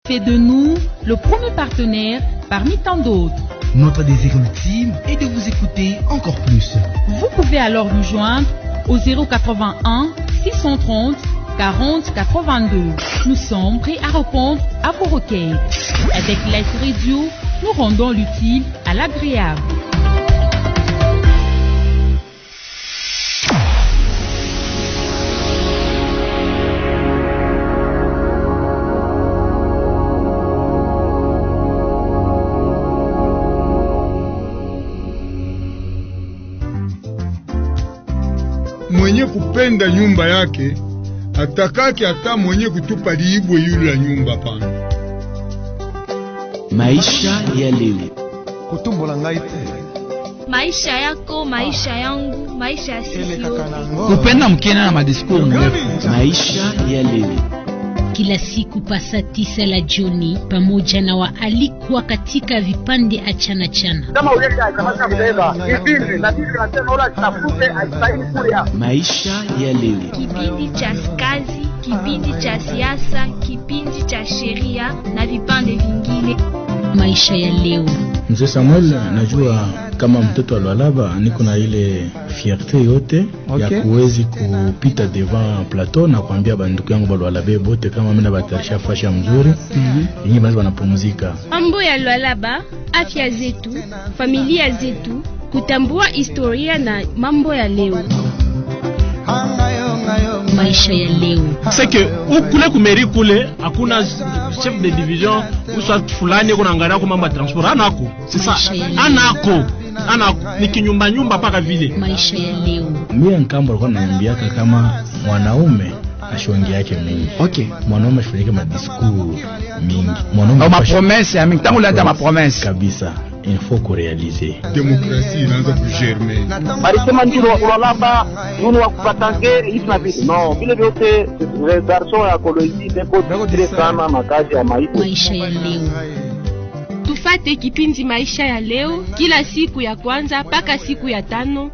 fait de nous le premier partenaire parmi tant d'autres. Notre désir ultime est de vous écouter encore plus. Vous pouvez alors nous joindre au 081 630 40 82. Nous sommes prêts à répondre à vos requêtes. Avec Light Radio, nous rendons l'utile à l'agréable. Mwenye kupenda nyumba yake atakaki hata mwenye kutupa liibwe yule la nyumba pana. Maisha ya leo. Kutumbola ngai te. Maisha yako, maisha yangu, maisha ya sisi yote. Kupenda mkena na madiskuru mrefu. Maisha ya leo. Kila siku pasa 9 la jioni pamoja na waalikwa katika vipande achana chana. Kama uleta kamata mbeba, kipindi na sisi tunasema ula tafute aistahili kule hapo. Maisha ya leo. Kipindi cha kazi, kipindi cha siasa, kipindi cha sheria na vipande vingine. Maisha ya leo. Mzee Samuel, najua kama mtoto wa Lualaba niko na ile fierté yote ya kuwezi kupita devant plateau na kuambia banduku yangu ba Lualaba bote kama mimi na batarisha fasha mzuri yenyewe basi wanapumzika. Mambo ya Lualaba, afya zetu, familia zetu, kutambua historia na mambo ya leo. Maisha ya leo. C'est que kule kumeri kule hakuna chef de division uswa fulani kuna angalia kwa mambo ya transport anako. Sasa anako ni kinyumba paka vile. Maisha ya leo. Mimi nkambo alikuwa ananiambiaka kama mwanaume ashongi yake mingi. Okay. Mwanaume ashongi ma discours mingi. Mwanaume ma promesse ya mingi tangu leta ma promesse kabisa. Il faut qu'on réalise. Démocratie inaanza kugermer. Balisema ndio Lualaba yule wa kupatange hivi na vitu. No, vile vyote les garçons ya koloni deko dire sana makazi ya maisha. Maisha ya leo. Tufate kipindi maisha ya leo kila siku ya kwanza mpaka siku ya 5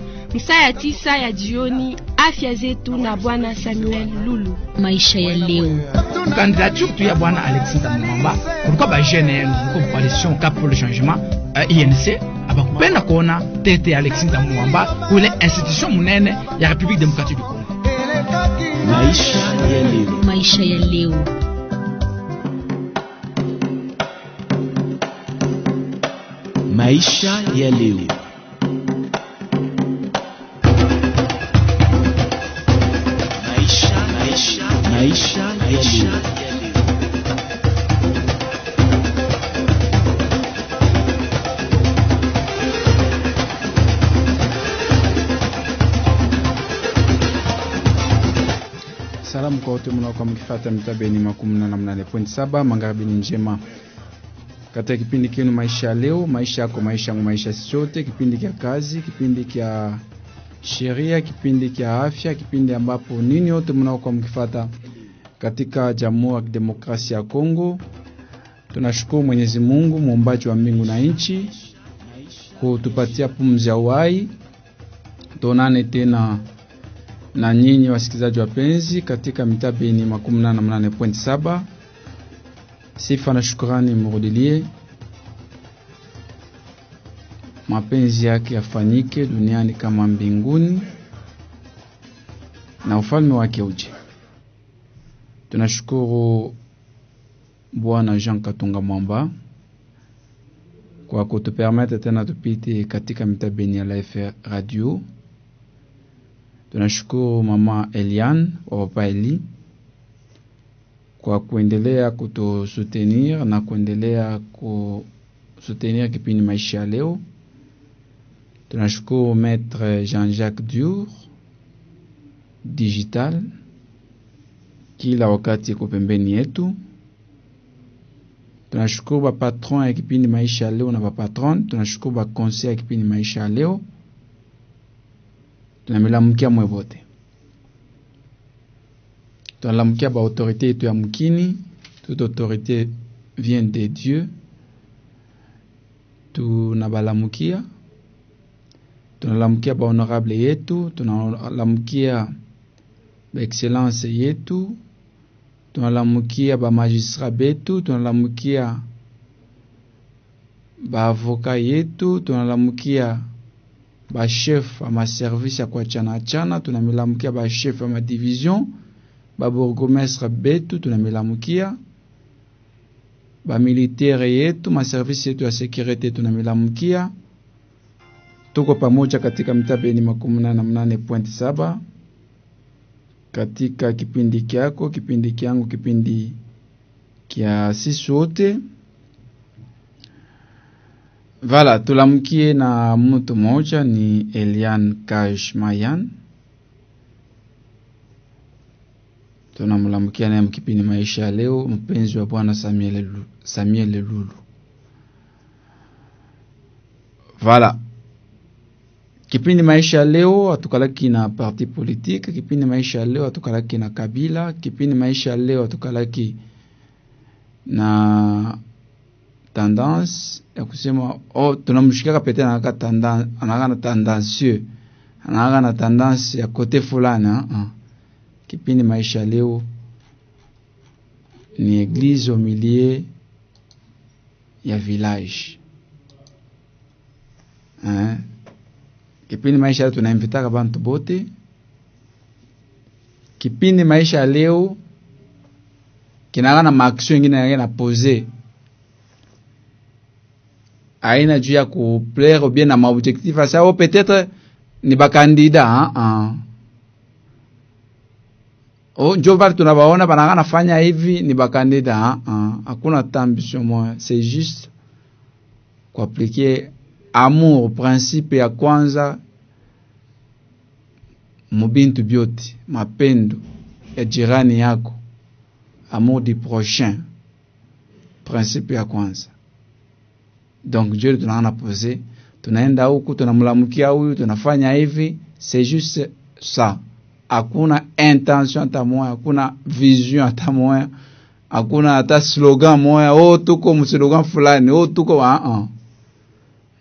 saa 9 ya jioni. Afya zetu na bwana Samuel Lulu. Maisha ya leo. Candidature tu ya bwana Alexis Mwamba kulikuwa ba jeune kwa coalition Cap pour le changement INC abakupenda kuona tete Alexis Mwamba kule institution munene ya République démocratique du Congo. Maisha ya leo. Maisha ya leo. Maisha ya leo. Maisha ya leo. Salamu kwa wote mnaokuwa mkifuata mitabeni 88.7 magharibi ni njema. Katika kipindi kinu maisha ya leo, maisha yako, maisha yangu, maisha sisi sote, kipindi kia kazi, kipindi kia sheria, kipindi kia afya, kipindi ambapo nini yote mnaokuwa mkifuata katika Jamhuri ya Demokrasia ya Kongo. Tunashukuru Mwenyezi Mungu muumbaji wa mbingu na nchi kutupatia pumzi ya uhai. Tuonane tena na nyinyi wasikilizaji wapenzi katika mitabeni 88.7. Sifa na shukrani mrudilie. Mapenzi yake yafanyike duniani kama mbinguni na ufalme wake uje. Tunashukuru Bwana Jean Katunga Mwamba kwa kutupermete tena tupite katika mitabeni ya Life Radio. Tunashukuru mama Eliane wa papa Eli kwa kuendelea kutusoutenir na kuendelea kusoutenir kipindi maisha ya leo. Tunashukuru maître Jean-Jacques Dur digital kila wakati kwa pembeni yetu. Tunashukuru ba patron ya kipindi maisha ya leo na ba patron. Tunashukuru ba conseil ya kipindi maisha ya leo. Tunamelamukia mwevote. Tunalamukia ba autorité yetu ya mkini. Toute autorité vient de Dieu. Tunabalamukia. Tunalamukia ba honorable yetu. Tunalamukia ba excellence yetu. tunalamukia ba magistrat betu, tunalamukia ba avoka yetu, tunalamukia ba chef ama service ya kwa chana, tunamilamukia ba chef ama division, ba bourgmestre betu, tunamilamukia ba militaire yetu, ma service yetu ya security, tunamilamukia. Tuko pamoja katika mtaa Beni 88.7 katika kipindi kyako, kipindi kyangu, kipindi kia sisi wote. Vala, tulamkie na mtu moja ni Elian Kaj Mayan. Tunamlamkia naye mkipindi maisha leo, mpenzi wa Bwana Samuel Lulu. Vala. Kipindi maisha leo atukalaki na parti politique, kipindi maisha leo atukalaki na kabila, kipindi maisha leo atukalaki na tendance ya kusema tunamshikaka pete na tendance, anagana tendancieux, anagana tendance ya kote fulani. Kipindi maisha leo ni église au milieu ya village. Kipindi maisha leo tunainvitaka bantu bote. Kipindi maisha leo kinagana maaction ingine na poser. Aina juu ya kuplaire ou bien na maobjectif asa ou peut-être ni ba candidat njo bali tunabaona banagana fanya hivi ni ba candidat hakuna ambition moja, c'est juste kuapliquer amour, principe ya kwanza mubintu byote, mapendo ya jirani yako, amour du prochain, principe ya kwanza. Donc Dieu tunaana poser, tunaenda huku, tunamlamukia huyu, tunafanya hivi, c'est juste ça. Hakuna intention hata moja, hakuna vision hata moja, hakuna hata slogan moja, tuko mslogan fulani, tuko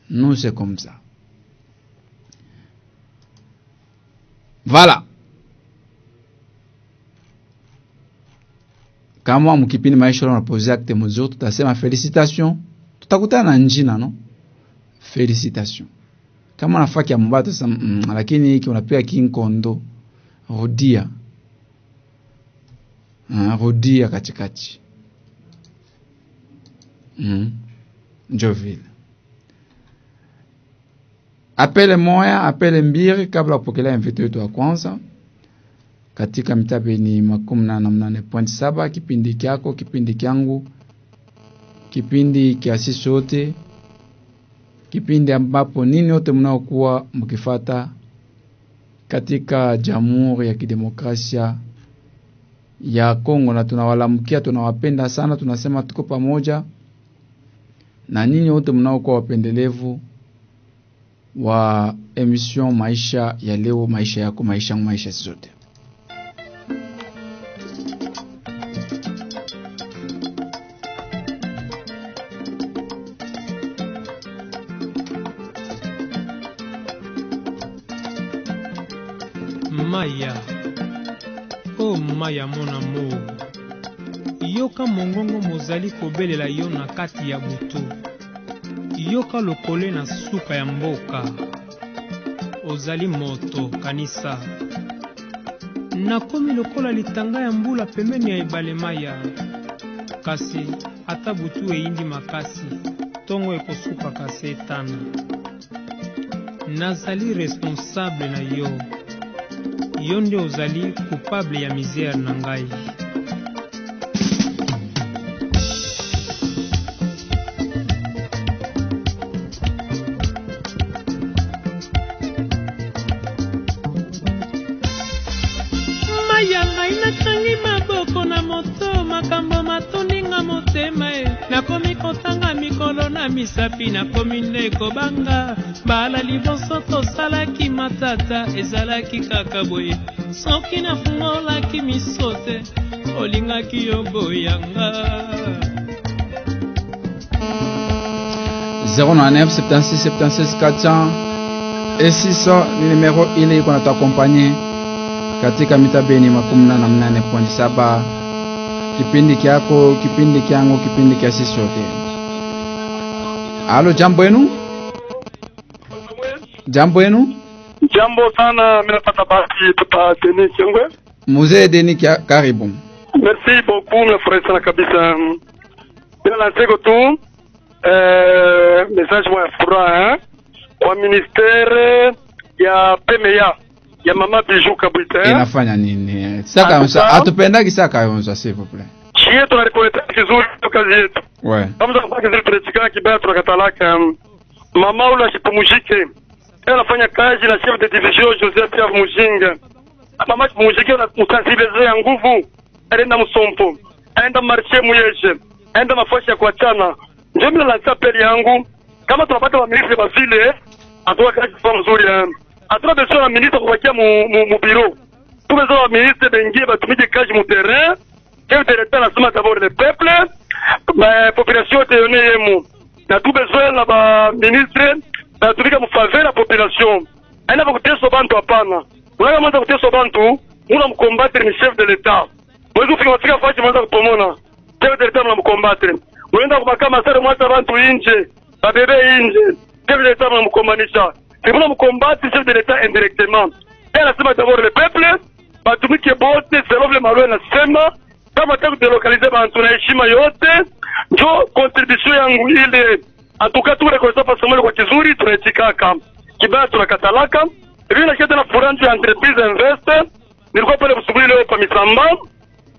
non, c'est comme ça. Voilà. Kama mkipindi maisha leo unapoze acte mzuri, tutasema félicitations. Tutakutana na njina, no? Félicitations. Kama unafaki ya mbato lakini hiki unapiga kinkondo, rudia. Rudia katikati. Njo vile. Apele moya, apele mbiri kabla kupokelea invito yetu wa kwanza katika mtaa Beni 88.7, kipindi kyako, kipindi kyangu, kipindi kia sisi sote, kipindi ambapo nini yote mnaokuwa mkifata katika Jamhuri ya Kidemokrasia ya Kongo, na tunawalamkia, tunawapenda sana, tunasema tuko pamoja na nini yote mnaokuwa wapendelevu wa emission maisha ya leo, maisha yako, maisha yangu, maisha zote. Maya, oh Maya mon amour, yoka mongongo mozali kobelela yo na kati ya butu, yoka lokole na suka ya mboka, ozali moto kanisa, nakomi lokola litanga ya mbula pembeni ya ebale Maya, kasi ata butu eindi makasi, tongo ekosuka kasi etana, nazali responsable na yo, yo nde ozali coupable ya misère na ngai. Maya ngai nakangi maboko na moto, makambo matoninga motema nakomi kotanga mikolo na misapi, nakomi nde kobanga bala liboso tosalaki matata, ezalaki kaka boye soki nafungolaki misote olingaki yo boyanga. 09 76 76 400 et 600 ni numero ile iko natuaccompagner katika mita Beni 88.7 kipindi kyako, kipindi kyangu, kipindi kia sisi sote. Halo, jambo yenu? Jambo yenu? Jambo sana, mimi napata basi papa Denis Chengwe. Mzee Denis, karibu. Merci beaucoup, nafurahi sana kabisa. Bila naseko tu message wa furaha kwa ministere ya PMA ya mama Bijou Kabwite. Inafanya nini? Saka atupendaki saka yonza s'il vous plaît. Chie tunarekoleta kizuri kazi yetu. Ouais. Kama tunafanya kizuri tunachika kibaya tunakatalaka. Mama ula shipumujike. Anafanya kazi na chef de division Joseph Pierre Mujinga. Mama Mujinga na mutansibezea nguvu. Aenda Musompo. Aenda marché Muyeje. Aenda mafashi ya kuachana. Ndio mimi nalanza peli yangu. Kama tunapata wa ministre wa vile, atoa kazi kwa mzuri. Atoa besoin wa ministre kubakia mu bureau. Tout besoin wa ministre bengie batumike kazi mu terrain. Chef de l'État nasema d'abord le peuple. Ma population te yone yemu. Na tout besoin la ba ministre batumika mu faveur la population. Aina bakuteso bantu hapana. Unaka mwanza kuteso bantu, una mkombattre ni chef de l'État. Mwezi ufika fashi mwanza kupomona. Chef de l'État mnamkombattre. Unaenda kubaka masare mwata bantu inje. Babebe inje. Chef de l'État mnamkombanisha. Si vous combattez chef de l'État indirectement. Elle a sema d'abord le peuple. Batumike bote selon le malou na sema. Kama taka delocaliser bantu na heshima yote. Njo contribution yangu ile. Atuka tu rekonnaissance pasamole kwa kizuri tunaitikaka. Kibaya tunakatalaka. Hivi na kitu na furanju ya entreprise investe. Nilikuwa pale kusubiri leo kwa Misamba.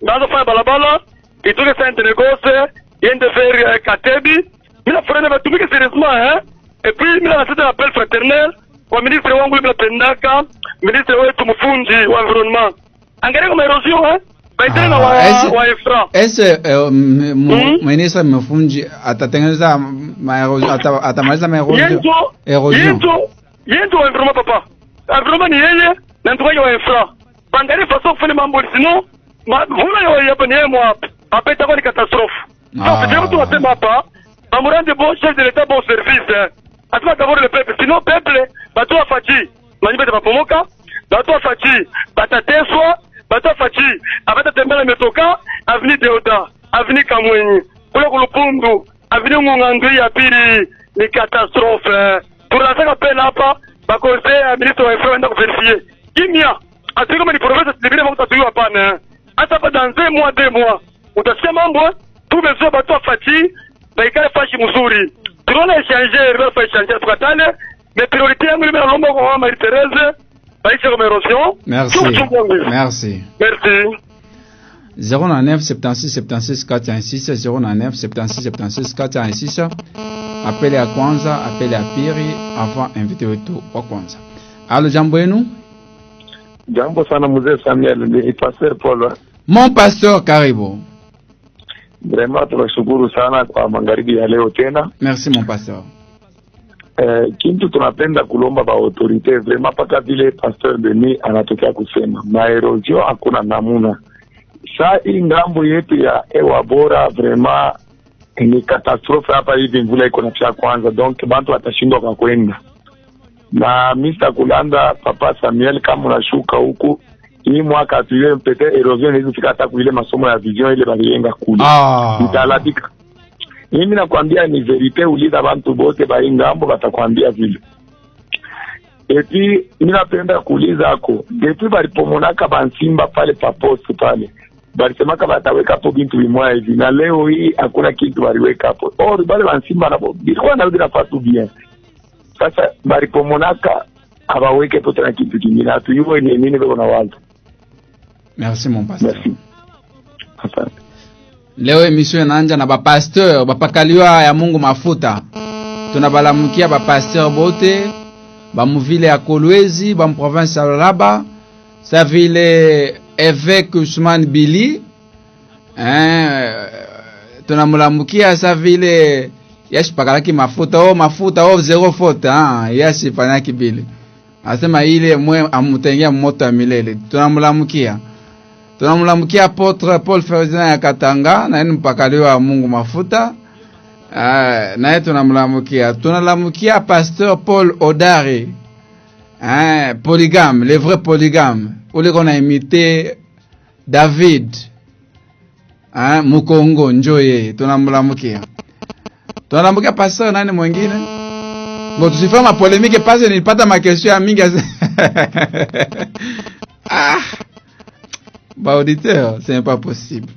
Naanza fanya balabala. Itoke sainte negoce. Yende faire Katebi. Mina furana batumike sérieusement Et puis mina nasema appel fraternel kwa ministre wangu bila pendaka, ministre wetu mfunji wa environnement. Angalia kama erosion baitana na wa EFRA. Ministre mfunji atatengeneza atamaliza maerosion. Yendo wa environnement papa. Environnement ni yeye na ndugu wa EFRA. Bangalia façon kufanya mambo sinon vula ya bani mwa hapa itakuwa ni catastrophe. Donc je vous attends hapa. Bamurande bon chef de l'État bon service. Atuma d'abord le peuple, sinon peuple bato afaji manyibe bapomoka, bato afaji batateswa, bato afaji abata tembela metoka avenue Deoda, avenue Kamwenyi, kule kulupundu, avenue Ngungandui ya pili ni catastrophe. Tunataka pena hapa bakosea ministre wa EFRA enda kuverifier. Kimya, ati kama ni province libere mko tatuyo hapana. Hata pa dans 1 mois 2 mois, utasikia mambo tu besoin bato afaji baikale fashi mzuri. Tunaona échanger, il faut échanger tukatane, mais priorité yangu ni lomba kwa Marie Thérèse, baisha comme érosion. Merci. Merci. Merci. 09 76 76 416 09 76 76 416. Appelez à kwanza, appelez à piri avant invité wetu wa kwanza. Allo, jambo yenu? Jambo sana mzee Samuel, ni pasteur Paul. Mon pasteur, karibu. Vraiment tunashukuru sana kwa magharibi ya leo tena. Merci mon pasteur. Kintu tunapenda kulomba ba autorite vraiment paka vile pasteur Denis anatokea kusema maerosion hakuna namuna. Saa hii ngambo yetu ya ewa bora vraiment ni catastrophe hapa hivi, mvula iko na cha kwanza, donc bantu watashindwa kwa kwenda. Na Mr. Kulanda papa Samuel, kama unashuka huku hii mwaka tuwe mpete erosion hizi fika hata kuile masomo ya vision ile balienga kule. Mtalabika. Mimi nakwambia ni verite, uliza bantu bote ba ingambo batakwambia vile. Eti mimi napenda kuuliza ako, depuis balipomonaka bansimba pale papost pale. Balisemaka bataweka hapo bintu bimoya hivi, na leo hii hakuna kitu baliweka hapo. Bale bansimba nabo bilikuwa na bila fatu bien. Sasa balipomonaka abaweke pote na kitu kingine, hatuyuwe ni nini beko na watu. Merci mon pasteur. Merci. Leo emission inaanza na bapasteur bapakaliwa ya Mungu mafuta. Tunabalamukia bapasteur bote bamuvile ya Kolwezi, province ya Lualaba, sa vile évêque Ousmane Bili. Tunamulamukia sa vile yashipakalaki mafuta mafuta zero faute yashifanyaki Bili. Asema ile mwe amutengea moto ya milele. Tunamulamukia Apotre Paul Ferdinand ya Katanga, na yeye mpakaliwa Mungu mafuta. Na yeye tunamulamukia. Tunalamukia Pasteur Paul Odari. Polygame, le vrai polygame. Ule kona imité David. Mukongo njoye tunamlamukia. Tunamlamukia pastor nani mwingine? Bon tusifanye ma polémique parce nilipata ma question mingi. Ba auditeur, c'est pas possible.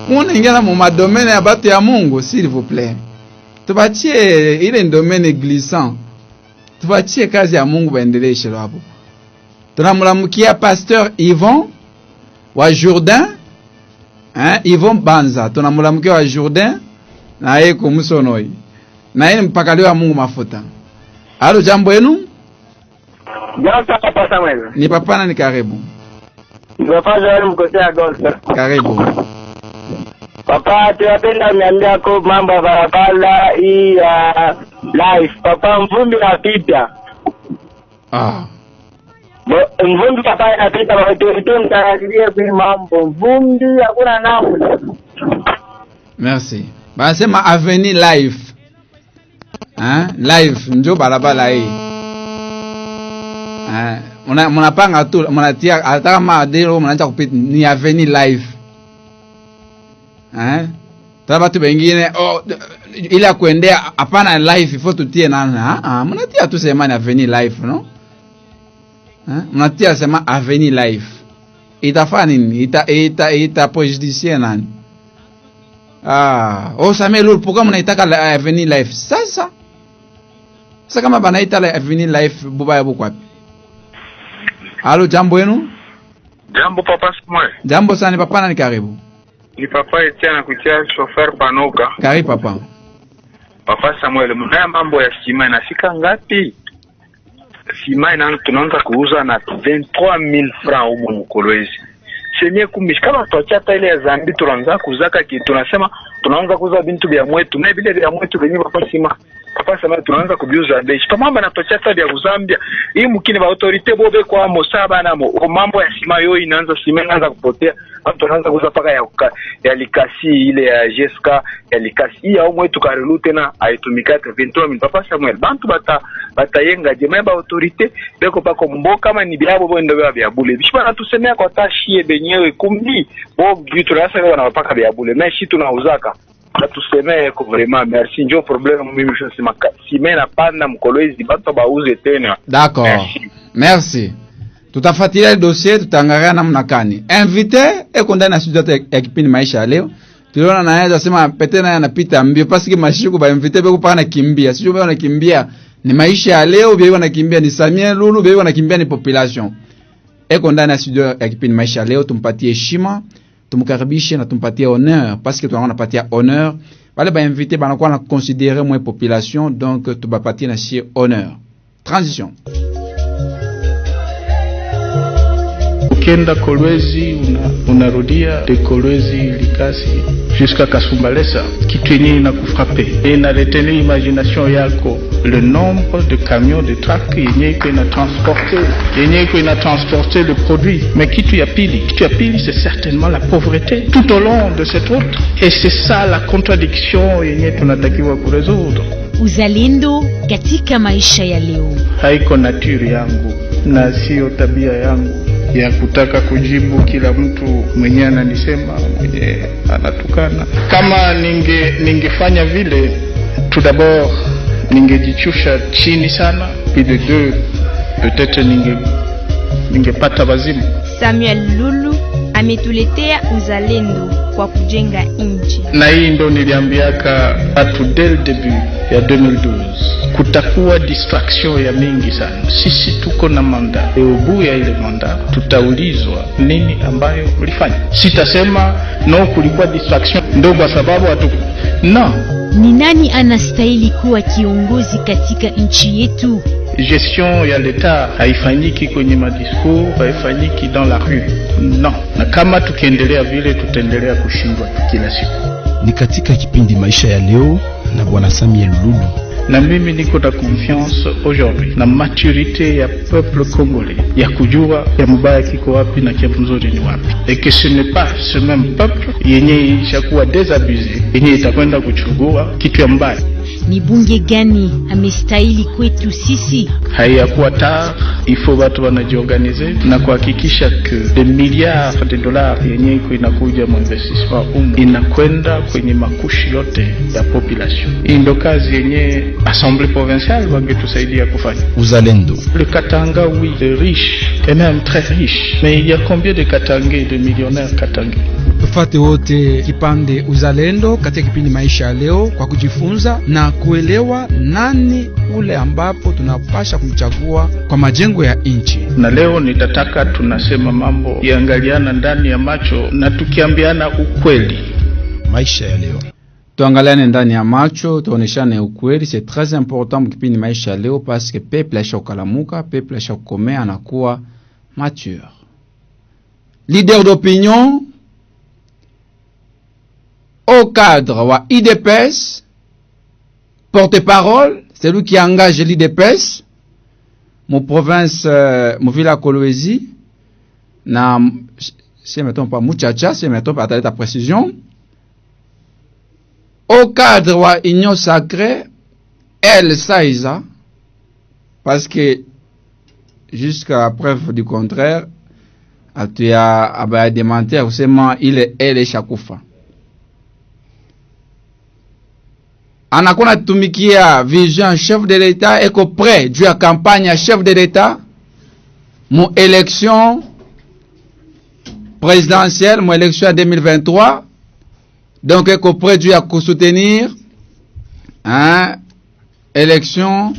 Mwana ingana mu domaine ya batu ya Mungu s'il vous plaît. Tubatie ile domaine glissant. Tubatie kazi ya Mungu baendelee shelo hapo. Tunamlamukia pasteur Yvon wa Jourdain. Yvon Banza tunamlamukia wa Jourdain na yeye kumsonoi. Na yeye mpakaliwa Mungu mafuta. Halo jambo yenu? Jambo papa Samuel. Ni papa na ni karibu. Papa Joel mkosea Golsa. Karibu. Papa tunapenda niambia kwa mambo ya barabara hii ya life. Papa mvumbi napita. Mvumbi papa napita watu mtarajilie kwa mambo. Mvumbi hakuna namna. Merci. Basema Avenue Life. Life njo barabara hii. Mnapanga tu mnatia hata kama adero mnaanza kupita ni Avenue Life. Taba tu bengine ile kuendea hapana life ifo tutie nana. Mnatia tu sema ni Avenue Life no? Mnatia sema Avenue Life. Itafanya nini? Ita préjudicier nani? Samuel pourquoi mnaitaka Avenue Life? Sasa kama banaita la Avenue Life bubaya buko wapi? Halo jambo yenu? Jambo papa Samuel. Jambo sana papa na ni karibu. Ni papa Etienne kutia chauffeur Panoka. Karibu papa. Papa Samuel, mnaya mambo ya sima inafika ngapi? Sima tunaanza kuuza na 23000 francs huko Mkolwezi. Chenye kumishikama tuachata ile ya Zambi tunaanza kuzaka kitu tunasema tunaanza kuuza bintu vya mwetu na vile vya mwetu venyewe papa sima. Papa Samuel tunaanza kubiuza bei. Kama na tuachata vya Zambia, hii mkini ba autorite bobe kwa Mosaba na mambo ya sima yo inaanza sima inaanza kupotea. Watu wanaanza kuuza paka ya likasi ile ya Jeska ya likasi ya mwetu karelu tena aitumikata 23000 papa Samuel. Bantu batayenga jema ba autorite beko pako mboka kama ni biabo bo ndio bya bule. Bishiba natusemea kwa tashie benyewe kumbi bo bitu rasa wanapaka bya bule. Na shi tunauzaka. Natusemea kwa vraiment merci ndio problème mimi je sema simena panda Mkolwezi bato bauze tena. D'accord. Merci. Tutafuatilia dossier tutangalia namna gani. Invité eko ndani ya studio ya kipindi maisha leo. Tuliona na yeye anasema pete naye anapita mbio parce que mashiku ba invité beko pana kimbia. Sio beko nakimbia ni maisha ya leo, beko nakimbia ni Samuel Lulu, beko nakimbia ni population. Eko ndani ya studio ya kipindi maisha leo tumpatie heshima, tumkaribishe na tumpatie honneur parce que tunaona patia honneur. Wale ba invité banakuwa na considérer moins population donc tubapatie na sie honneur. Transition. Ukienda Kolwezi unarudia de Kolwezi Likasi jusqu'à Kasumbalesa, kitu yenyewe inakufrape na retenir imagination yako le nombre de camions de truck yenyewe ina transporter le produit. Mais kitu ya pili c'est certainement la pauvreté tout au long de cette route, et c'est ça la contradiction yenyewe tunatakiwa kuresoudre. Uzalendo katika maisha ya leo haiko nature yangu na sio tabia yangu ya kutaka kujibu kila mtu mwenye ananisema, mwenye anatukana. Kama ningefanya vile, tout d'abord ningejichusha chini sana, puis de deux peut-être ningepata wazimu. Samuel Lulu ametuletea uzalendo kwa kujenga nchi. Na hii ndo niliambiaka watu dès le début ya 2012. Kutakuwa distraction ya mingi sana. Sisi tuko na manda. Eobu ya ile manda tutaulizwa nini ambayo ulifanya. Sitasema no kulikuwa distraction ndo kwa sababu no. Ni nani anastahili kuwa kiongozi katika nchi yetu? Gestion ya l'État haifanyiki kwenye madiscours, haifanyiki dans la rue. Non. Na kama tukiendelea vile tutaendelea kushindwa kila siku. Ni katika kipindi maisha ya leo na bwana Samuel Lulu. Na mimi niko na confiance aujourd'hui na maturité ya peuple congolais ya kujua ya mbaya kiko wapi na kia mzuri ni wapi, et que ce n'est pas ce même peuple yenye ishakuwa désabusé yenye itakwenda kuchugua kitu ya mbaya. Ni bunge gani amestahili kwetu sisi? Haiyakuwa tard, il faut watu wanajiorganize na kuhakikisha que des milliards de dollars yenye iko inakuja mu investissement inakwenda kwenye makushi yote ya population. Hii ndo kazi yenye assemblée provinciale wangetusaidia kufanya. Uzalendo. Le Katanga, oui, est riche et même très riche, mais il y a combien de Katangais, de millionnaires Katangais? Tufate wote kipande uzalendo katika kipindi maisha ya leo kwa kujifunza na kuelewa nani ule ambapo tunapasha kumchagua kwa majengo ya nchi. Na leo nitataka tunasema mambo iangaliana ndani ya macho na tukiambiana ukweli. Maisha ya leo. Tuangaliane ndani ya macho, tuoneshane ukweli, c'est très important kipindi maisha ya leo parce que peuple ashokalamuka, peuple ashokomea anakuwa mature. Leader d'opinion au cadre wa IDPS, porte-parole, c'est lui qui engage l'IDPS, mon province, mon ville à Kolwezi, na, si mettons pas Muchacha, si mettons pas ta précision, au cadre wa Union Sacrée, El Saïza, parce que jusqu'à preuve du contraire, tu as démenti, seulement il est El Shakufa. Anakona tumikia vision chef de l'État eko prêt juu ya campagne chef de l'État mon élection présidentielle, mon élection en 2023, donc eko prêt juu ya soutenir élection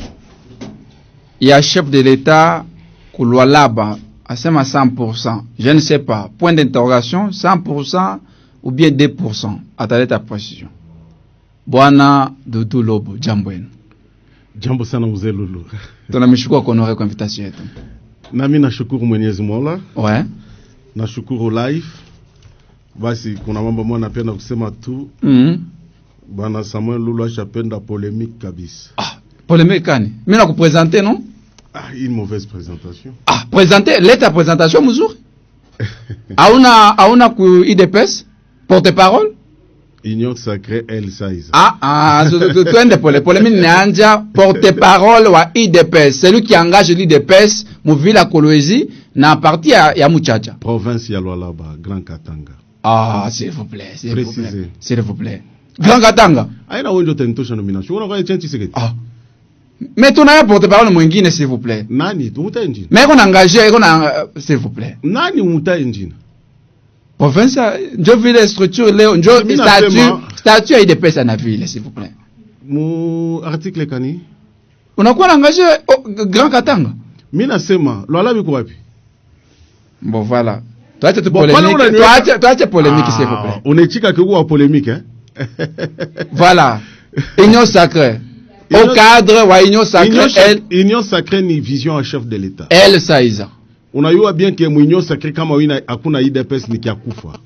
ya chef de l'État Kulualaba asema 100%, je ne sais pas, point d'interrogation, 100% ou bien 2%, attendez ta précision. Bwana Dudu Lobo, jambo yenu. Jambo sana mzee Lulu. Tunamshukuru kwa honore kwa invitation yetu. Na mimi nashukuru Mwenyezi Mola. Ouais. Nashukuru live. Basi kuna mambo mwana napenda kusema tu. Bwana Samuel Lulu ashapenda polemique kabisa. Polemique kani? Mimi nakupresenter non? Une mauvaise présentation. Présenter leta présentation mzuri. Hauna ku IDPS porte-parole? Union Sacrée El Saïza. Twende polémique n'anja porte-parole wa IDPS, celui qui engage l'IDPS mu ville à Kolwezi na parti ya Muchacha. Province ya Lualaba, Grand Katanga. S'il vous plaît, précisez. S'il vous plaît. Grand Katanga. Aina wenjo tenitosha nomination. Unakuwa chanchi seketi. Mais tunaya porte-parole mwingine s'il vous plaît. Nani? Tumuta engine. Mais qu'on engagé, s'il vous plaît. Nani umuta engine? Province, njo vile structure leo, njo statut ya IDPS na vile, s'il vous plaît. Mu article kani? Unakuwa engagé Grand Katanga? Mimi nasema, Lualaba iko wapi? Bon voilà. Tuache tu polémique, tuache polémique s'il vous plaît. Unechika kwa polémique hein? Voilà. Union Sacrée. Au cadre wa Union Sacrée, Union Sacrée ni vision à chef de l'État. El Saïza. Unajua bien que Union Sacrée kama wina hakuna IDPS ni kia kufa.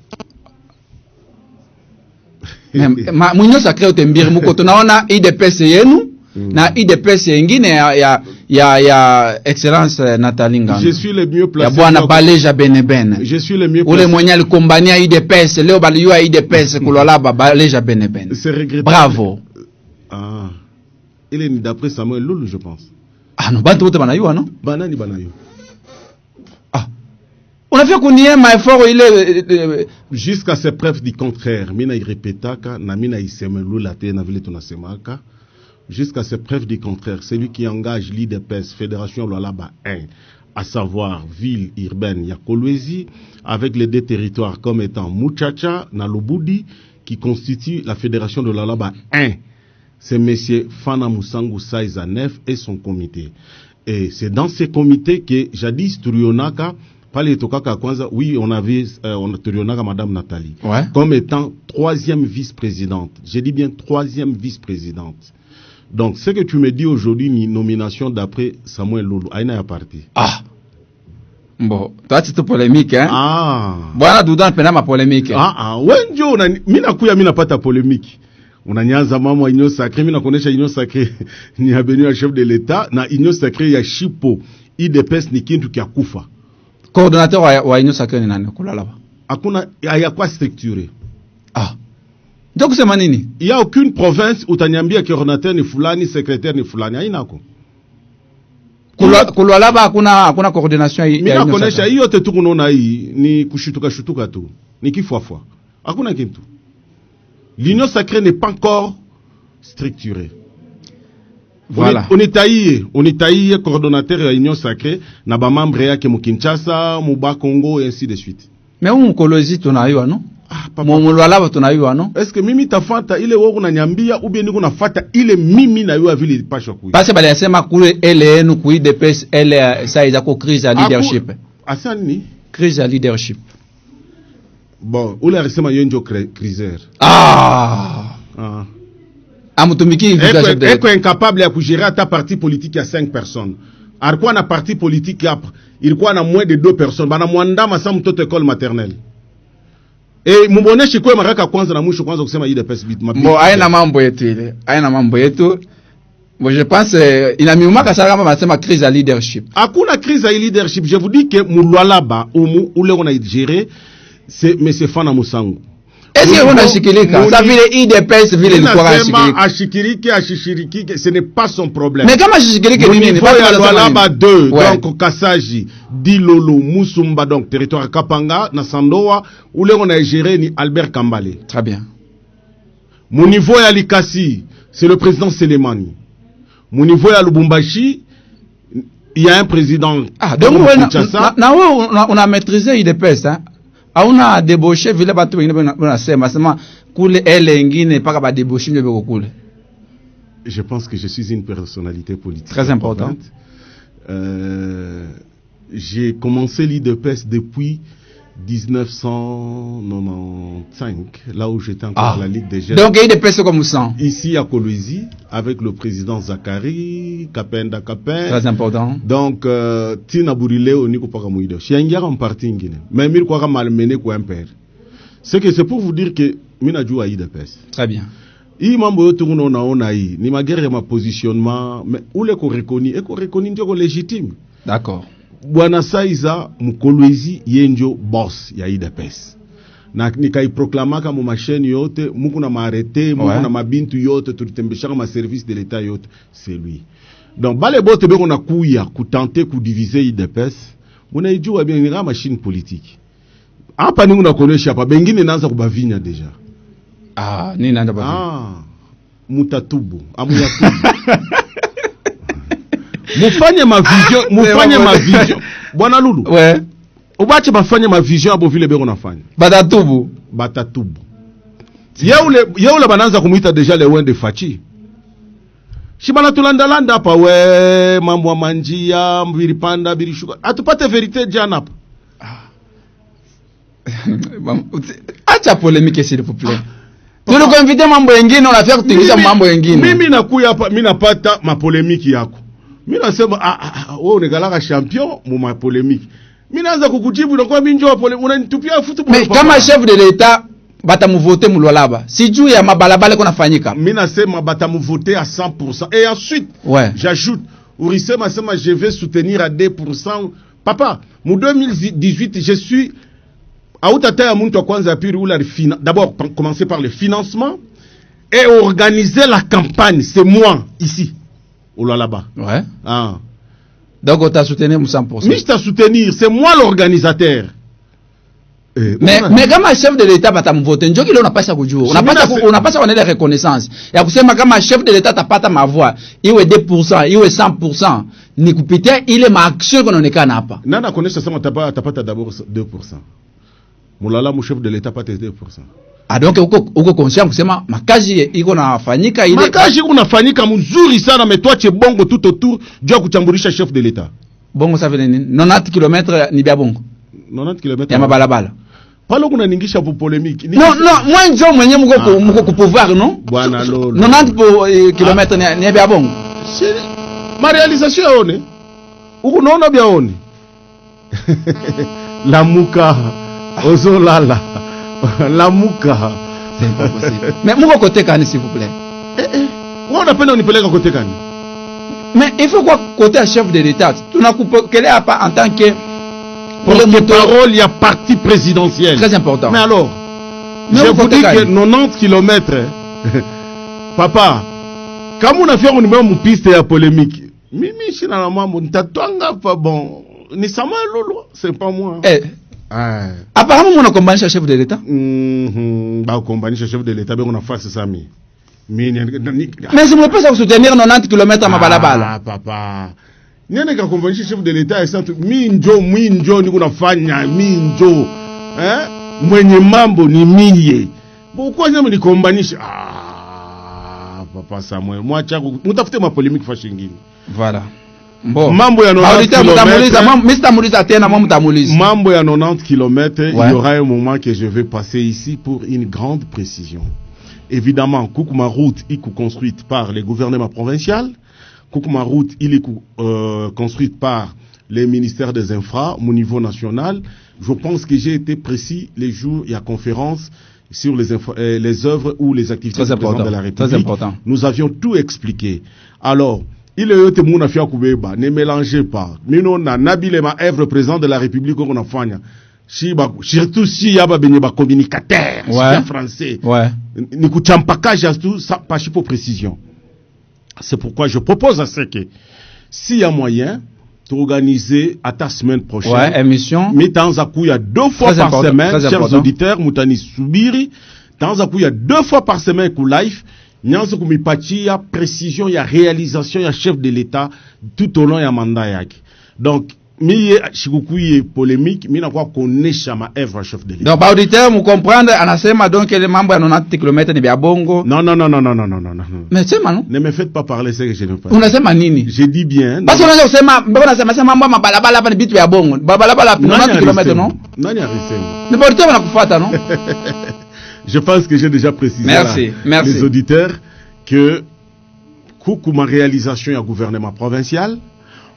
Union Sacrée utembiri muko tunaona IDPS yenu na IDPS yengine ya excellence Nathalie Nganga. Je suis le mieux placé. Ya bwana Baleja Beneben. Je suis le mieux placé. Ule mwenye alikombania IDPS leo baliwa IDPS Kulolaba Baleja Beneben. C'est regrettable. Bravo. Il est d'après Samuel Lulu, je pense. Non, bantu wote banayua non? Banani banayo. On a fait qu'on y ait ma effort il est jusqu'à ces preuves du contraire. Mina irepetaka na mina isemelu la te na vile tunasemaka. Jusqu'à ces preuves du contraire, celui qui engage l'IDPS Fédération Lualaba 1, à savoir ville urbaine ya Kolwezi, avec les deux territoires comme étant Muchacha na Lubudi, qui constitue la Fédération de Lualaba 1. C'est monsieur Fana Musangu Saïza Nef et son comité. Et c'est dans ces comités que jadis Turionaka, pale tokaka kwanza, oui, on avait Turionaka Madame Nathalie, comme étant troisième vice-présidente. J'ai dit bien troisième vice-présidente. Donc, ce que tu me dis aujourd'hui, ni nomination d'après Samuel Lulu, aina ya parti. Bon, toi tu te polémique, hein? Voilà, Doudan pena ma polémique. Wenjo, mina kuya mina pata polémique. Unanyaza mama Union Sacrée, mina konesha Union Sacrée ni abenu ya chef de l'État, na Union Sacrée ya Shipo, IDPS ni kintu kia kufa. Coordonnateur wa Union Sacrée ni nani Kulolaba? Hakuna, haya kwa structuré. Donc kusema nini? Il y a aucune province où utaniambia coordinateur ni fulani, secrétaire ni fulani, hainako. Kulwalaba hakuna coordination mimi nakonesha hiyo yote tu kunaona hii ni kushutuka tu. Ni kifwafwa. Hakuna kitu. L'union sacrée n'est pas encore structurée. Voilà. On est taillé coordonnateur de l'union sacrée na ba membre yake mu Kinshasa, mu ba Congo et ainsi de suite. Mais mkolwezi tunaiwa no? Mwalaba tunaiwa no? Est-ce que mimi tafata ile wewe unaniambia ou bien niko nafuata ile mimi na yeye vile pasha kuyi? Parce bali yasema kule ele yenu kui DPS ele saiza ko crise ya leadership. Asa nini? Crise ya leadership. Bon, ule alisema yeye ndio criser. Amutumiki eko incapable ya kugérer ta parti politique ya 5 personnes. Alikuwa na parti politique hapa, ilikuwa na moins de 2 personnes. Bana mwandama sa mtoto école maternelle. Muboneshi kwa maraka kwanza na mwisho kwanza kusema UDPS bit mapi. Bon, aina mambo yetu ile. Aina mambo yetu. Bon, je pense inamiumaka sana kama wanasema crise ya leadership. Hakuna crise ya leadership. Je vous dis que mulwalaba ule on a géré c'est monsieur Fana Musangu. Est-ce que on a shikilika? Ça vile IDPS vile ni kwa shikilika. Ashikiriki, ce n'est pas son problème. Mais comment shikilika ni nini? Pas la Lualaba 2, donc Kasaji, Dilolo, Musumba, donc territoire Kapanga, na Sandoa, où on a géré ni Albert Kambale. Très bien. Mon niveau à Likasi, c'est le président Selemani. Mon niveau à Lubumbashi, il y a un président. Donc on a maîtrisé IDPS, hein? Auna débauché vile batu wengine wanasema sema kule ele ngine paka ba débauché ndio kule. Je pense que je suis une personnalité politique très importante. J'ai commencé l'IDPS depuis 1995, là où j'étais encore à la Ligue des Jeunes. Donc IDPS comme ça. Ici à Kolwezi, avec le président Zakari, Kapenda Kapin. Très important. Donc, Tina Bourilé au Niko Pakamuido. Je suis en partie ingine. Mais il faut malmener quoi un père. C'est pour vous dire que mina joue à IDPS. Très bien. I mambo yote unaona hii ni magere ma positionnement mais ule ko reconnu ndio légitime. D'accord. Bwana Saiza Mkolwezi yenjo boss ya IDPS. Na nikaiproklamaka mu machine yote, muku na maarete, muku na mabintu yote, tulitembeshaka ma service de l'état yote, c'est lui. Donc bale bote beko na kuya kutenter kudiviser IDPS, munaijua bien ni machine politique. Hapa ningu nakonesha hapa bengine naanza kubavinya deja. Nini naanza bavinya? Mutatubu, amuyatubu. Mufanye ma vision. Bwana Lulu. Ouais. Ubache bafanye ma vision abo vile beko nafanya. Batatubu. Yeule bananza kumuita deja le wende fachi. Shibana tulandalanda hapa we mambo ya manjia, mbiripanda, birishuka. Atupate verite jana hapa. Acha polémique s'il vous plaît. Tulikuwa invité mambo mengine unafia kutingisha mambo mengine. Mimi nakuya hapa, mimi napata ma polémique yako. Mimi nasema wewe unegalaka champion mu ma polémique. Mimi naanza kukujibu na kwa mimi njoo polémique unanitupia football. Mais kama chef de l'état batamuvoter mulwalaba. Si juu ya mabalabala kunafanyika. Mimi nasema batamuvoter à 100% et ensuite j'ajoute Urisema sema je vais soutenir à 2%. Papa, mu 2018 je suis autata muntu kwanza pili ula d'abord commencer par le financement et organiser la campagne, c'est moi ici. Là-bas. Ouais. Donc on t'a soutenu 100%. Mais je t'ai soutenu, c'est moi l'organisateur. Mais kama chef de l'état bata mvote njoki leo unapasha kujua. Unapasha kuona ile reconnaissance. Ya kusema kama chef de l'état tapata ma voix, iwe 2%, iwe 100%, ni kupitia ile maaction kunaonekana hapa. Nana konesha sema tapata d'abord 2%. Mulala mu chef de l'état pata 2%. Donc uko conscient kusema makazi iko nafanyika ile makazi iko nafanyika mzuri sana mais toi tu es bongo tout autour jua kuchamburisha chef de l'état. Bongo ça veut dire 90 km ni bia bongo. 90 km ya mabalabala. Palo kuna ningisha pour polémique. Non, moi njo mwenye mko ku pouvoir non? Bwana lolo. 90 km ni bia bongo. Ma réalisation yaone. Uko naona bia one. La muka ozolala. La muka. C'est pas possible. Mais moko côté kani s'il vous plaît. On appelle unipeleka côté kani. Mais il faut quoi côté chef de l'état. Tunakupokelea hapa en tant que pour le parole il y a parti présidentiel. Très important. Mais alors Je vous dis que 90 km. Papa, kama unafia kunimea mpiste ya polémique. Mimi shina na mambo nitatwanga pa bon. Ni Samuel Lulu, c'est pas moi. Apparemment on a combanisha chef de l'état. Ba combanisha chef de l'état on a face ça mi. Mais je me peux soutenir 90 km à balabala. Papa. Niende ka combanisha chef de l'état et ça minjo niko nafanya minjo. Mwenye mambo ni miye. Pourquoi je me li combanisha? Papa Samuel, moi chako mutafute ma polémique fashi ngine. Voilà. Bon. Mambo ya 90 km. Mambo ya 90 km, il y aura un moment que je vais passer ici pour une grande précision. Évidemment, Koukouma route est construite par les gouvernements provinciaux. Koukouma route il est construite par les ministères des infra au niveau national. Je pense que j'ai été précis les jours il y a conférence sur les œuvres ou les activités du président de la République. Très important. Nous avions tout expliqué. Alors, il est yote mouna fia kubeba, ne mélangez pas. Mino na nabile ma œuvre président de la République qu'on a fanya. Surtout si yaba benye ba communicateur, si français. Ni kuchampaka jastu ça pas pour précision. C'est pourquoi je propose à ce que s'il y a moyen d'organiser à ta semaine prochaine émission mais dans un coup il y a 2 fois par semaine chers auditeurs mutani subiri dans un coup il y a 2 fois par semaine ku live nyanzo kumipachi ya précision ya réalisation ya chef de l'état tout au long ya mandat yake donc mi shikukuye polémique mi na kwa konesha ma œuvre chef de l'état donc ba auditeur mu comprendre anasema donc les membres ya 90 km ni bia bongo non mais sema non ne me faites pas parler ce que je ne pas unasema nini je dis bien parce que unaweza kusema mbona nasema mambo mabalabala hapa ni bitu ya bongo balabala 90 km non nani arisema ni ba auditeur wanakufuata non je pense que j'ai déjà précisé merci les auditeurs que Koukouma réalisation ya gouvernement provincial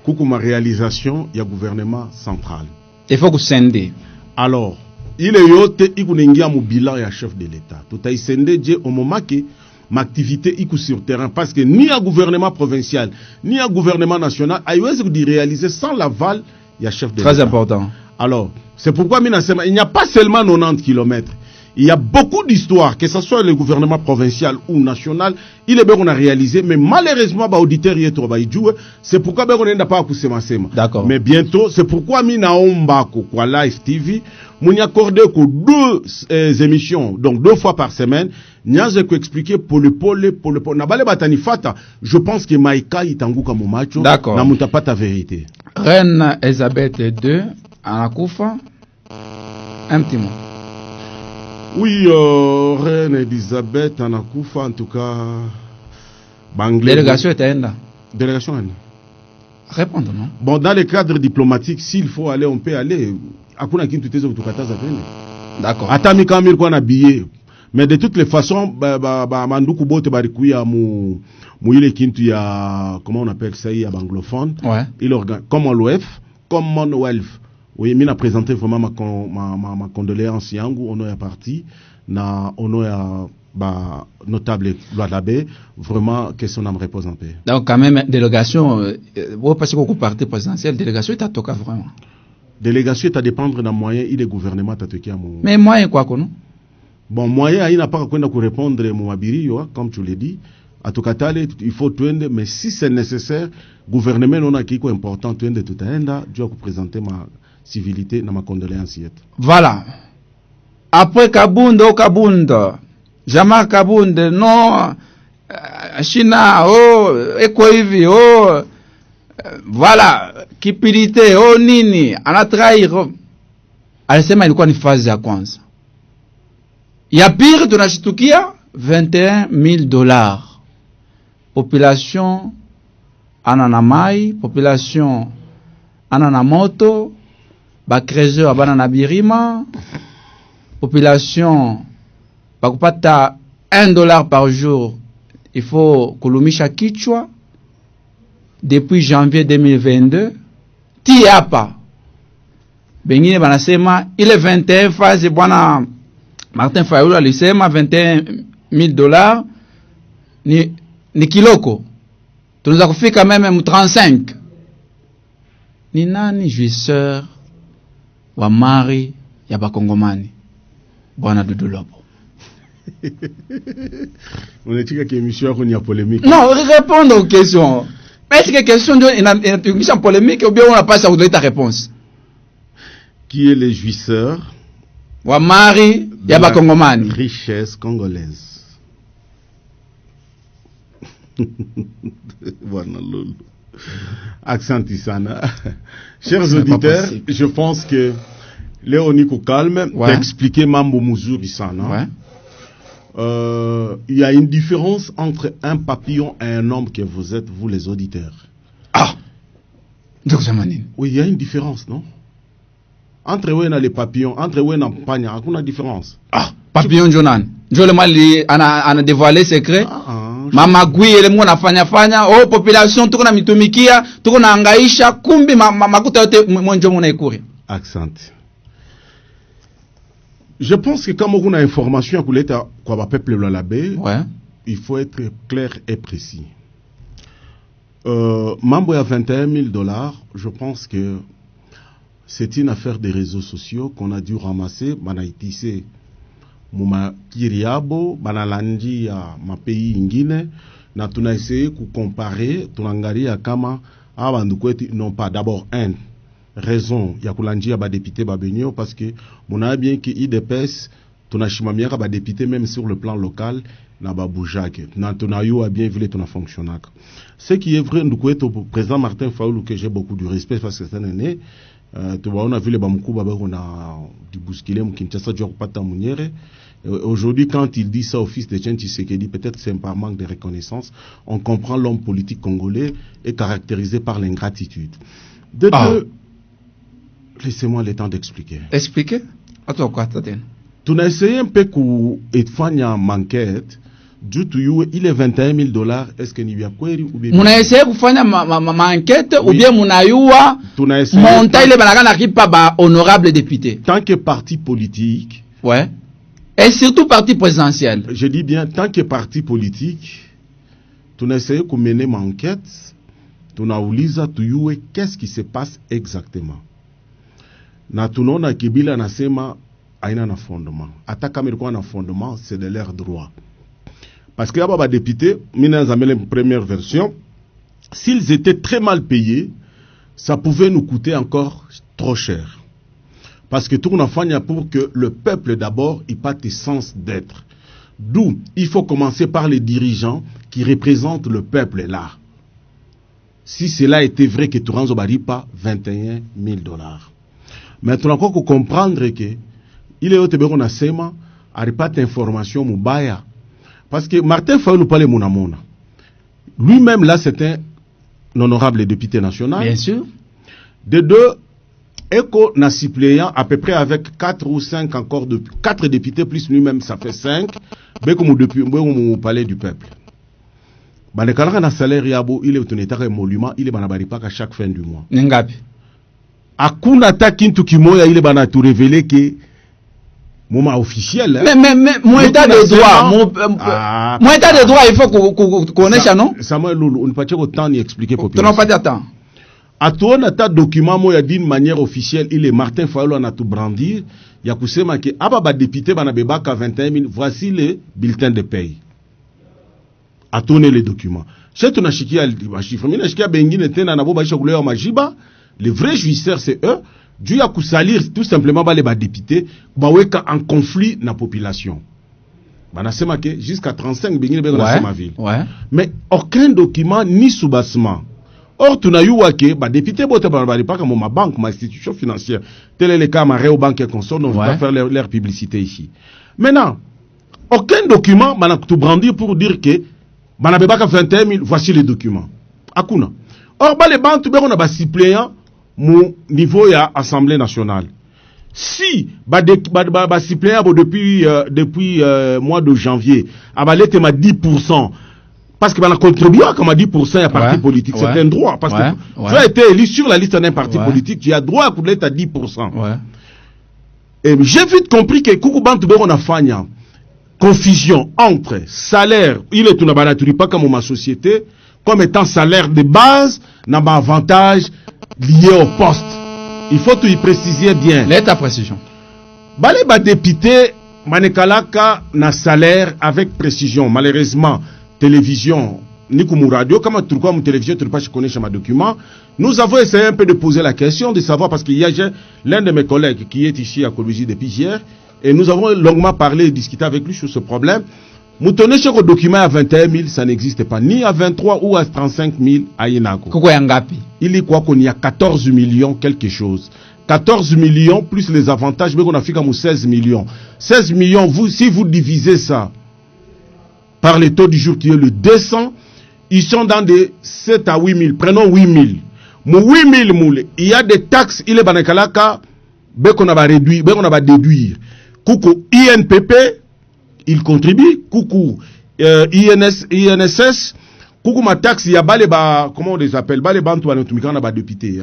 Koukouma réalisation ya gouvernement central. Il faut que sende. Alors, il est yote ikuningia mu bilan ya chef de l'état. Tout a sende je au moment que ma activité iku sur terrain parce que ni à gouvernement provincial ni à gouvernement national ayewezi di réaliser sans l'aval ya chef de l'état. Très important. Alors, c'est pourquoi il n'y a pas seulement 90 km. Il y a beaucoup d'histoires, que ce soit le gouvernement provincial ou national, il est bien qu'on a réalisé, mais malheureusement, c'est pourquoi on n'a pas à D'accord. Mais bientôt, c'est pourquoi quoi Live TV, on y accordé que 2 émissions, donc 2 fois par semaine, n'a expliqué pour le je pense que Maïka itanguka mon macho, d'accord. Na pas ta vérité. Reine Elisabeth II, Anakufa, un petit mot. Oui, Reine Elisabeth Anakufa, en tout cas. Délégation est à Délégation répondre, non? Bon, dans le cadre diplomatique, s'il faut aller, on peut aller. D'accord. Atami Kamil qu'on a habillé. Mais de toutes les façons, Mandoukou Bote Barikuya, Mouile Kintu, ya, comment on appelle ça, il y a anglophone. Ouais. Il organise, Commonwealth. Oui, m'a présenté vraiment ma condoléance yangu, on est parti, on est notable loi d'abbé, vraiment que son âme repose en paix. Donc quand même délégation, parce que vous parti présidentiel, délégation est à toka vraiment. Délégation est à dépendre d'un moyen, il est gouvernement à toquer à mon. Mais moyen quoi non? Bon moyen, il n'a pas qu'à répondre mon abiri, comme tu l'as dit. À tout cas, il faut tuer, mais si c'est nécessaire, gouvernement non a qui est important, tuer de tout à l'heure, je vais vous présenter ma civilité dans ma condoléance. Voilà. Après Kabunda, Jamar Kabunda, non, China, Ekoivi, voilà, Kipilité, Nini, anatrahir. Alisema ilikuwa ni fazi ya kwanza. Ya pire tunashitukia $21,000. Population anana mai, population anana moto, bakrezo abana na birima, population bakupata $1 par jour, il faut kulumisha kichwa depuis janvier 2022. Ti hapa bengine banasema ile 21 phase bwana Martin Fayulu alisema $21,000 ni kiloko, tunaweza kufika meme 35. Ni nani jouisseur wa mari ya bakongomani? Bwana Dudu Lobo. On est dit que l'émission a polémique. Non, répondre aux questions. Est-ce que question d'une émission polémique ou bien on n'a pas à vous donner ta réponse? Qui est le jouisseur? Wamari Yaba Kongomani. Richesse congolaise. Voilà, lolo. Accent Tissana. Chers auditeurs, je pense que Léonico Calme t'a expliqué Mambo Muzuri Sana. Il y a une différence entre un papillon et un homme que vous êtes, vous les auditeurs. Ah! Oui, il y a une différence, non? Entre eux et les papillons, entre eux et les pagnes, il y a une différence. Ah! Papillon Jonan. Je le mal a dévoilé secret. Mama Gui ele mwana fanya oh population tuko na mitumikia tuko na angaisha kumbi makuta yote mwenjo mwana ikuri. Accent. Je pense que quand on a information pour l'État, quoi va peuple Lualabé, il faut être clair et précis. Mambo à $21,000, je pense que c'est une affaire des réseaux sociaux qu'on a dû ramasser, banaitise muma kiriabo, banalandi ya ma pays ingine, na tuna essayé de comparer, tunangaria kama abandukweti non pas d'abord raison ya kulanjia ba député ba benyo parce que on a bien que IDPS tunashimamia ba député même sur le plan local na ba boujake na tunayo a bien vu tuna fonctionner. Ce qui est vrai ndukweto président Martin Fayulu que j'ai beaucoup de respect parce que c'est un aîné on a vu les bamkuba ba on a du bousculer mkinchasa djo kupata munyere. Aujourd'hui, quand il dit ça au fils de Tchétchen Tshisekedi, peut-être c'est par manque de reconnaissance, on comprend l'homme politique congolais est caractérisé par l'ingratitude. De deux, laissez-moi le temps d'expliquer. Expliquer? Attends, quoi, t'attends. Tu as essayé un peu de faire une enquête. Il est $21,000. Est-ce que n'y a quoi ou bien? On a essayé de faire une enquête ou bien on a eu monter les bananas qui pas honorable député. Tant que parti politique. Ouais. Et surtout parti présidentiel. Je dis bien, tant que parti politique, tu as essayé de mener une enquête, tu as essayé qu'est-ce qui se passe exactement. Na tunona kibila nasema aina na fondement. Ata kama ilikuwa na fondement, c'est de leur droit. Parce que yaba ba député, mina zamele première version, s'ils étaient très mal payés, ça pouvait nous coûter encore trop cher. Parce que tout on a fait pour que le peuple d'abord ait pas de sens d'être. D'où il faut commencer par les dirigeants qui représentent le peuple là. Si cela était vrai que Touranzo Bari pas $21,000. Maintenant encore qu'on comprendre que il est au Tébé on a sema a pas d'information mubaya. Parce que Martin Fayulu nous parle monamona. Lui-même là c'est un honorable député national. Bien sûr. De deux Eko na suppléant à peu près avec 4 ou 5 encore de 4 députés plus lui-même ça fait 5. Beko mu depuis mu palais du peuple. Banekala na salaire yabo il est un émolument il est banabari pas à chaque fin du mois. Ngapi. Akuna ta kintu kimoya il est bana tout révéler que moment officiel. Mais mon état de droit, mon état de droit il faut qu'on connaisse non? Samuel Lulu, on ne peut pas autant y expliquer population. Tu n'as pas d'attendre. À toi, ta document moya d'une manière officielle, il est Martin Fayulu a tout brandir. Ya kusema que ababa député banabeba ka 21,000. Voici les bulletins de paye. À tourner les documents. Chez ton achiki a chiffre. Mina achiki a bengine tena na boba isha kulewa majiba. Les vrais jouisseurs c'est eux. Dieu ya kusalir tout simplement ba les députés baweka en conflit na population. Banasema que jusqu'à 35 bengine be dans ma ville. Ouais. Mais aucun document ni soubassement. Or, tu n'as eu que bah député bote pas comme ma banque, ma institution financière, tel est le cas ma réo banque et consort, donc je vais faire leur publicité ici. Maintenant, aucun document m'a tout brandi pour dire que bah n'a pas 21,000, voici les documents. Akuna. Or, bah les banques tu on a bah suppléant mon niveau à Assemblée nationale. Si bah suppléant depuis mois de janvier, ah bah l'été m'a 10%. Parce que a contribué comme à 10% à parti politique, c'est un droit. Parce que tu as été élu sur la liste d'un parti politique, tu as droit pour l'être à 10%. Et j'ai vite compris que Koukouban Toubé on a fait confusion entre salaire, il est tout n'abanaturi pas comme ma société, comme étant salaire de base, n'a pas avantage lié au poste. Il faut tout y préciser bien. L'état précision. Balé ba député manekalaka na salaire avec précision. Malheureusement, télévision, ni comme radio, comme turquois mon télévision, tu ne peux pas connaître ma document. Nous avons essayé un peu de poser la question, de savoir, parce qu'il y a l'un de mes collègues qui est ici à Kolwezi depuis hier, et nous avons longuement parlé et discuté avec lui sur ce problème. Nous tenons sur le document à 21 000, ça n'existe pas, ni à 23 ou à 35 000 à Yenako. Il est quoi qu'on y a 14 millions quelque chose. 14 millions plus les avantages, mais on a fait comme 16 millions. 16 millions, vous, si vous divisez ça par le taux du jour qui est le 200, ils sont dans des 7 à 8 000. Prenons 8 000. Mou 8 000 moule, il y a des taxes, il est banakalaka, qu'on a réduire, on va déduire. Coucou INPP, il contribue. Coucou INSS, coucou ma taxe, il y a baleba, comment on les appelle, baleba Antoine Tumikana ba député,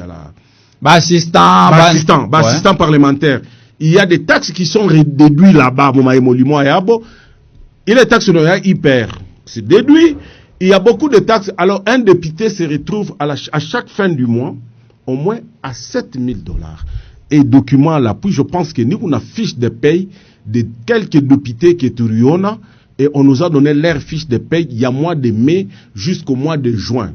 assistant parlementaire. Il y a des taxes qui sont déduites là-bas, et les taxes non hyper, c'est déduit. Il y a beaucoup de taxes. Alors un député se retrouve à chaque fin du mois au moins à $7,000. Et document à l'appui, je pense que nous on a fiche de paye de quelques députés qui étaient Riona, et on nous a donné leur fiche de paye il y a mois de mai jusqu'au mois de juin.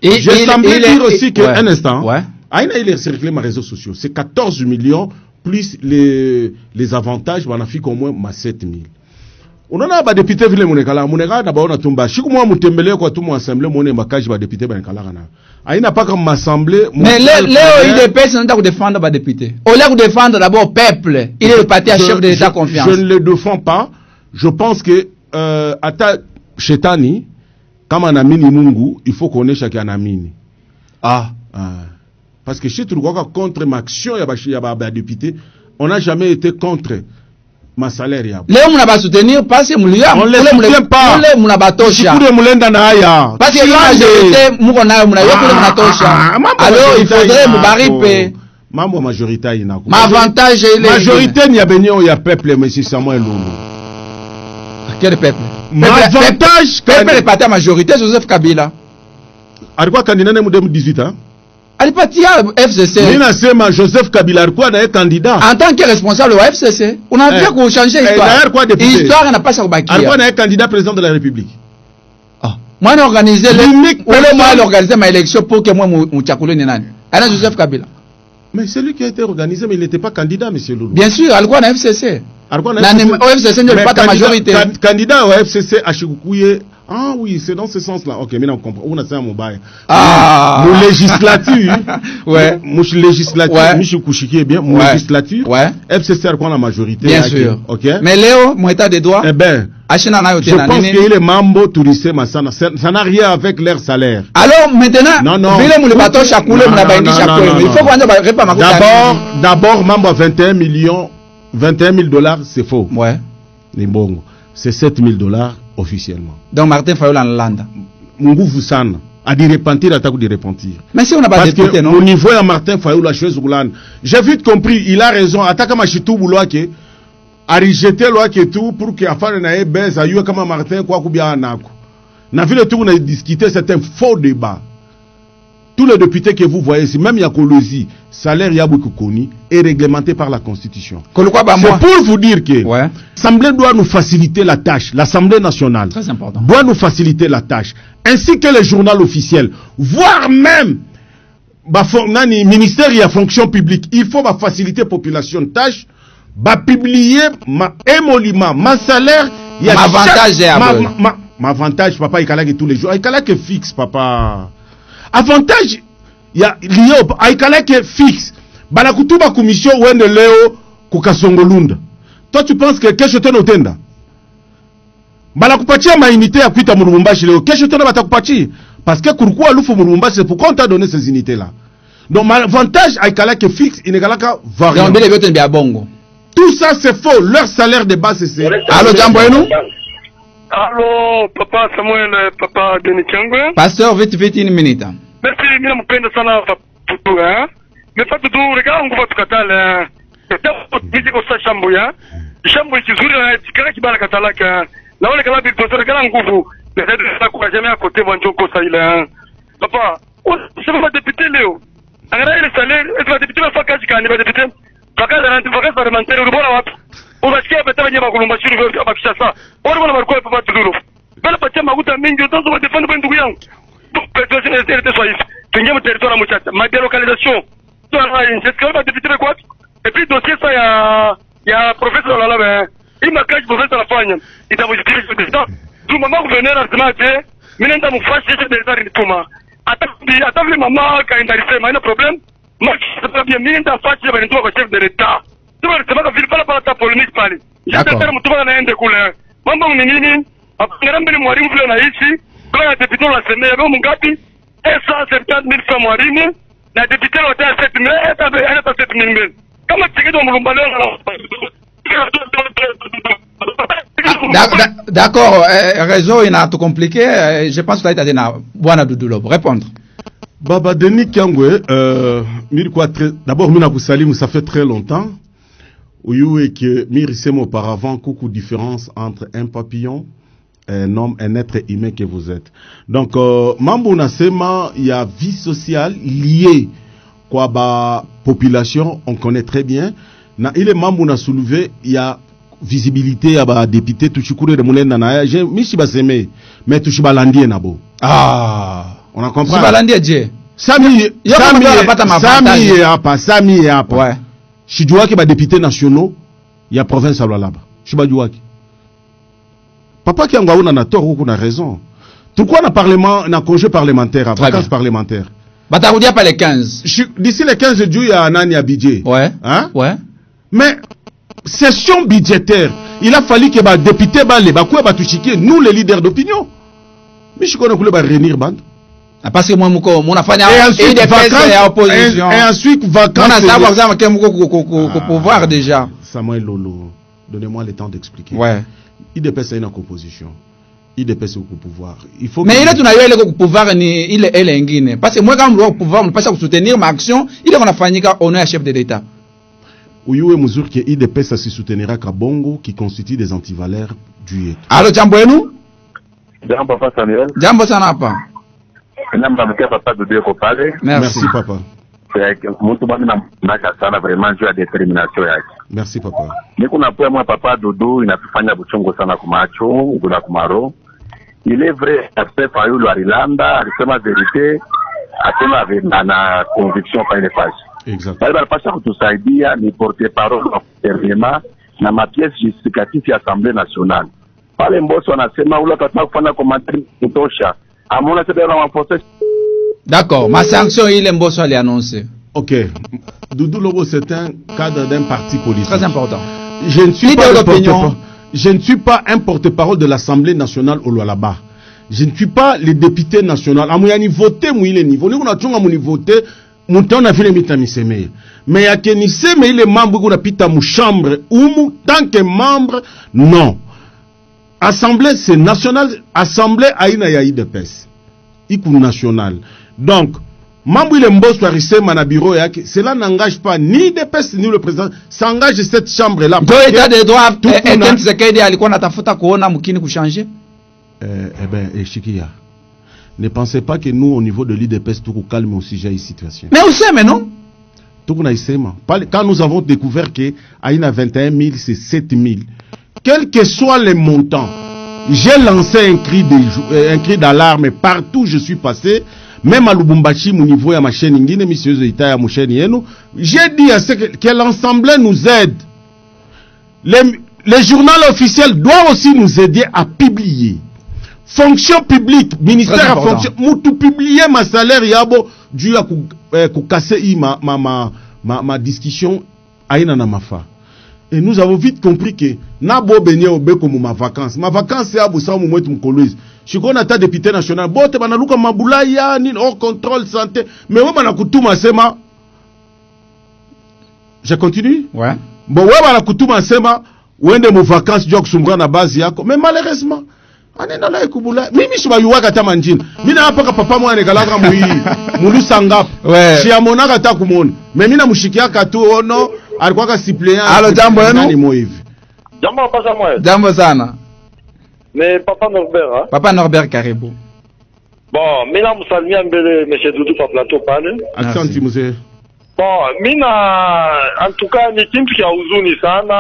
Et j'ai semblé dire aussi qu'un instant, il est circulé mes réseaux sociaux, c'est 14 millions plus les avantages, on a fait au moins 7 000. On a pas député vile munekala na baona tumba shiku mwa mutembele kwa tumu assemblée mone makaji ba député banekala kana aina pas comme assemblée. Mais Léo il dépêche non de défendre ba député au lieu de défendre d'abord peuple, il est le parti à chef de l'état confiance. Je ne le défends pas. Je pense que ata shetani kama naamini Mungu il faut qu'on ait chacun amini. Parce que si tu vois contre ma action ya ba député, on n'a jamais été contre ma salaire ya. Leo mna ba soutenir parce que mulia on les soutient pas. Mna batosha. Sikure mulenda na haya. Parce que la majorité muko nayo mna yote mna tosha. Alors il faudrait mubaripe. Mambo majorité ina. Ma avantage ile. Majorité ni ya benyo ya peuple monsieur Samuel Lulu. Quel peuple? Ma avantage peuple est parti à majorité Joseph Kabila. Alikuwa candidat en 2018 hein. Alipatia FCC. Nina sema Joseph Kabila alikuwa na candidat. En tant que responsable wa FCC, on a bien qu'on changer l'histoire. L'histoire n'a pas sa bakia. Alikuwa na candidat président de la République. Moi j'ai organisé ma élection pour que moi mchakule ni nani? Ana Joseph Kabila. Mais c'est lui qui a été organisé mais il n'était pas candidat monsieur Loulou. Bien sûr, alikuwa na FCC. Na FCC n'est pas ta majorité. Candidat au FCC ashikukuye. Ah oui, c'est dans ce sens-là. Ok, mais on comprend. On a ça à Mobile. Mon législature. Ouais. Mon législature. Michel Kouchiki est bien. Mon législature. Ouais. FCC a quoi la majorité? Bien sûr. Ok. Mais Léo, mon état des droits. Eh ben. Je pense qu'il est mambo tourisé, mais ça n'a rien avec leur salaire. Alors, maintenant. Non. D'abord, mambo à $21 000, c'est faux. Ouais. Nimbongo. C'est $7,000 officiellement. Donc Martin Fayol en Landa. Mungu sana. A dit repentir, à de repentir. Mais si on n'a pas député, non? Au niveau de Martin Fayol, la chose roulante. J'ai vite compris, il a raison. Attaque ma chitou bouloake. A rejeté loi qui tout pour que afin na ebez ayo comme Martin quoi kubia anako. Na ville tout on a discuté, c'est un faux débat. Tous les députés que vous voyez ici, même Yakolozi, salaire Yabukukoni est réglementé par la Constitution. C'est pour vous dire que l'Assemblée doit nous faciliter la tâche, l'Assemblée nationale doit nous faciliter la tâche, ainsi que le journal officiel, voire même le ministère et la fonction publique. Il faut faciliter la population de tâche, publier ma émolument, ma salaire, ma avantage, ma avantage, papa, il y a tous les jours, il y a que fixe, papa. Avantage, il y a lié au Aikala qui est fixe. Balakutuba commission wende leo kukasongolunda. Toi tu penses que kesho tena utenda? Balakupatia mainité ya kuita Murumbashi leo. Kesho tena batakupatia parce que kurukua lufu Murumbashi c'est pourquoi on t'a donné ces unités là. Donc l'avantage Aikala qui est fixe, inegalaka variable. Tout ça c'est faux. Leur salaire de base c'est. Allô jambo yenu? Allô, papa Samuel, papa Denis Changwe. Pasteur, vite une minute. Merci, mimi nampenda sana Tutu, hein. Mais pas Tutu, regarde nguvu tukatala. Tete kwa shambo ya. Shambo kizuri na tikara kibala katalaka. Na wale kala biposa regarde nguvu. Ndio kwa jamii côté wanjoko ça il est. Papa, c'est pas député Léo. Angalia ile salaire, est député wa fakaji kani ba député. Fakaji na anti fakaji parlementaire ubora wapi? unasikia pete wenye makulumbashiri vyo bakisha saa wale wana walikuwa papa Dudulo bale patia makuta mingi utazo wa defend ndugu yangu president était soit ici tuingie mu territoire muchacha ma délocalisation c'est que va député quoi et puis dossier ça ya professeur Lalabe il m'a caché professeur afanya itavujitirisha president tu mama gouverneur anasema je mimi nenda mfashi je des nituma hata vile mama kaenda alisema ina problem moi c'est bien mimi nenda fashi je nituma kwa chef de l'état tu vas vile pala ta polémique pale j'espère mtu anaenda kule mambo ni nini apangana mbele mwalimu vile anaishi kwa député la semaine yao mungapi 170,000 francs mwalimu na député wote 7,000 hata 7,000 kama tikido mulumba leo D'accord, réseau il a tout compliqué, je pense que tu as été na bwana Dudulo répondre. Baba Denis Kiangwe, d'abord mina kusalimu, ça fait très longtemps. Où est que mirisemo auparavant coucou différence entre un papillon, un homme, un être humain que vous êtes. Donc mambo nasema il y a vie sociale liée quoi ba population, on connaît très bien. Na ile mambo na soulevé, il y a visibilité ya ba député tuchikure de munenda na je mishi baseme mais tuchibalandie nabo. On a compris. Tuchibalandie je. Sami hapa. Ouais. Shijuaki ba député nationaux ya province Lualaba. Shibajuaki. Papa Kiangwa una na tort ou kuna raison. Pourquoi na parlement na congé parlementaire, vacances parlementaires. Batarudia pas les 15. D'ici les 15 jours il y a nani à budget. Ouais. Hein? Ouais. Mais session budgétaire, il a fallu que les députés nous les leaders d'opinion. Mais je connais que réunir bande. Parce que moi mon afanya et ensuite vacances. On a savoir ça que pouvoir déjà. Samuel Lolo, donnez-moi le temps d'expliquer. Ouais. IDPS a une composition. IDPS au pouvoir. Il faut. Mais il est tout à le pouvoir ni il est ingine. Parce que moi quand on pouvoir on passe à soutenir ma action, il est on a fani ka on est chef de l'État. Uyuwe muzuri que IDPS se soutenira Kabongo qui constitue des antivaleurs du yetu. Allo jambo yenu? Jambo papa Samuel. Jambo sana hapa. Namba mkia papa Dudeko pale. Merci papa. Mtu bwana namnaka sana vraiment juu ya determination yake. Merci papa. Niko na poa mwa papa Dudu inatufanya buchungu sana kumacho, ngula kumaro. Il est vrai après Fayulu Arilanda alisema vérité asema na conviction kwa ile page. Exact. Bali balipasha kutusaidia ni porte-parole wa gouvernement na mapièce justificative ya Assemblée nationale. Pale Mbosso anasema ule atataka kufanya commentaire kutosha. Amona c'est dans renforcer. D'accord, ma sanction il Mbosso allait annoncer. OK. Doudou Lobo c'est un cadre d'un parti politique. Très important. Je ne suis pas un porte-parole de l'Assemblée nationale au Lualaba. Je ne suis pas le député national. Amouyani voter mouile niveau. Nous on a tunga mouni voter. Mouton a fait mitamiseme. Mais à que ni seme il est membre qu'on a pita mou chambre ou tant que membre non. Assemblée c'est national, assemblée aina ya IDPS. Iku national. Donc membre il est Mbosso arisema na bureau yake, cela n'engage pas ni IDPS ni le président, ça engage cette chambre là. Donc état de droit Etienne Tshisekedi alikuwa natafuta kuona mkini kuchanger. Chikia. Ne pensez pas que nous, au niveau de l'IDPS, tout calme aussi j'ai une situation. Mais où c'est, mais non? Tout quand nous avons découvert que Aïna 21 000, c'est 7 000. Quel que soit les montants, j'ai lancé un cri d'alarme partout où je suis passé. Même à Lubumbashi, au niveau de ma chaîne, j'ai dit à ce que l'Assemblée nous aide. Les journaux officiels doivent aussi nous aider à publier. Fonction publique, ministère à fonction, moutou publier ma salaire yabo dû à casser ma discussion aïna na mafa. Et nous avons vite compris que nabo benye obe comme ma vacances. Ma vacances c'est abou sa mouet mkoloise. Je connais ta député national. Bote banaluka mabulaya ni hors contrôle santé. Mais ouais banakutuma sema. Je continue? Ouais. Bon ouais banakutuma sema. Wende mu vacances jok sumra na base yako. Mais malheureusement anena la ekubula mimi shibayuwaka ta manjina mina hapa papa mwana nekalaka mulusa ngapo shiamonaka ta kumona mais mina mushikiaka tu ono alikuwa ka suppléant. Allo jambo yenu? Nani moivi? Jambo pasa moyo. Jambo sana. Mais papa Norbert hein? Papa Norbert karibu. Bon, mina msalimia mbele monsieur Doudou pa plateau pale. Asante mzee. Bon, mina en tout cas ni kitu kia huzuni sana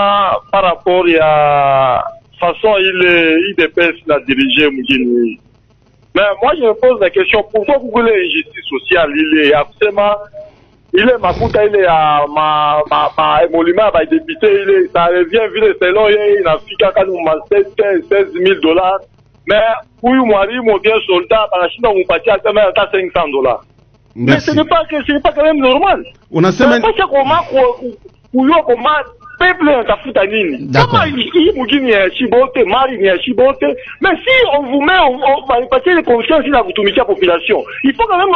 par rapport ya façon ile IDPS la diriger mjini. Mais moi je me pose la question, pourquoi vous voulez injustice sociale ile ya kusema ile makuta ile ya ma émolument ba député ile ça revient vile selon yeye inafika kama $16,000 mais huyu mwalimu bien soldat anashinda kumpatia kama hata $500. Mais ce n'est pas quand même normal. On a semaine comment peuple tafuta nini? Kama hii mugini ya Chibote, mali ni ya Chibote, mais si on vous met on va passer les confiance na kutumikia population. Il faut quand même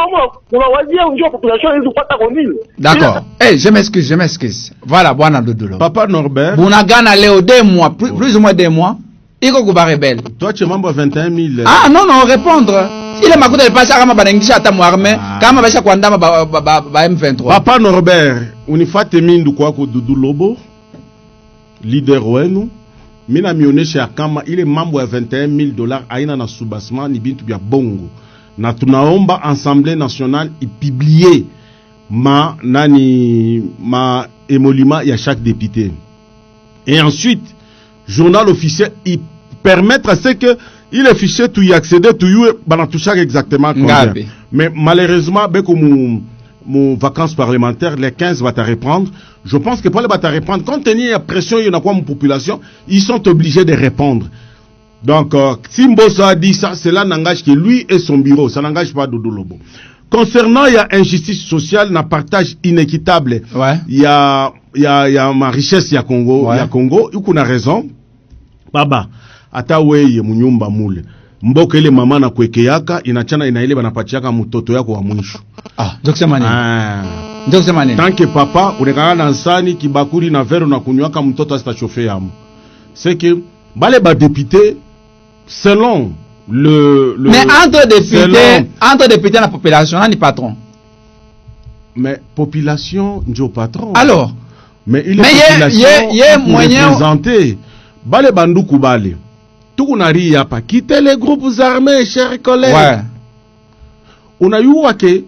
on va wazia unjua population hizo kupata kwa nini? D'accord. Je m'excuse. Voilà bwana Doudou. Papa Norbert. Bunagana leo 2 mois, plus ou moins 2 mois. Iko kuba rebelle. Toi tu es membre 21 000. Ah non, répondre. Ile makuta ilipasha kama banaingisha hata muarme, kama basha kuandama ba M23. Papa Norbert, unifate mindu kwako Dudu Lobo, leader wenu. Mina mionesha kama ile mambo ya $21,000 aina na subasma ni bintu bya bongo. Na tunaomba Assemblée nationale ipublier ma émolument ya chaque député. Et ensuite, journal officiel il permettre à ce que il est fiché tout y accéder tout y bana toucher exactement combien. Mais malheureusement beko mon vacances parlementaires les 15 va te reprendre. Je pense que pour les va te reprendre compte tenu la pression il y en a quoi mon population, ils sont obligés de répondre. Donc si Mbosso a dit ça, cela n'engage que lui et son bureau, ça n'engage pas Doudou Lobo. Concernant il y a injustice sociale, na partage inéquitable. Ouais. Il y a ma richesse ya Congo, ouais. Ya Congo, il y a raison. Baba ata weye munyumba mule mboka ile mama na kwekeyaka inachana inaile banapatiaka mtoto yako wa mwisho. Ndio kusema nini? Tant que papa unekana na nsani kibakuri na vero na kunywaka mtoto asita chauffer yamu. C'est que bale ba député selon le mais entre député na population ni patron. Mais population ndio patron. Alors mais il est représenté bale banduku bale tukunari hapa quitter les groupes armés chers collègues. Ouais. Unayua ke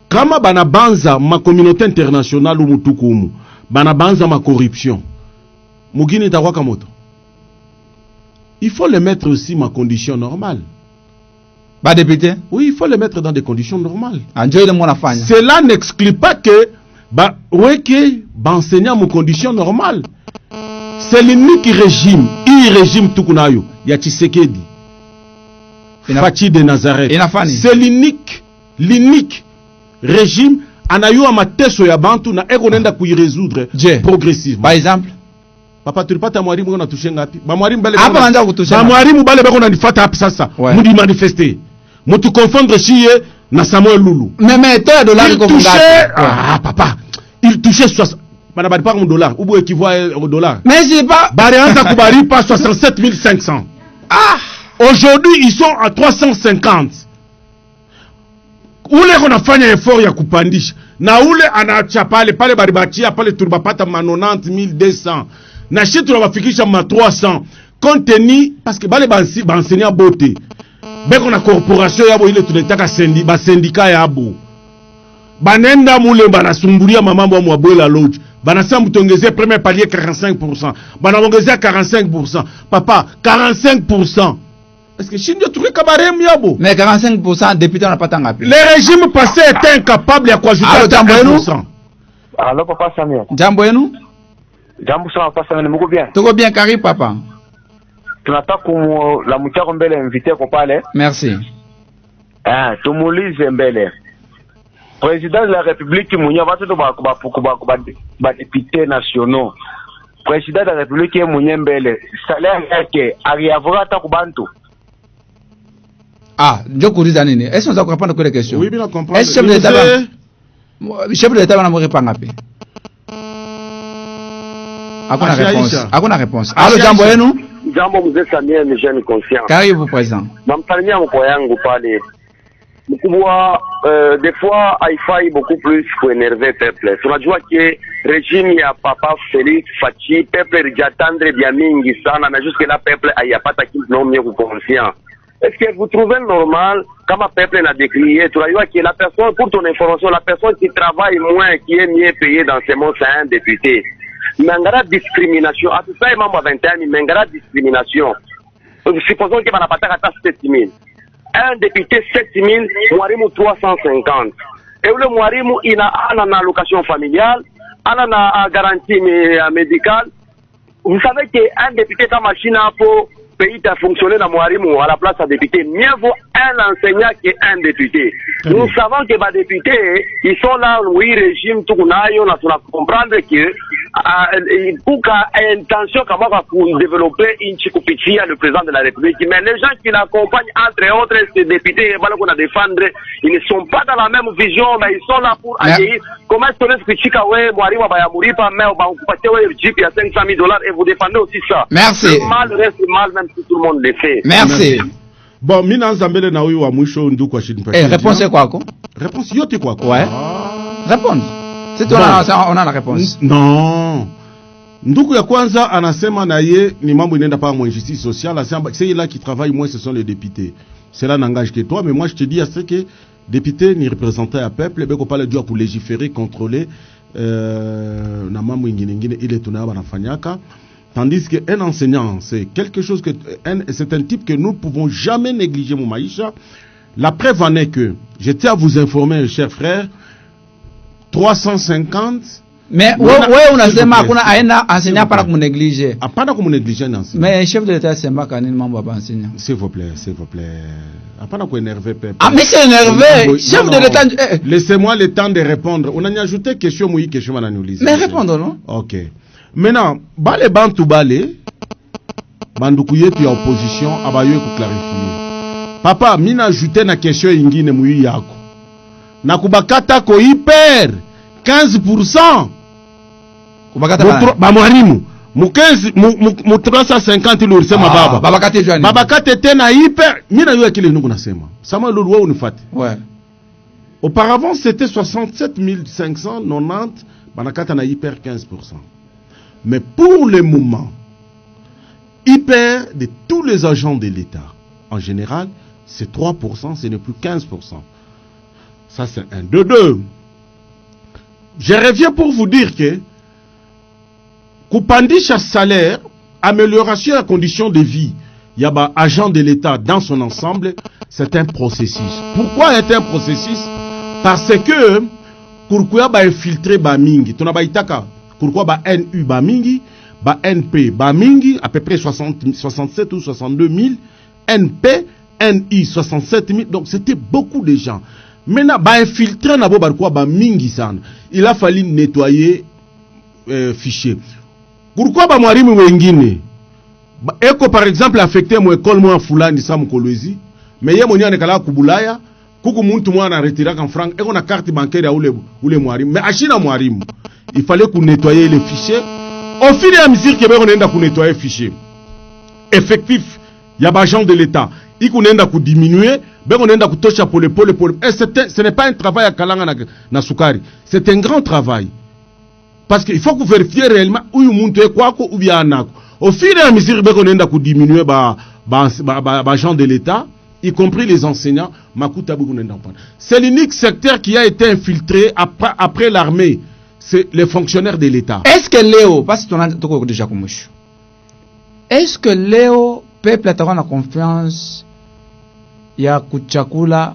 kama banabanza ma communauté internationale ou mutukumu banabanza ma corruption mugini takwaka moto. Il faut le mettre aussi ma condition normale. Ba député? Oui, il faut le mettre dans des conditions normales. Cela n'exclut pas que enseignant mon condition normale. C'est l'unique régime, régime tukunayo ya Tshisekedi. Fachi de Nazareth. C'est l'unique régime anayo mateso ya bantu na eko nenda kuirésoudre progressivement. Par exemple, papa tulipata mwalimu na tushe ngapi? Ba mwalimu bale hapa wanaanza kutusha. Ba mwalimu bale bako na nifata hapa sasa. Mudi manifester. Mutu confondre chiye na Samuel Lulu. Mais toi dollar il touchait papa, il touchait 60 bana bari pas un dollar ou beau équivaut au dollar. Mais c'est pas bari anza kubari pas 67 500. Aujourd'hui ils sont à 350. Ule konafanya effort ya kupandisha na ule anaacha pale bari batia pale turbapata ma 90,200 na shi tunabafikisha ma 300 compte tenu parce que bale enseignant beauté beko na corporation yabo ile tunataka syndicat yabo banenda mule banasumbulia mamambo ya Bwela Lodge banasema mtongezea premier palier 45%, banaongezea 45%. Papa 45%. Est-ce que Shindio tu kabarem yabo? Mais 45% député anapata ngapi? Le régime passé était incapable ya kuajouter 1%. Allo papa Samuel. Jambo yenu? Jambo sana papa Samuel, mko bien? Tuko bien, karibu papa. Tunataka la mchako mbele invité ko pale. Merci. Tumulize mbele. Président de la République mwenye watu ba députés nationaux. Président de la République mwenye mbele. Salaire yake aliavura hata kubantu. Ndio kuuliza nini? Est-ce qu'on comprendre que les questions? Oui, bien comprendre. Est-ce que chef de l'État anamrepa ngapi? Hakuna réponse. Allo, jambo yenu? Jambo mzee Samuel, ni jeune conscient. Karibu président. Namsalimia mko yangu pale. Mkubwa des fois haifai beaucoup plus kuenerve peuple. Tunajua ke régime ya papa Félix Fachi peuple rijatendre bien mingi sana na jusque là peuple ayapata kitu non mieux conscient. Est-ce que vous trouvez normal, comme un peuple l'a décrié, tu vois que la personne, pour ton information, la personne qui travaille moins, qui est mieux payée dans ce monde, c'est un député. Mangara discrimination. À tout ça, il m'a 21 000, Mangara discrimination. Supposons qu'il va n'a pas 7 000. Un député 7 000, Mouarimou 350. Et le Mouarimou, il a une allocation familiale, une garantie médicale. Vous savez qu'un député dans machine pour pays a fonctionné dans Mouarimou à la place d'un député. Mieux vaut un enseignant qu'un député. Nous savons que les députés, ils sont là, oui, régime, tout on a comprendre que pour qu'il ait intention pour développer une chicopitia, le président de la République. Mais les gens qui l'accompagnent, entre autres, ces députés, qu'on a défendre, ils ne sont pas dans la même vision, mais ils sont là pour accueillir. Comment est-ce que les critiques, Mouarimou, Bayamuri, pas mais, il y a 500 000 $, et vous défendez aussi ça. Merci. Le mal reste mal, même si tout le monde le fait. Merci. Bon, mina nzambele na huyu wa mwisho ndugu kwa shini pekee. Réponse kwako? Réponse yote kwako. Ouais. Réponse. C'est toi on a la réponse. Non. Ndugu ya kwanza anasema na ye ni mambo inaenda pa mwa justice sociale, c'est là qui travaille moins ce sont les députés. Cela n'engage que toi, mais moi je te dis à ce que député ni représentant à peuple, beko pale dur pour légiférer, contrôler na mambo ingine ile tunaba nafanyaka. Tandis qu'un enseignant, c'est quelque chose que c'est un type que nous ne pouvons jamais négliger, mon maïcha. La preuve en est que, je tiens à vous informer, chers frères, 350. Mais ouais, on a sema kuna aina enseignant para kunégliger. Apana kunégliger enseignant. Mais chef de l'État sema kanini mambo ba enseignant. S'il vous plaît. Apana ku énerver peuple. Ah mais c'est énervé. Chef de l'État. Laissez-moi le temps de répondre. On a ajouté question mouille question mananouliser. Mais répondons non. OK. Maintenant, bale bantu bale banduku yetu ya opposition abayo ku clarifier. Papa, mina ajouter na question ingine muyi yako. Na kubakata ko hyper 15%. Kubakata ba mwalimu mu 15 mu 350 lulisema baba. Babakate jani. Babakate tena hyper. Mina yo kile ndugu nasema. Sama lulu wewe unifate. Ouais. Auparavant c'était 67 590 banakata na hyper 15%. Mais pour le moment, hyper de tous les agents de l'État, en général, c'est 3%, ce n'est plus 15%. Ça, c'est un. De deux. Je reviens pour vous dire que, Kupandisha salaire, amélioration de la condition de vie, il y a agent de l'État dans son ensemble, c'est un processus. Pourquoi est un processus? Parce que, pourquoi ba infiltrer ba mingi, tu n'as pas itaka. Pourquoi ba NU ba mingi, ba NP ba mingi, à peu près 67 ou 62 000, NP, NI 67 000, donc c'était beaucoup de gens. Maintenant, ba infiltrer na bo ba mingi san. Il a fallu nettoyer fichier. Pourquoi ba mwarimu wengine? Eko par exemple affecté mo école mo fulani sa mkolwezi, mais ye moni anekala kubulaya, kuku muntu mwana retira kan franc, eko na carte bancaire ya ule mwarimu, mais ashina mwarimu. Il fallait qu'on nettoyer les fichiers. Au fil et à mesure que on a nettoyer les fichiers effectifs, il y a des gens de l'État. Il qu'on a diminuer, on a toucher pour les pôles. Et ce n'est pas un travail à Kalanga na Soukari. C'est un grand travail. Parce qu'il faut que vous vérifiez réellement où il monte quoi ou bien nako. Au fil et à mesure on a diminuer les gens de l'État, y compris les enseignants, c'est l'unique secteur qui a été infiltré après l'armée. C'est les fonctionnaires de l'État. Est-ce que Léo, parce que tu as déjà commencé, est-ce que Léo, peuple a la confiance, il y a Kuchakula,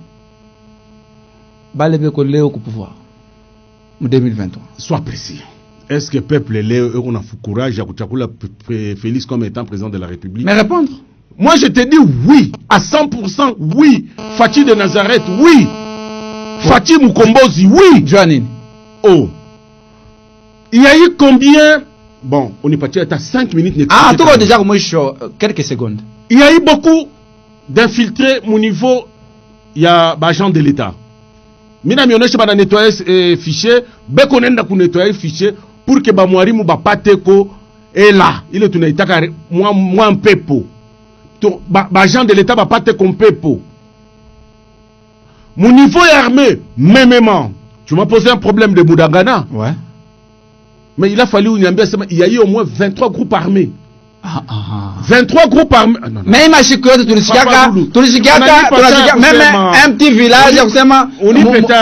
balebeko Léo au pouvoir en 2023? Sois précis. Est-ce que peuple Léo, on a fou courage à Kuchakula Félix comme étant président de la République? Mais répondre. Moi je te dis oui, à 100% oui. Fatih de Nazareth, oui. Fatih Mukombozi, oui. Joanine. Oh. Il y a eu combien? Bon, on est parti à 5 minutes. Ah, tout déjà comme quelques secondes. Il y a eu beaucoup d'infiltrés au niveau, il y a des agents de l'État. Mina mioneshe ba nettoyer fichier, be konenda ku nettoyer fichier pour que ba mwarimu ba pateko est là. Il est tunaitaka moi pepo. To ba agent de l'État ba pateko pepo. Mon niveau est armé, mêmement. Tu m'as posé un problème de Boudagana. Ouais. Mais il a fallu il y a eu au moins 23 groupes armés. 23 groupes armés. Mais mashiko yote tulisikiaka même un petit village ya kusema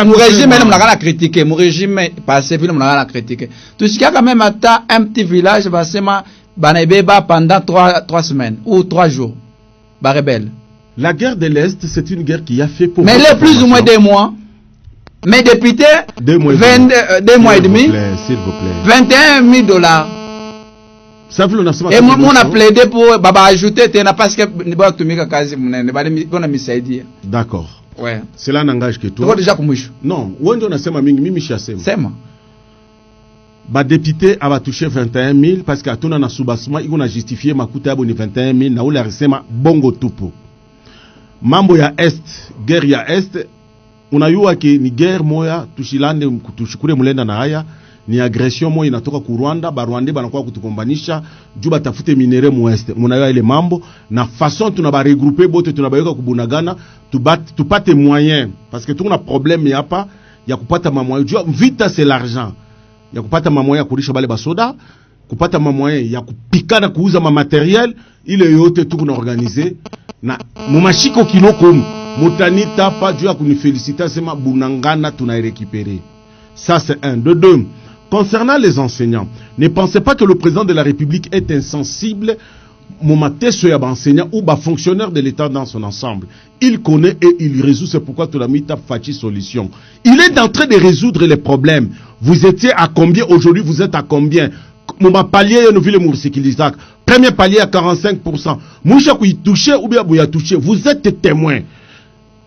mu régime ile mnakana critiquer, mu régime passé vile mnakana critiquer. Tulisikiaka même ata un petit village basema banaibeba pendant 3 semaines ou 3 jours. Ba rebelle. La guerre de l'Est, c'est une guerre qui a fait pour... Mais les plus ou moins 2 mois. Mais député 2 mois et demi. S'il vous plaît. 21 000 $. Et moi, on a plaidé pour baba ajouter parce que d'accord. Ouais. Cela n'engage que toi. Non, ba député a touché 21 000 parce que atona na soubassement il a justifié makuta aboni 21 000 na ule resema bongo tupo. Mambo ya Est, guerre ya Est, unayua ki ni guerre moya tushilande tushikure mulenda na haya. Ni agression moja inatoka ku Rwanda, ba Rwanda banakuwa kutukombanisha juu batafute minere mu Est. Munayo ile mambo na façon tunaba regrouper bote tunabayeka kubunagana tupate moyen parce que tuna problème hapa ya kupata mamoyen. Juu vita c'est l'argent. Ya kupata mamoyen ya kulisha bale basoda, kupata mamoyen ya kupikana kuuza ma matériel, ile yote tuna organiser na mumashiko kinoko mutanita pa juu ya kuniféliciter sema bunangana tuna récupérer. Ça c'est un. De deux. Concernant les enseignants, ne pensez pas que le président de la République est insensible aux enseignants ou aux fonctionnaires de l'État dans son ensemble. Il connaît et il résout, c'est pourquoi tu l'as mis ta fachi solution. Il est en train de résoudre les problèmes. Vous étiez à combien aujourd'hui, vous êtes à combien? Mon palier, premier palier à 45%. Moucha qui touché ou bien bouya touché, vous êtes témoin.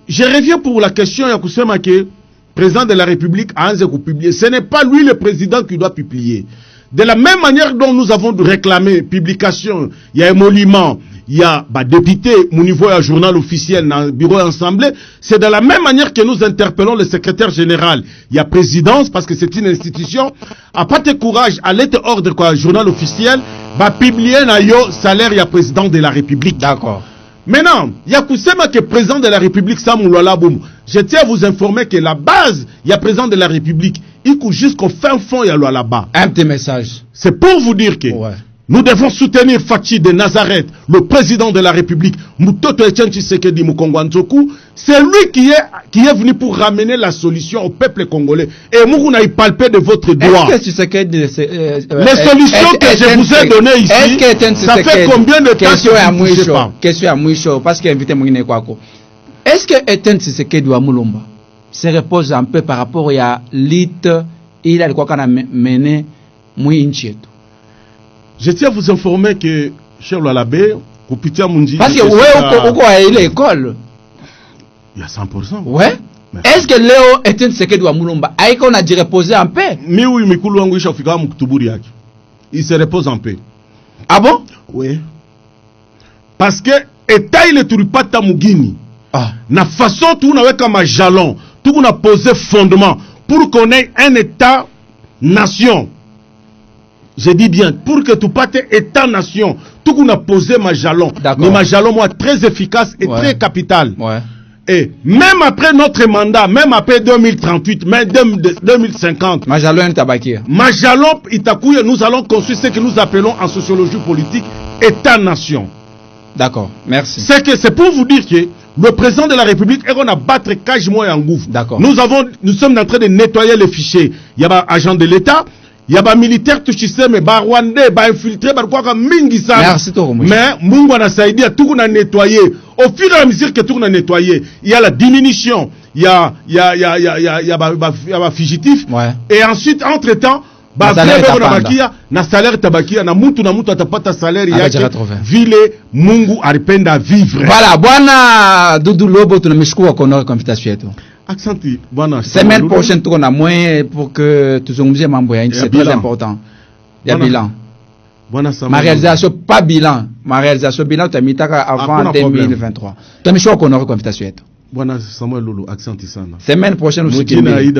Je reviens pour la question ya kusema ke président de la République a publié. Ce n'est pas lui le président qui doit publier. De la même manière dont nous avons réclamé publication, il y a émolument, il y a député, mon niveau à journal officiel, dans le bureau assemblée, c'est de la même manière que nous interpellons le secrétaire général. Il y a présidence, parce que c'est une institution, à pas de courage, à l'état ordre, quoi, journal officiel, va publier na yo salaire, il y a président de la République. D'accord. Maintenant, il y a Koussema qui est président de la République, Samoulala Boum. Je tiens à vous informer que la base, il y a président de la République, il coûte jusqu'au fin fond, il y a là-bas. Un petit message. C'est pour vous dire que nous devons soutenir Fachi de Nazareth, le président de la République, Mutoto Etienne Tshisekedi Mukongwanzoku. C'est lui qui est venu pour ramener la solution au peuple congolais. Et Mourouna y palpé de votre doigt. Est-ce que Tshisekedi, les solutions que je vous ai données ici, ça fait combien de temps que vous ne touchez pas? Question à Mouicho, parce qu'il a invité Mouine Kwako. Est-ce que Etienne Tshisekedi wa Mulumba se repose un peu par rapport à l'IT, il a quoi qu'on a mené Mouinchieto? Je tiens à vous informer que, cher Lalabé, parce que où est l'école? Il y a 100%. Ouais. Est-ce que Léo Etienne Tshisekedi wa Mulumba a qu'on a dit reposer un peu? Mais oui, Mikulu Wanguisha Fika Muktuburiaki. Il se repose un peu. Ah bon? Oui. Parce que État il est turipata mugini. Ah. Na façon tout n'a comme un jalon, tout n'a posé fondement pour qu'on ait un État nation. Je dis bien, pour que tu partes État-nation, tout qu'on a posé ma jalon. Mais ma jalon, moi, très efficace et très capital. Ouais. Et même après notre mandat, même après 2038, même 2050, ma jalon est tabakia. Ma jalon, nous allons construire ce que nous appelons en sociologie politique État-nation. D'accord, merci. C'est pour vous dire que le président de la République est qu'on a battre cage moi en gouffre. D'accord. Nous sommes en train de nettoyer les fichiers. Il y a des agents de l'État. Il y a des militaires tout système, des Rwandais, des infiltrés, des quoi comme Mingisa. Merci toi. Mais Mungu na Saïdi a tout qu'on a nettoyé. Au fur et à mesure que tout qu'on a nettoyé, il y a la diminution, il y a fugitif. Ouais. Et ensuite entre temps, na salaire tabakia na mutu atapata salaire yake vile Mungu alipenda vivre. Voilà, bwana Dudu Lobo tunamshukuru kwa invitation yetu. Aksanti bwana. Semaine prochaine tuko na moins pour que tuzungumzie mambo ya nchi, c'est très important. Il y a bilan. Ma réalisation pas bilan, ma réalisation bilan tamitaka avant 2023. Tunamshukuru kwa invitation yetu. Bwana Samuel Lulu, aksanti sana. Semaine prochaine usikimbie.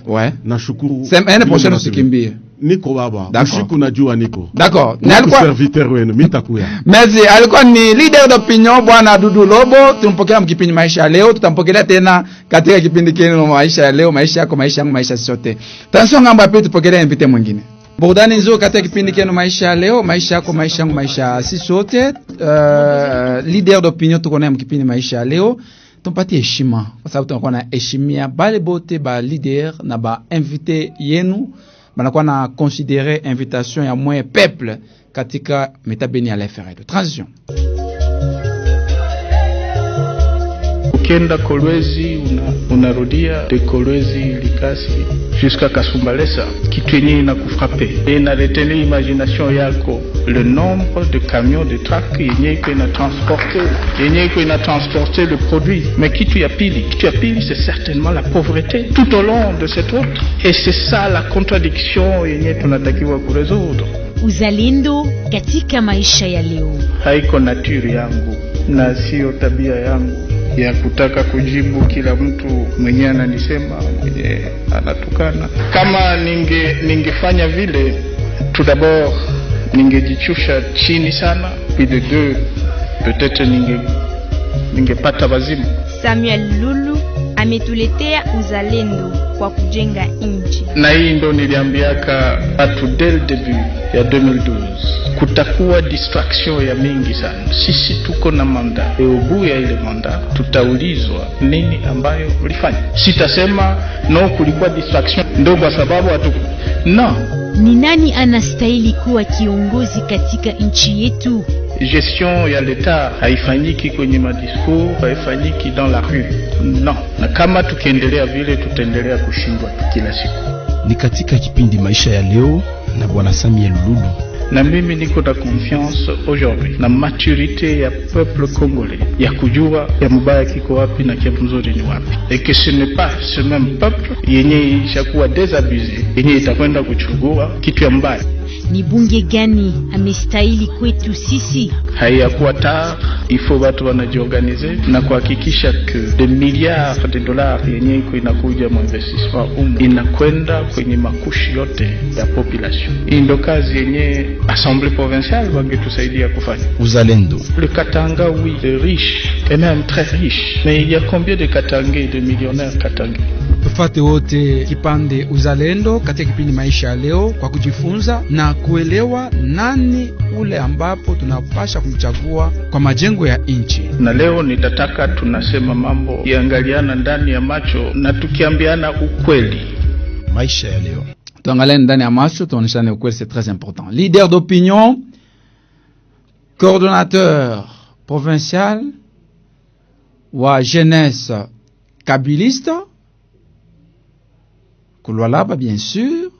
Ouais. Nashukuru. Semaine prochaine usikimbie. Niko baba. Usiku najua niko. D'accord. Ni alikuwa serviteur wenu, mitakuya. Merci. Alikuwa ni leader d'opinion bwana Dudu Lobo. Tumpokea mkipindi maisha leo, tutampokelea tena katika kipindi kile maisha ya leo, maisha yako, maisha yangu, maisha sote. Tanso ngamba pia tupokelea invite mwingine. Burudani nzuri katika kipindi kenu maisha ya leo, maisha yako, maisha yangu, maisha sisi sote. Leader d'opinion tuko naye mkipindi maisha ya leo. Tumpatie heshima kwa sababu tunakuwa na heshimia bale bote ba leader na ba invité yenu. Banakuwa na considérer invitation ya moyen peuple katika metabeni ya l'FR de transition. Ukienda Kolwezi unarudia de Kolwezi Likasi jusqu'à Kasumbalesa, kitu yenye inakufrape na retenir imagination yako le nombre de camions de truck yenye iko transporter le produit. Mais kitu ya pili c'est certainement la pauvreté tout au long de cette route, et c'est ça la contradiction yenye tunatakiwa kuresoudre. Uzalendo katika maisha ya leo. Haiko nature yangu na sio tabia yangu ya kutaka kujibu kila mtu mwenye ananisema, mwenye anatukana. Kama ningefanya vile, tout d'abord ningejichusha chini sana, puis de deux peut-être ningepata wazimu. Samuel Lulu ametuletea uzalendo kwa kujenga nchi. Na hii ndo niliambiaka watu dès le début ya 2012. Kutakuwa distraction ya mingi sana. Sisi tuko na manda. Ubu ya ile manda tutaulizwa nini ambayo ulifanya. Sitasema no kulikuwa distraction ndo kwa sababu no. Ni nani anastahili kuwa kiongozi katika nchi yetu? Gestion ya l'État haifanyiki kwenye madiscours, haifanyiki dans la rue. No. Na kama tukiendelea vile tutaendelea kushindwa kila siku. Ni katika kipindi maisha ya leo na bwana Samuel Lulu. Na mimi niko na confiance aujourd'hui na maturité ya peuple congolais ya kujua ya mbaya kiko wapi na kia mzuri ni wapi, et que ce n'est pas ce même peuple yenye ishakuwa désabusé yenye itakwenda kuchukua kitu ya mbaya. Ni bunge gani amestahili kwetu sisi? Haiyakuwa tard, il faut watu wanajiorganize na kuhakikisha que des milliards de dollars yenye iko inakuja mu investissement inakwenda kwenye makushi yote ya population. Hii ndo kazi yenye assemblée provinciale wangetusaidia kufanya. Uzalendo. Le Katanga, oui, est riche et même très riche, mais il y a combien de Katangais, de millionnaires Katangais? Tufate wote kipande uzalendo katika kipindi maisha ya leo kwa kujifunza na kuelewa nani ule ambapo tunapasha kumchagua kwa majengo ya nchi. Na leo nitataka tunasema mambo iangaliana ndani ya macho na tukiambiana ukweli. Maisha ya leo. Tuangalie ndani ya macho, tuoneshane ukweli, c'est très important. Leader d'opinion, coordonnateur provincial wa jeunesse kabiliste Lualaba, bien sûr,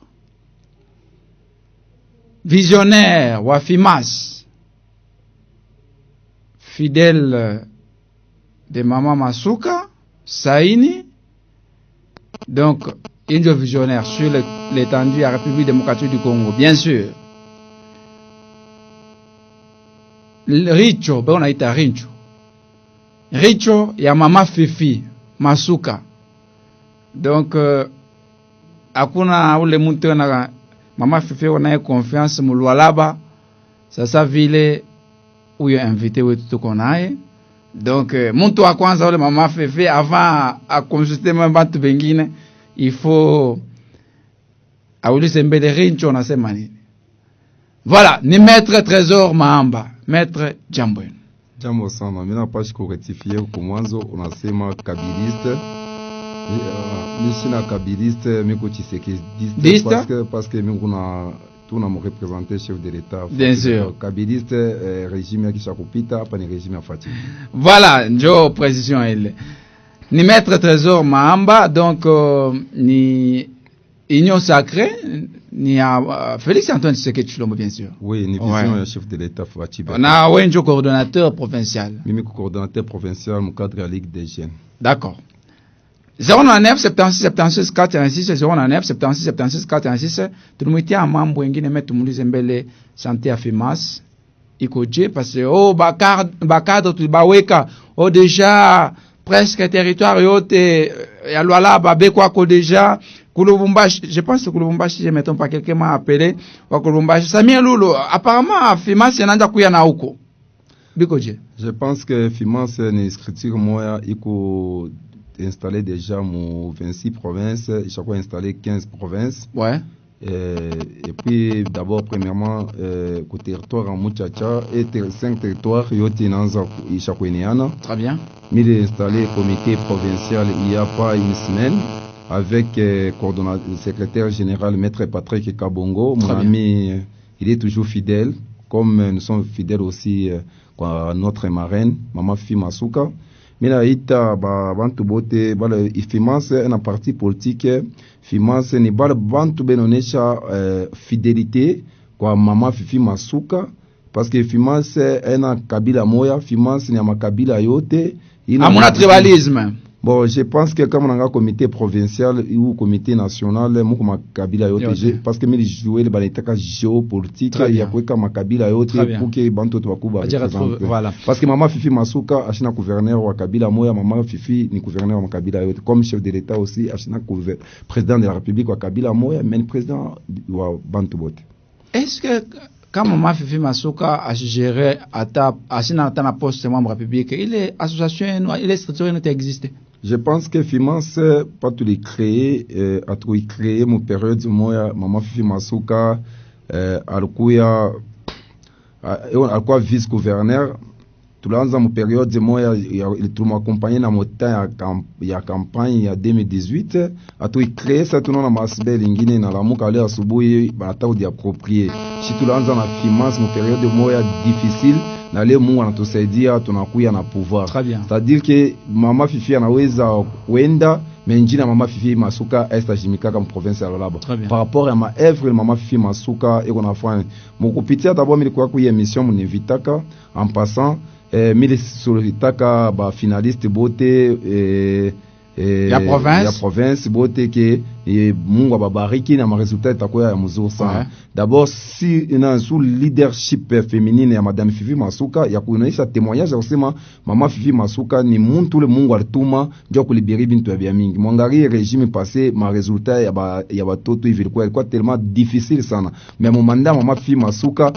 visionnaire wa FIMAS, fidèle de Maman Masuka Saini, donc un visionnaire sur l'étendue de la République démocratique du Congo, bien sûr. Richo, on a été à Richo ya Mama Fifi Masuka, donc hakuna ule mtu na Mama Fifi wanaye confiance mu Lualaba. Sasa vile huyo invité wetu tuko naye, donc mtu wa kwanza ule Mama Fifi avant a consulter mbatu bengine il faut aulize mbele Rincho nasema nini. Voilà, ni maître Trésor Maamba, maître jambo. Jambo sana, mimi napashi kurectifier kwa mwanzo unasema kabiliste. Mishina kabiliste miko chisekidiste parce que miko na tuna mo représenter chef de l'État. Bien sûr. Kabiliste régime ya kisha kupita hapa ni régime ya Fatima. Voilà, njo précision ile. Ni maître Trésor Maamba, donc ni union sacrée ni Félix Antoine Tshisekedi Tshilombo, bien sûr. Oui, ni vision ya chef de l'État Fatima. Na wenjo coordonnateur provincial. Mimi coordonnateur provincial mu cadre ya Ligue des Jeunes. D'accord. 099 76 76 406 099 76 76 406 tumuitia mambo wengine metumulize mbele santé ya FIMAS ikoje parce que bakadre tulibaweka déjà presque territoire yote ya Lualaba bekwa ko déjà Kulubumbashi. Je pense que Kulubumbashi, je mettons pas quelqu'un m'a appelé wa Kulubumbashi. Samuel Lulu, apparemment FIMAS yanaanza kuya na huko bikoje. Je pense que FIMAS ni structure moya iko installé déjà mon 26 provinces, il faut installer 15 provinces. Ouais. Et puis d'abord premièrement au territoire en Muchacha et 5 territoires yote inaanza ishakueneana. Très bien. Mili installé comité provincial il y a pas une semaine avec secrétaire général maître Patrick Kabongo, mon ami, il est toujours fidèle comme nous sommes fidèles aussi à notre marraine Maman Fifi Masuka. Mina ita bantu bote bala ifimance na parti politique finance ni bala bantu benonesha fidélité kwa Mama Fifi Masuka parce que finance ena kabila moya, finance ni ya makabila yote amuna tribalisme. Bon, je pense que comme on a un comité provincial ou comité national, moi comme kabila yote, parce que me jouer le baletaka géopolitique, il y a quoi comme kabila yote pour que bantu tuwakuba. Voilà. Parce que Mama Fifi Masuka ashina gouverneur wa kabila moya, Mama Fifi ni gouverneur wa kabila yote, comme chef de l'État aussi ashina président de la République wa kabila moya, mais président wa bantu bote. Est-ce que quand Mama Fifi Masuka a géré ashina tana poste membre République, il est association, il est structuré, il existe? Je pense que finance pas tout les créer a tout créer mon période moi Mama Fifi Masuka alikuwa vice gouverneur tulanza mon période moi il tout m'accompagner na motin ya campagne ya 2018 a tout créer ça tout na masbe lingine na lamuka leo asubuhi banataka kujiapproprier si tulanza na finance mon période moi difficile na leo Mungu anatusaidia tunakuya na pouvoir. C'est-à-dire que Mama Fifi anaweza kwenda menjina Mama Fifi Masuka estajimika kama province ya Lualaba. Par rapport à ma œuvre Mama Fifi Masuka eko nafanya mukupitia d'abord milikuwa ku émission munivitaka en passant mili solitaka ba finaliste bote ya province bote ke Mungu ababariki na maresultat itakuwa ya mzuri sana. D'abord si ina sous leadership féminine ya Madame Fifi Masuka ya kuonyesha témoignage kusema Mama Fifi Masuka ni muntu le Mungu alituma ndio kulibiri bintu ya mingi. Mwangalie régime passé ma résultat ya batoto hivi ilikuwa tellement difficile sana. Mais mon mandat Mama Fifi Masuka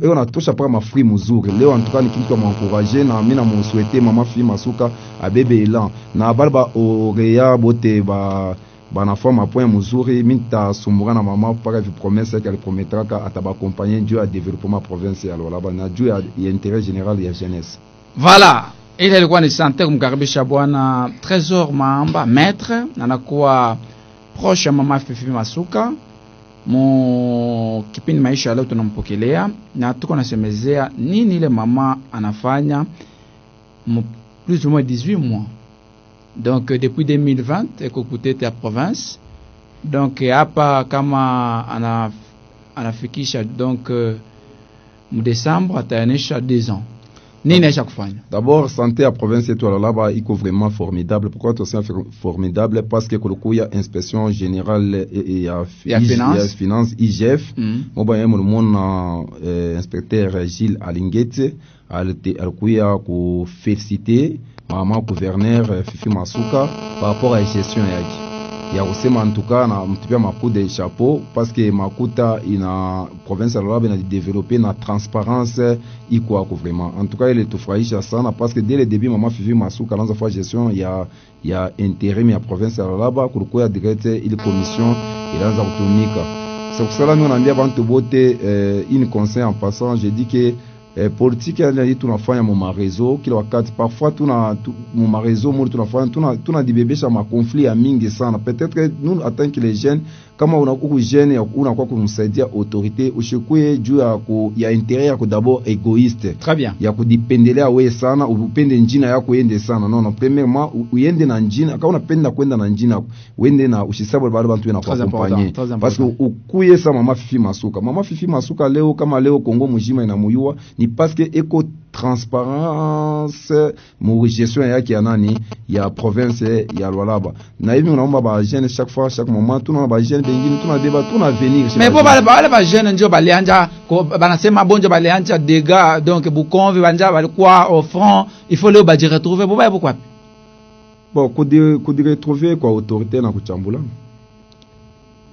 on a tosha pas ma fruit mzuri. Leo en tout cas ni kitu kama encourager na mimi na mon souhaiter Mama Fifi Masuka abebe elan na balba oreya bote bana forma point muzuri minta sumbura na mama para vi promesse qu'elle promettra ataba accompagner Dieu à développement provincial alors là bana Dieu ya intérêt général ya jeunesse. Voilà, ile ilikuwa ni sante kumkaribisha bwana Trésor Maamba maître anakuwa proche Mama Fifi Masuka mu kipindi maisha leo tunampokelea na tuko nasemezea nini ile mama anafanya plus ou moins 18 mois. Donc depuis 2020 ekokuté ta province. Donc hapa kama anafikisha donc mu décembre atayanisha 2 ans. Nini acha kufanya? D'abord santé à province yetu là-bas iko vraiment formidable. Pourquoi c'est formidable? Parce que kulukuya inspection générale et ya finance IGF. Moba yemo mona inspecteur Gilles Alingete alikuya ku féliciter Mama gouverneur Fifi Masuka par rapport à la gestion yaki. Ya kusema en tout cas na mtipia makuta de chapeau parce que makuta ina province ya Lualaba na développer na transparence iko ako vraiment. En tout cas il tufurahisha sana parce que dès le début Mama Fifi Masuka lanza fa gestion ya intérim ya province ya Lualaba kulikuwa direct ile commission ilanza kutumika. C'est pour cela nous on ambia bantu bote une conseil en passant je dis que politique ya tunafanya mu réseau kila wakati parfois mu réseau mu tunafanya tunadibebesha ma conflit ya mingi sana peut-être que nous en tant que les jeunes kama unakuwa jeune unakuwa kumsaidia autorité ushikuye juu ya intérêt yako d'abord égoïste. Très bien. Ya kudipendelea wewe sana upende njina yako yende sana non premièrement uende na njina kama unapenda kwenda na njina uende na ushisabu bado bantu na kuaccompagner parce que ukuye sama Mama Fifi Masuka leo kama leo Kongo mujima inamuyua ni parce que éco transparence mu gestion yake ya nani ya province ya Lualaba na hivi unaomba ba jeune chaque fois chaque moment tuna ba jeune bengine tuna débat tuna venir mais bo ba jeune ndio balianja ko banasema bonjo balianja dégâts donc bukonvi banja balikuwa au front il faut le ba dire retrouver bo ba pourquoi bon ko retrouver kwa autorité na kuchambula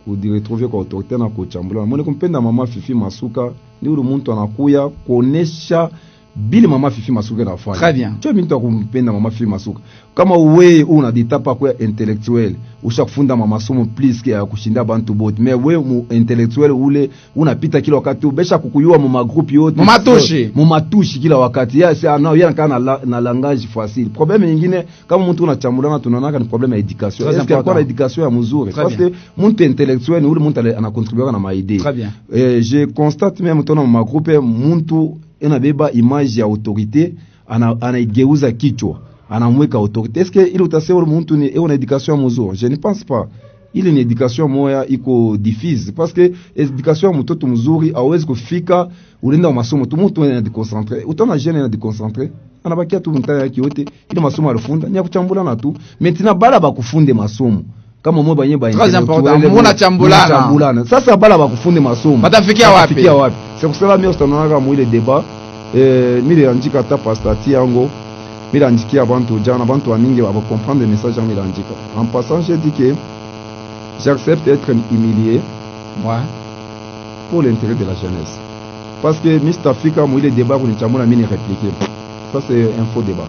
retrouver kwa autorité na kuchambula mbona kumpenda Mama Fifi Masuka ni ule muntu anakuya kuonesha bili mama Fifi Masuka nafanya. Très bien. Tu mimi nitakumpenda mama Fifi Masuka. Kama wewe una ditapa kwa intellectuel, ushakufunda mama somo please ya kushinda bantu bote. Mais wewe mu intellectuel ule unapita kila wakati ubesha kukuyua mu group yote. Mu matushi kila wakati. Yes, yana kana na langage facile. Problème nyingine kama mtu unachambulana tunaona ni problème ya education. Est-ce que kwa education ya mzuri? Parce que mtu intellectuel ule mtu ana contribuer na maide. Très bien. Je constate même tona mu groupe mtu enabeba image ya autorité anaigeuza kichwa anamweka autorité. Est-ce que ile utasema mtu ni una education mzuri? Je ne pense pas. Ile ni education moya iko diffuse parce que education mtoto mzuri hawezi kufika unaenda masomo tu mtu ana déconcentré. Utaona jeune ana déconcentré anabakia tu mtaya yake yote ile masomo alifunda ni kuchambula na tu. Maintenant bala bakufunde masomo kama mwe banye baye très important muna chambulana sasa bala bakufunde masomo batafikia wapi c'est pour cela mimi ustanona mwile débat mimi andika ta pastati yango mimi andikia bantu jana bantu waningi wa comprendre message yangu andika en passant j'ai dit que j'accepte d'être humilié pour l'intérêt de la jeunesse parce que Mr Africa mwile débat kunichambula mimi répliquer ça c'est un faux débat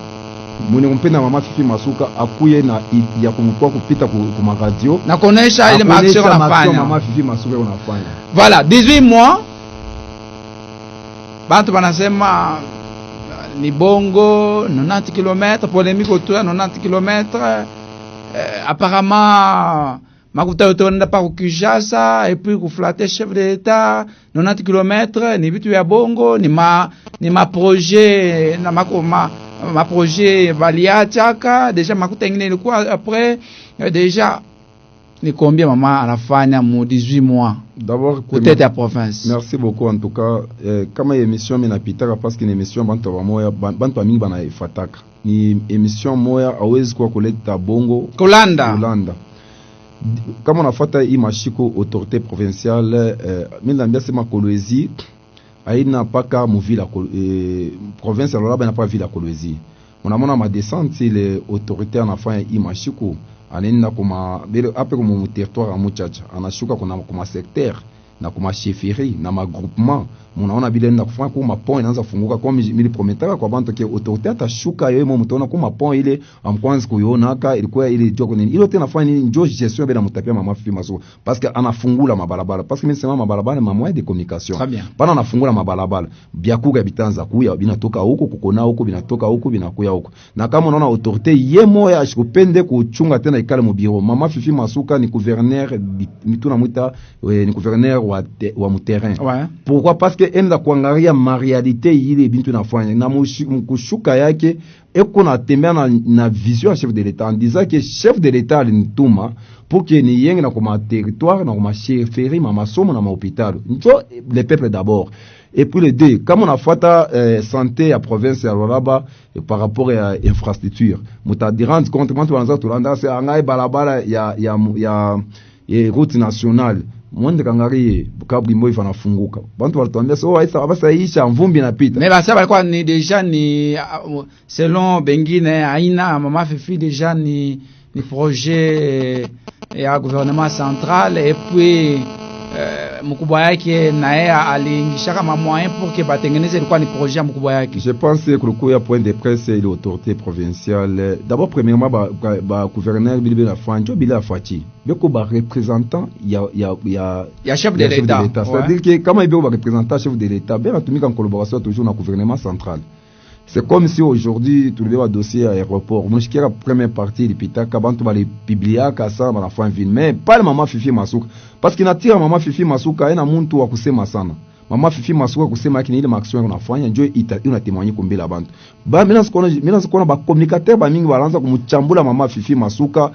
mwenye mpenda mama Fifi Masuka akuye na ya kumtoa kupita kwa radio na kuonesha ile maaction anafanya mama Fifi Masuka unafanya. Voilà, 18 mois bantu banasema ni bongo 90 km polémique autour de 90 km apparemment makuta utonda pa Kinshasa et puis ku flatter chef de l'état 90 km ni vitu ya bongo ni ma projet na ma projet baliachaka déjà makuta ingine ilikuwa après déjà ni combien maman anafanya mu 18 mois d'abord peut-être à province. Merci beaucoup en tout cas kama émission minapitaka parce que ni émission bantu bamoya bantu mingi banaifataka ni émission moya hawezi kwa kuleta bongo Kolanda kama unafuata hii mashiko autorité provinciale mimi naambia sema Kolwezi aina paka muvila province Lualaba na pa vila Kolwezi unamona ma descente les autorités anafanya hii mashiko anaenda kuma bele après comme territoire ya Muchacha anashuka kuna kuma secteur na kuma chefferie na ma groupement munaona bila nenda kufanya kuma pont inaanza kufunguka kwa mili prometaka kwa bantu ke autorité atashuka yeye mtaona kuma pont ile amkwanza kuionaka ilikuwa ile joko nini ile tena fanya nini ndio gestion bila mtapia mama Fifi Masuka parce que anafungula mabarabara parce que mimi sema mabarabara ma moyen de communication pana anafungula mabarabara biakuga bitanza kuya binatoka huko kukona huko binatoka huko binakuya huko na kama unaona autorité yemo ya ashikupende kuchunga tena ikale mu bureau mama Fifi Masuka ni gouverneur mituna muita ni gouverneur wa mu terrain pourquoi parce que enda kuangalia réalité ile bintu nafanya na mkushuka yake eko na tembea na vision ya chef de l'état en disant que chef de l'état alinituma pour que ni yenge na kuma territoire na kuma chefferie ma masomo na ma hôpital njo le peuple d'abord et puis les deux comme on a fait santé à province ya Lualaba par rapport à infrastructure mutadirand compte quand on a tulanda c'est angai balabala ya route nationale mwende kangari Bukavu Moi fanafunguka bantu walituambia so basa isha mvumbi inapita mais basa balikuwa ni déjà ni selon bengine aina mama Fifi déjà ni projet ya gouvernement central et puis mkubwa yake na yeye aliingisha kama moyen pour que batengeneze ilikuwa ni projet ya mkubwa yake. Je pense que kukuya point de presse et l'autorité provinciale d'abord premièrement ba gouverneur bilibé la Fanjo bila Fati beko ba représentant ya chef de l'état c'est-à-dire que kama ibe ba représentant chef de l'état bien atumika en collaboration toujours na gouvernement central. C'est comme si aujourd'hui tu devais un dossier à aéroport. Moi je la première partie du pitaka bantu ba les publier ka ça ba la fin ville mais pas le mama Fifi Masuka parce qu'il natira mama Fifi Masuka ina muntu wa kusema sana. Mama Fifi Masuka kusema yake ni ile action unafanya ndio una témoigner kumbela bantu. Ba mimi sikona ba communicateur ba mingi balanza kumchambula mama Fifi Masuka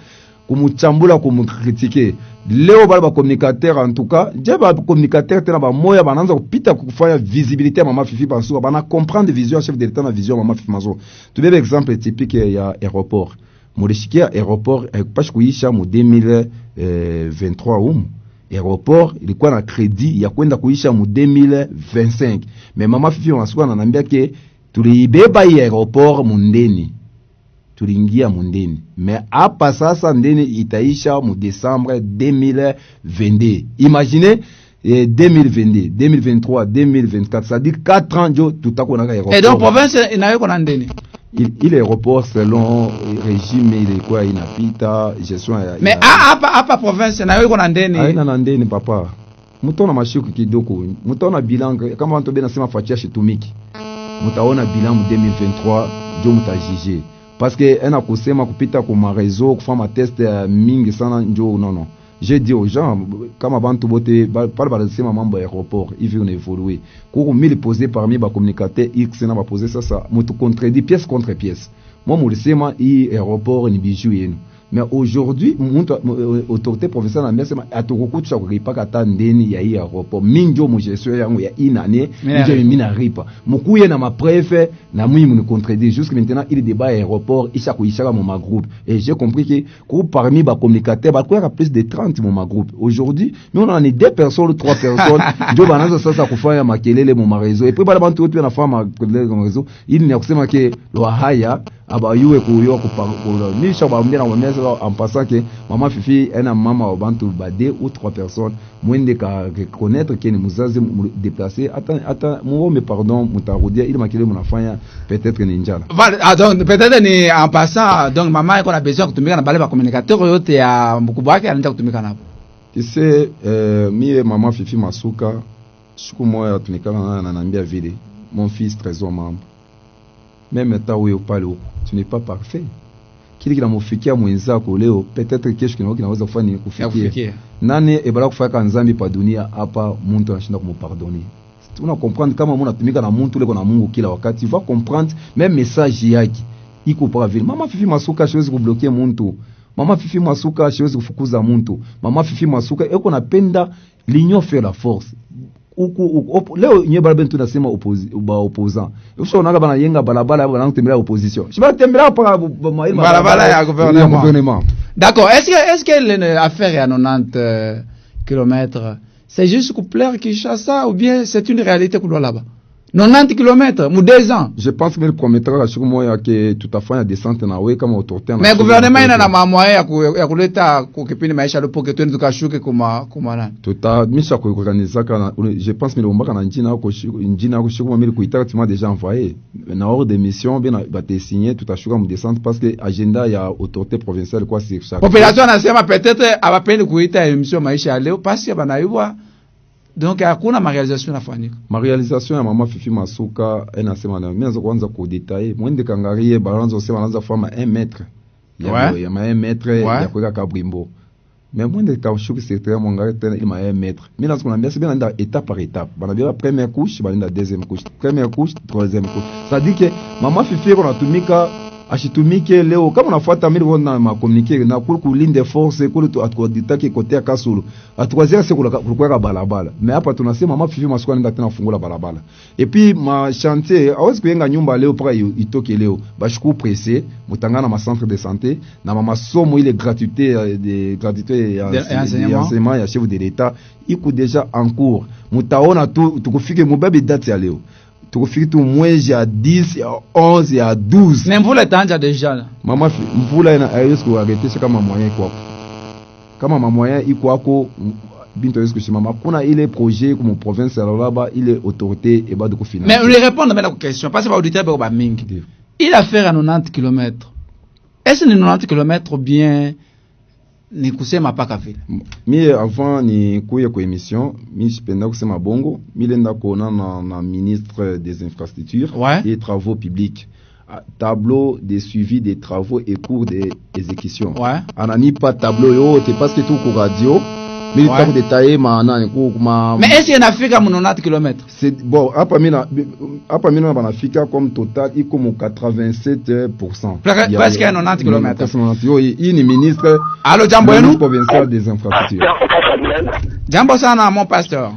kumuchambula kumukritike leo bale ba communicateur en tout cas je ba communicateur tena ba moya bananza kupita kufanya visibilité mama Fifi Masuka bana comprendre vision chef de l'état na vision mama Fifi Masuka tu veux exemple typique ya aéroport mulishikia aéroport pas kuisha mu 2023 aéroport ilikuwa na crédit ya kwenda kuisha mu 2025 mais mama Fifi Masuka ananiambia ke tuliibeba hii aéroport mundeni tuliingia mundeni mais hapa sasa ndeni itaisha mu Desembre 2022. Imaginez et 2022, 2023, 2024, c'est-à-dire 4 ans jo tutako na aéroport. Et donc province inayo kona ndeni? Il est aéroport selon régime il quoi inapita gestion ya. Mais hapa province inayo kona ndeni? Haina ndeni papa. Mutaona mashuku kidogo, mutaona bilan kama watu bena sema fatia shitumiki. Mutaona bilan mu 2023 jo mutajije. Parce que ena kusema kupita kwa réseau kufanya test mingi sana njo non. J'ai dit aux gens, comme avant tout boté, par mambo aéroport, il veut évoluer. Quand on posé parmi les communicateurs X, on va poser ça, on contredit pièce contre pièce. Moi, je sais que l'aéroport est bijou. Mais aujourd'hui, l'autorité professionnelle a dit que il pas qu'à ndeni ya aéroport. Minjo mo gestion yango ya inane, minjo mina ripa. Mukuye na ma préfet na mui me contredit jusqu'à maintenant il débat aéroport isha mon groupe. Et j'ai compris que parmi les communicateurs, il y a plus de 30 mon groupe. Aujourd'hui, nous on en est 2 personnes, 3 personnes. Jo banaza sasa kufanya makelele mon réseau. Et puis bala bantu wote na fama makelele mon réseau. Il n'y a kusema ke lo haya abayuwe kuyo kupangula. Ni shaba mndena wameza en passant que maman Fifi est un maman au bantu badé ou 3 personnes moins de connaître que nous muzazi déplacer attends moi mais pardon mutarudia il m'a qu'il mon enfant peut-être ninja. Voilà, donc peut-être ni en passant donc maman qu'on a besoin kutumika na bale ba communicateur yote ya mkubwa wake anaanza kutumika napo. Tu sais mie maman Fifi Masuka siku moja tunikana na nambia vile mon fils trésor membre même ta wewe pale tu n'es pas parfait. Kile kinamufikia mwenzako leo peut-être kesho kinaweza kufanya kufikia nani ebala kufanya nzambi pa dunia hapa mtu anashinda kumpardonner. Tuna comprendre kama mtu anatumika na mtu leko na Mungu kila wakati va comprendre même message yake iko para vile. Mama Fifi Masuka siwezi kubloquer mtu, mama Fifi Masuka siwezi kufukuza mtu, mama Fifi Masuka eko napenda l'union fait la force. Leo nye balabeni tunasema opposant. Usho unaga bana yenga balabala bana kutembelea opposition. Shiba tembelea pa balabala ya gouvernement. D'accord. Est-ce que l'affaire est à 90 km c'est juste pour plaire Kinshasa ou bien c'est une réalité pour là-bas? 90 km, mu 2 ans. Je pense que le prometteur sur moi que tout à fait la descente na we kama autorité. Mais gouvernement ina na moyen ya kuleta kukipindi maisha lopo que twende tukashuke kuma nani. Tota misha ko organiser kana je pense que le mbaka na njina ko shuku mami kuitaka tu m'as déjà envoyé. Na hors de mission bien ba te signer tout à shuka mu descente parce que agenda ya autorité provinciale quoi c'est ça. Population nasema peut-être abapendi kuita émission maisha leo parce que banaiwa. Donc hakuna réalisation nafanyika. Réalisation ya mama Fifi Masuka inasema na mimi naanza kuanza kudetailler mwende kangarie balanzo sema anaanza fama 1 mètre. Ya ma 1 mètre ya kuweka kabrimbo. Mais mwende kaushuki secteur mwangalie tena ima 1 mètre. Mimi naanza kunambia sasa nenda étape par étape. Banabia première couche, banenda deuxième couche, première couche, troisième couche. Ça dit que mama Fifi ko natumika ashitumike leo kama unafuata mimi wona ma communiquer na kulinde force kule tu atkoditaki kote ya Kasulu atwazia sekula kulikuwa balabala mais hapa tunasema mama Fifi Masuka nenda tena fungula balabala et puis ma chantier hawezi kuyenga nyumba leo paka itoke leo bashiku pressé mutangana ma centre de santé na mama somo ile gratuité ya enseignement ya chef de l'état iko déjà en cours mutaona tu tukufike mubabe date ya leo tukufiki tu mwezi ya 10 ya 11 ya 12 na mvula itaanza deja mama mvula ina ayesku arrêter kama moyen kwako kama moyen iko wako binto yesu kushimama kuna ile projet comme province là-bas ile autorité et ba de financer mais on les répondre à la question parce que auditeur ba mingi il a fait à 90 km est-ce que 90 km bien ni kusema paka vile mimi avant ni kuya kwa émission mimi sipenda kusema bongo mimi nenda kuona na ministre des infrastructures et travaux publics tableau de suivi des travaux et cours d'exécution anani pas tableau yote parce que tout ko radio mimi tabu détaillé maana kuma mais est-ce qu'il nafika mu 90 km c'est bon hapa mimi na banafika comme total iko mu 87%. Presque 90 km. Hii ni ministre allo jambo yenu provincial des infrastructures. Jambo sana mon pasteur.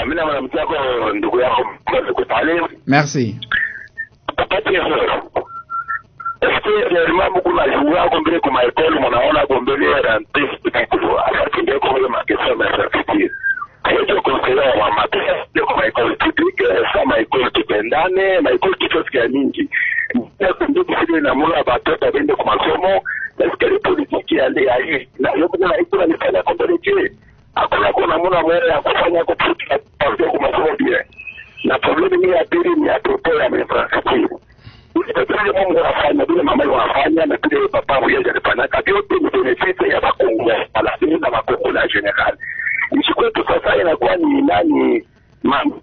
Mimi na mwanamke wako ndugu yako mkutale. Merci. Est-ce que réellement beaucoup de joueurs comme bien comme école on a bombé rentré pour affronter comme ma question d'incertitude. Je considère ma matière comme école publique ça ma école kipendane ma école kichoski mingi. Ndio kusudi na mula batoto bende kwa masomo est-ce que les politiques allaient ailleurs na yote na iko na nifanya contre Dieu. hakuna kuna mwana mwana ya kufanya kuputa kwa masomo pia. Na problemi ni ya pili ni ya toto ya infrastructure. Ile Mungu anafanya bila mama wanafanya na pia papa yeye alifanya kabiote ni benefit ya Bakongo lakini na Bakongo la general. Nishikwetu sasa inakuwa ni nani mambo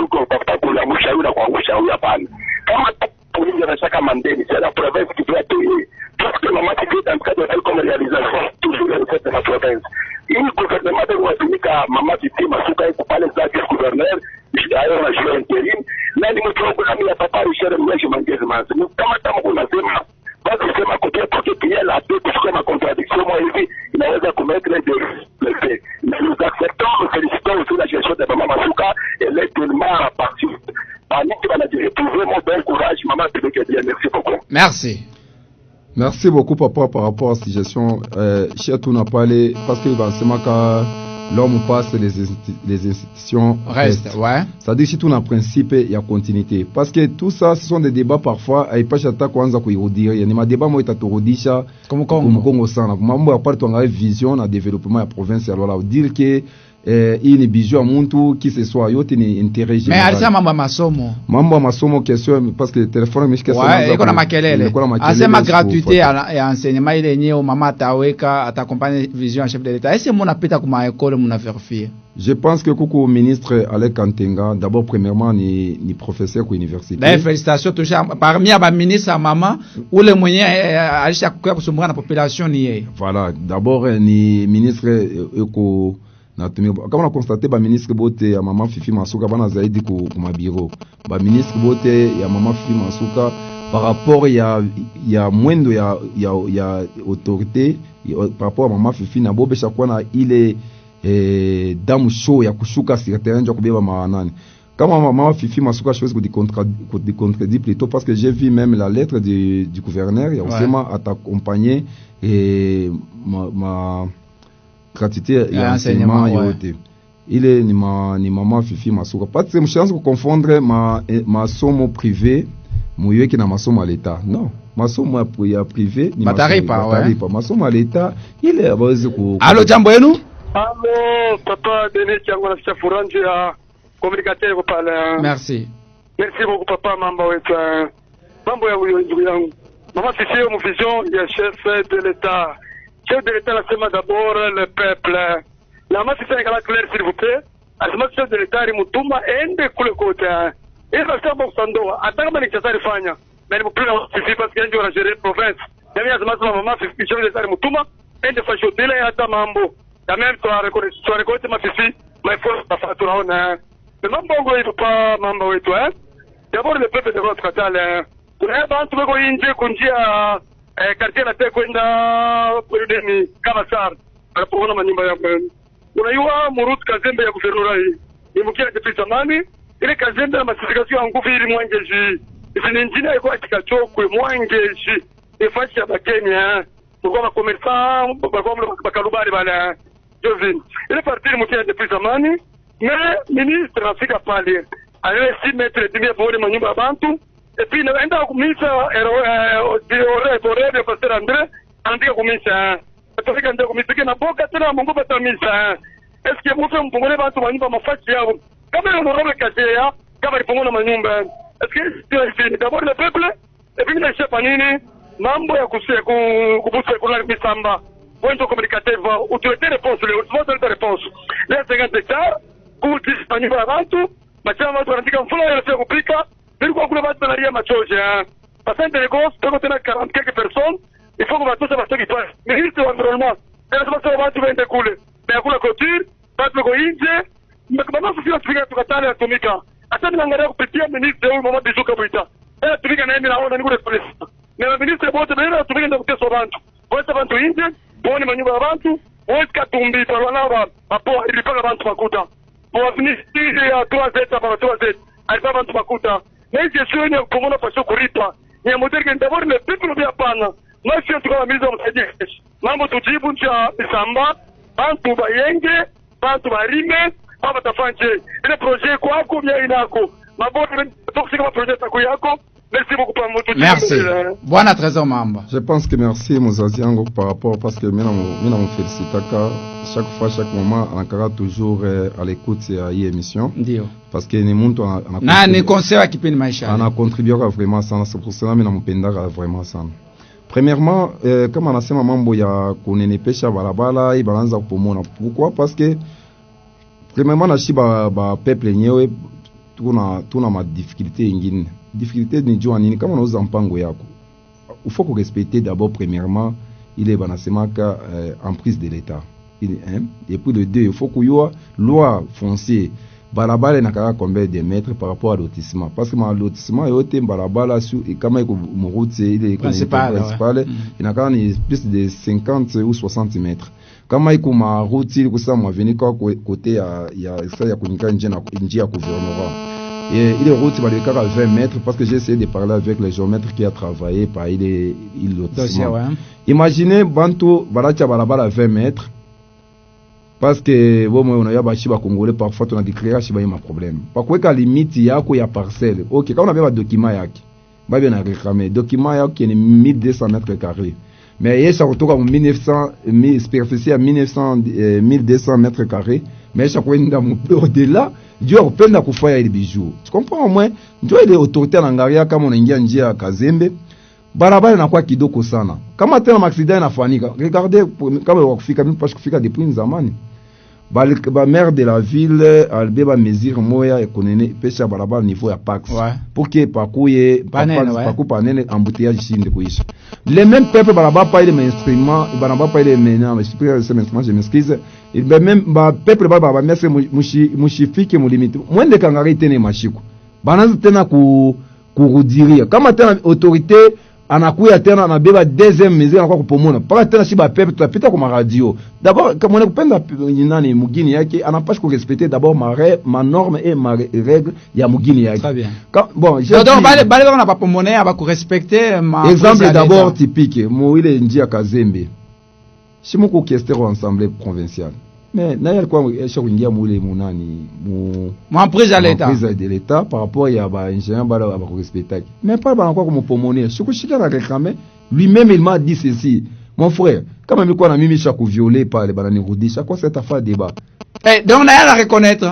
kwa papa kula mshauri kwa mshauri hapana. Kama polisi anashaka mandeni c'est la province qui doit payer. Parce que maman qui fait dans le cadre de la réalisation toujours dans cette province. Il gouvernement de Ouattounika maman qui fait masuka pour parler de gouverneur d'ailleurs la journée intérim na ni programme ya papa Richard Mweshi Mangezema. Kama kuna sema basi sema kote pia la deux kusema contradiction moi hivi inaweza kumettre des faits. Mais nous acceptons, nous félicitons aussi la gestion de maman Masuka et l'étonnement parti. Merci. Merci beaucoup papa par rapport à cette gestion. Chez tout n'a pas parlé parce que l'homme passe, les institutions restent. Ouais. C'est-à-dire si tout n'a principe il y a continuité. Parce que tout ça, ce sont des débats parfois. Et pas chata kwanza kuirudia. Il y a des débats moi itaturudisha. Comme Congo sana. Mambo ya part on a vision na développement ya province alors dire que hii ni bijou muntu qui se soit yote ni intérêt général. Mais alisema mambo ya masomo question parce que le téléphone mishike sana. Ouais, iko na makelele. Asema gratuité ya enseignement ile yenyewe mama ataweka atakompanye vision ya chef de l'état. Est-ce que mona pita kuma école mona vérifier? Je pense que kuko ministre Alec Kantenga d'abord premièrement ni professeur ku université. D'ailleurs félicitations toujours parmi aba ministre mama ule mwenye alisha kusumbua na population ni yeye. Voilà, d'abord ni ministre eko na kama na constater ba ministre bote ya mama Fifi Masuka bana zaidi ku mabiro ba ministre bote ya mama Fifi Masuka par rapport ya mwendo ya autorité par rapport à mama Fifi na bobesha kwa na ile damu show ya kushuka secrétaire ndio kubeba maanani kama mama Fifi Masuka chose ku contredit plutôt parce que j'ai vu même la lettre du gouverneur ya usema ataccompagner ma gratuité ya enseignement yote ile ni mama Fifi Masuka pas de chance de confondre masomo privé muyeki na masomo à l'état non masomo ya privé ni mataripa masomo à l'état ile abawezi ku Allo jambo yenu Allo papa Denis Chango na Chafuranje ya communicateur pale Merci beaucoup papa mambo wetu mambo yangu ndugu yangu mama Fifi mu vision ya chef de l'état. Chef de l'État, c'est d'abord le peuple. La masse est claire, s'il vous plaît. La chef de l'État, il mutuma ende kule kote. Et ça c'est bon sandoa. Ataka mani chasari fanya. Mais il plus parce qu'il y a gérer province. Yami ya masse maman chef de l'État mutuma ende fasho dele hata mambo. Ya même toi récolter ma fifi, mais faut pas faire tout là. Le mambo ngo il pas mambo wetu D'abord le peuple de votre katale. Kuna bantu bako inje kunjia quartier la te kwenda ni kama sar anapoona manyumba ya unaiwa murut kazembe ya guvernora hii imukia depuis zamani ile kazembe na masifikasio ya nguvu ili mwangeji izi njini ya kwa tikachokwe mwangeji ifashi ya bakenya kwa makomersa kwa bakalubari bala jovin ile parti imukia depuis zamani mais ministre afika pale anaye 6 metres dimia bore manyumba ya bantu et puis naenda kumisa ore pastor Andre andika kumisa atafika ndio kumisa na boka tena Mungu batamisa est-ce que mtu mpongole watu manyumba mafasi yao kama ni robe kashia kama ipongona manyumba est-ce que c'est d'abord le peuple et puis na chapa nini mambo ya kubusa kuna misamba point communicatif utilité réponse le réponse les 50 hectares kuti manyumba ya watu machama watu wanaandika mfano ya kupika. Pourquoi vous avez donné ma chose Passant de négoce, peut contenir 40 quelques personnes, il faut que va tout ça qui passe. Mais il faut environnement. Et la situation va tout découler. Mais à la couture, pas de goïnje, mais comment se fait expliquer tout à l'heure atomica. Attends l'engrais au petit ministre au moment des Zukabuita. Et la atomica n'a pas de niveau de police. Mais le ministre est bon de la atomica de côté sauvante. Vous êtes avant tout indien, vous êtes manuel avant tout, vous êtes katumbi par là, rapport, il est pas avant tout makuta. Pour venir à 3Z, à 3Z, à avant tout makuta. Mais je suis venu pour mon passion kuripa. Il y a un modèle qui d'abord le peuple bien pana. Moi je suis en train de mise en place. Mambo tujibu cha Isamba, bantu bayenge, bantu barime, baba tafanje. Ile projet kwako bia inako. Mabodi toxic kama projet yako yako. Merci beaucoup pour votre Merci. Bwana Trésor Mamba. Je pense que merci Mozazi yango par rapport parce que mina mon félicitaka chaque fois chaque moment anakara toujours à l'écoute ya hii émission. Ndio. Parce que ni muntu na ni conseil wa kipindi maisha. Ana contribué vraiment sana, c'est pour cela mina mpendaka vraiment sana. Premièrement, kama anasema mambo ya kunenepesha barabara ibaanza kupomona. Pourquoi? Parce que premièrement na shiba ba peuple nyewe tuna ma difficulté ingine. Difficulté ni jua nini kama unauza mpango yako. Il faut respecter d'abord premièrement il est banasemaka en prise de l'état. Et puis le deux, il faut qu'il y ait loi foncière. Barabara n'a combien de mètres par rapport à lotissement parce que le lotissement est barabara sur et comme il route il est principal il n'a qu'à plus de 50 ou 60 mètres kama iko ma route il kusa mwa veni kwa côté ya ça ya kunika njia gouvernement et il est route baleka 20 mètres parce que j'ai essayé de parler avec le géomètre qui a travaillé par il lotissement imaginez bantu baracha barabara 20 mètres parce que bon moi on a bachi ba congolais parfois on a déclaré chiba y a problème pas quoi ka limite yako ya parcelle OK quand on avait un document yaki ba bien réclamer document yaki ni 1200 mètres carrés mais il ça retourne en 1900 superficie à 1200 mètres carrés mais ça quoi nda au-delà Dieu openda kufanya ile bijou tu comprends au moins ndio ile autorité na ngaria kama unaingia njia ya Kazembe barabara inakuwa kidogo sana kama tena accident inafanyika regardez kama wakufika mimi pas kufika depuis zamani ba maire de la ville albeba mesure moya ekonene pesha barabara niveau ya pax pour que pakuye pakupa nene embouteillage shinde kuisha les mêmes peuples barabara pas ile instrument barabara pas ile maintenant je m'excuse il même ba peuple barabara merci mushifike mu limite mwende kangari tena mashiko banaanza tena kurudiria kama tena autorité anakuya tena anabeba deuxième mesure anakuwa kupomona paka tena shiba pepe tutapita kwa radio d'abord kama unakupenda nani mugini yake anapaswa kurespecter d'abord ma norme et ma règle ya mugini yake très bien bon donc bale on pas pomonea ba kurespecter ma exemple d'abord typique mo ile njia Kazembe shimuko kestero ensemble provincial mais naye kwa esha kuingia mule munani mu prise à l'état prise de l'état par rapport ya ba ingénieur ba respecter mais pas ba encore comme pomonea sikushika na réclamer lui-même il m'a dit ceci mon frère kama mimi kwa na mimi chaque violer par les banani rudisha quoi cette affaire débat donc on a reconnaître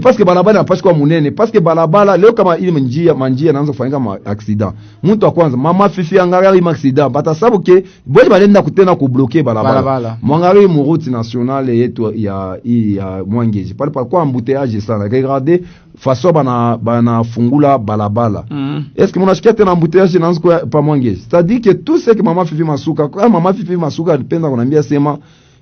parce que balabala na pas kwa munene parce que balabala leo kama ile manjia naanza kufanyika ma accident mtu wa kwanza mama fifi angalia ile accident bata sababu ke bodi balenda kutena ku bloquer balabala mwangalie mu route nationale yetu ya Mwangeji pale kwa embouteillage sana regardez façon bana fungula balabala est-ce que mnashikia tena embouteillage naanza kwa pa Mwangeji c'est-à-dire que tout ce que mama fifi masuka kwa mama fifi masuka alipenda kunambia sema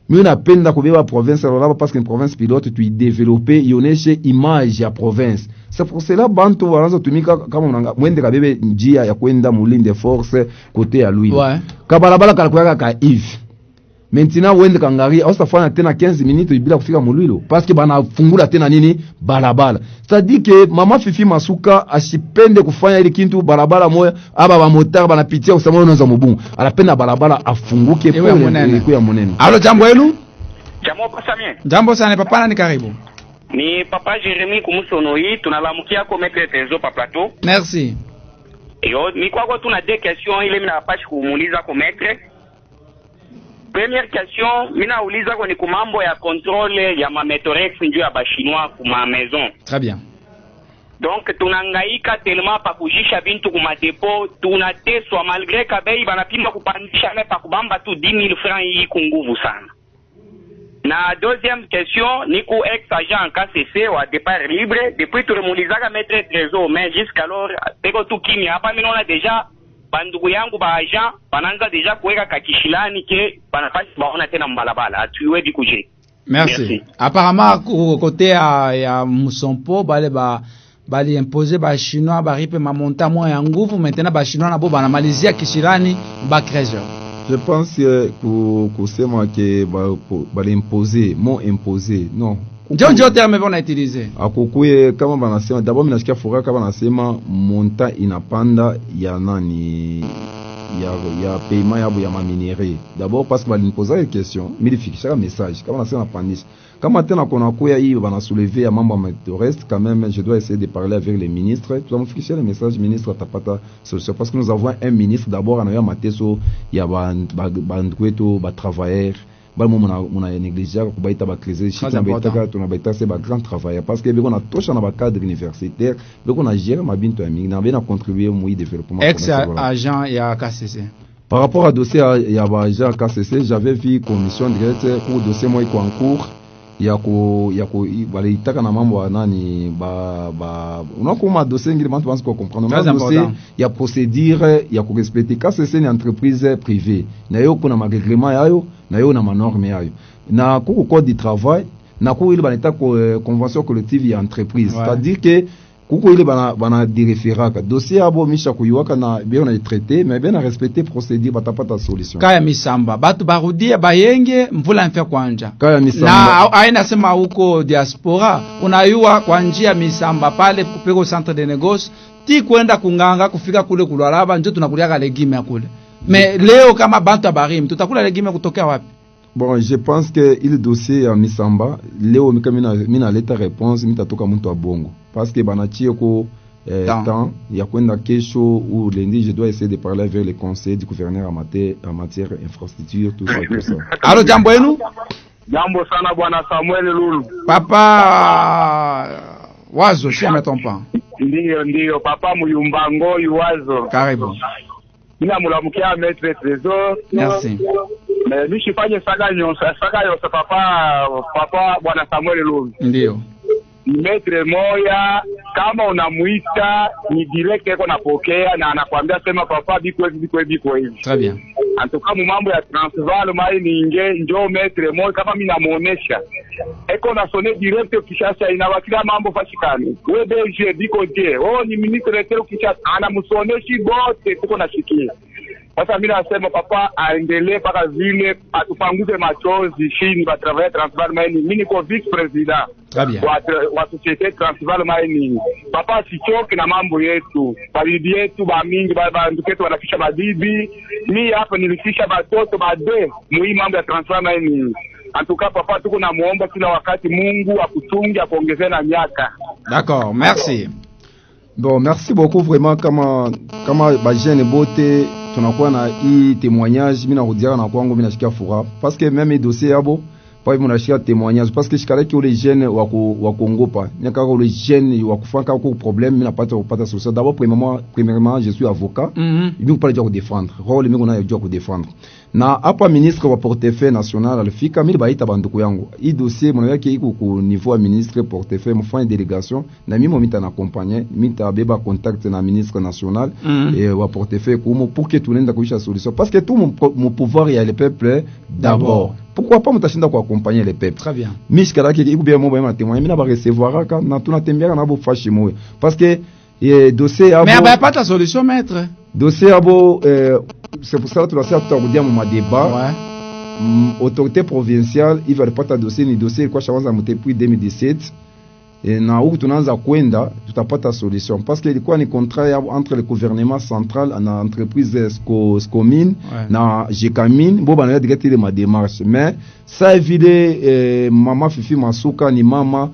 mimi napenda kubeba province là parce que une province pilote tu développer ioneshe image ya province c'est pour cela bantu wanaanza tumika kama unanga mwende kabebe njia ya kwenda mulinde force côté ya lui kabarabara kalikuwa ka Yves maintenant wende kangaria ausafanya tena 15 minutes bila kufika mulwilo parce que bana fungula tena nini barabara c'est-à-dire que mama fifi masuka asipende kufanya ile kintu barabara moya aba ba motar banapitia usema unaanza mubungu anapenda barabara afunguke kwa ya munene. Alo jambo helu jambo pasamie jambo sana papa ni karibu ni papa Jeremy Kumusono hii tunalamukia ko mettre tezo pa plateau merci yo ni kwa tuna deux questions ile mina pashi kumuuliza ko mettre. Première question, mina uliza kwa ni kumambo ya contrôle ya mametorex njoo ya bashinois kuma maison. Très bien. Donc tunangaika tellement pa kujisha bintu kuma depot, tunateswa malgré kabei banapima kupandisha na pa kubamba tu 10,000 francs hii kunguvu sana. Na deuxième question, ni ku ex-agent KCC wa départ libre, depuis turemuliza maître trésor mais jusqu'alors peko tu kimya hapa mimi naona déjà bandugu yangu ba agent bananza deja kuweka kakishilani ke banafasi baona tena mbalabala atuwe bikuje. Merci. Apparemment côté ya Musompo bali imposer ba chinois ba ripe ma monta mo ya nguvu maintenant ba chinois nabo bana malizia kishilani ba creuser. Je pense que kusema que bali imposer mon imposer non ndio terme vona utiliser akukuye kama banasema d'abord mimi nasikia furaha kama banasema monta inapanda ya nani ya paiement ya ma minerais d'abord parce que balimposa une question mimi lifikisha message kama nasema pandisha Kama tena kuna kuya hii bana soulever ya mambo ya reste, quand même je dois essayer de parler avec les ministres. Tu vas me ficher le message ministre atapata solution parce que nous avons un ministre d'abord anayo mateso ya bandweto ba travailleurs bali mona négliger ko baita ba criser chez tuna baita c'est ba grand travailleur parce que beko na tosha na ba cadre universitaire beko na gérer mabinto ya mingi na bena contribuer mu développement ex agent ya KCC. Par rapport à dossier ya ba agent KCC, j'avais vu commission directe pour dossier moi iko en cours yako bale itaka na mambo nani ba unakoma dossier ngili bantu bansko comprendre mais dossier ya procédure ya ko respecter KCC ni entreprise privée na yo kuna règlement yayo na yo na norme yayo na ku code du travail na ku ile baneta ko convention collective ya entreprise, c'est-à-dire que kuko ile bana direferaka dossier abo misha kuyuaka na bien na traité mais bien na respecter procédure batapata solution. Kaya Misamba batu barudie bayenge mvula mfya kwanja Kaya Misamba na aina sema huko diaspora unayua kwa njia Misamba pale kupeko centre de négoce ti kwenda kunganga kufika kule kulwalaba njo tunakuliaka legime ya kule mais leo kama bantu abarim tutakula legime kutokea wapi? Bon, je pense que il dossier à Misamba leo mina leta réponse mitatoka muntu abongo parce que banachie ko temps ya kwenda kesho ou lundi je dois essayer de parler avec le conseil du gouverneur en matière infrastructure tout ça. Allo, jambo yenu? Jambo sana bwana Samuel Lulu. Papa Wazo, si ametompa. Ndio papa Muyumbango Wazo. Karibu. Mina mulamukia maître trésor. Merci. Mais nishifanye saga yose papa bwana Samuel Lulu. Ndio. Maître moya kama unamuita ni direct eko napokea na anakuambia sema papa biko hivi. Très bien. Antoka mambo ya Transvaal mai ninge njoo maître moya kama mimi namuonesha. Eko na sone direct Kishasa inawakila mambo fashikani. Wewe DG biko je. Ni ministre tero Kishasa anamusoneshi bote tuko nashikia. Sasa mimi nasema papa aendelee paka vile atupanguze machozi chini ba travailler Transvaal mining. Mimi niko vice president. Très bien. Wa société Transvaal mining. Papa sichoke na mambo yetu. Bibi yetu ba mingi ba nduketu wanafisha mabibi. Mimi hapa nilifisha batoto bade muhimu mambo ya Transvaal mining. Antuka papa tuko na muomba kila wakati Mungu akutunge akuongezee na miaka. D'accord, merci. Bon, merci beaucoup vraiment kama ba jeune bote tunakuwa na hii témoignage mimi narudia na kwangu mimi nashikia furaha parce que même dossier yabo pa hivi mnashikia témoignage parce que shikareki ule jeune wa Kongopa nyaka ule jeune wa kufaka kwa problème mimi napata kupata solution. D'abord premièrement je suis avocat mimi pas déjà défendre rôle mimi na déjà défendre na hapa ministre wa portefeuille national alifika mimi baita banduku yangu hii dossier mwana yake iko ku niveau ministre portefeuille mfanye délégation na mimi mita na accompagner mita beba contact na ministre national et wa portefeuille kumo pour que tunaenda kuisha solution parce que tout mon pouvoir ya le peuple d'abord. Pourquoi pas mutashinda kwa accompagner le peuple? Très bien. Mishikala ki iko bien mo ba témoigner mimi na ba recevoir ka na tunatembea na bo fashi mo parce que dossier abo mais pas ta solution maître dossier abo c'est pour ça que tu dois faire tout mon débat. Autorité provinciale il va pas dossier ni dossier kwa chawanza depuis 2017 et na huku tunaanza kwenda tutapata solution parce que ilikuwa ni contrat entre le gouvernement central na entreprise Scomine na Jekamine bo bana direct ile ma démarche mais ça évite mama Fifi Masuka ni mama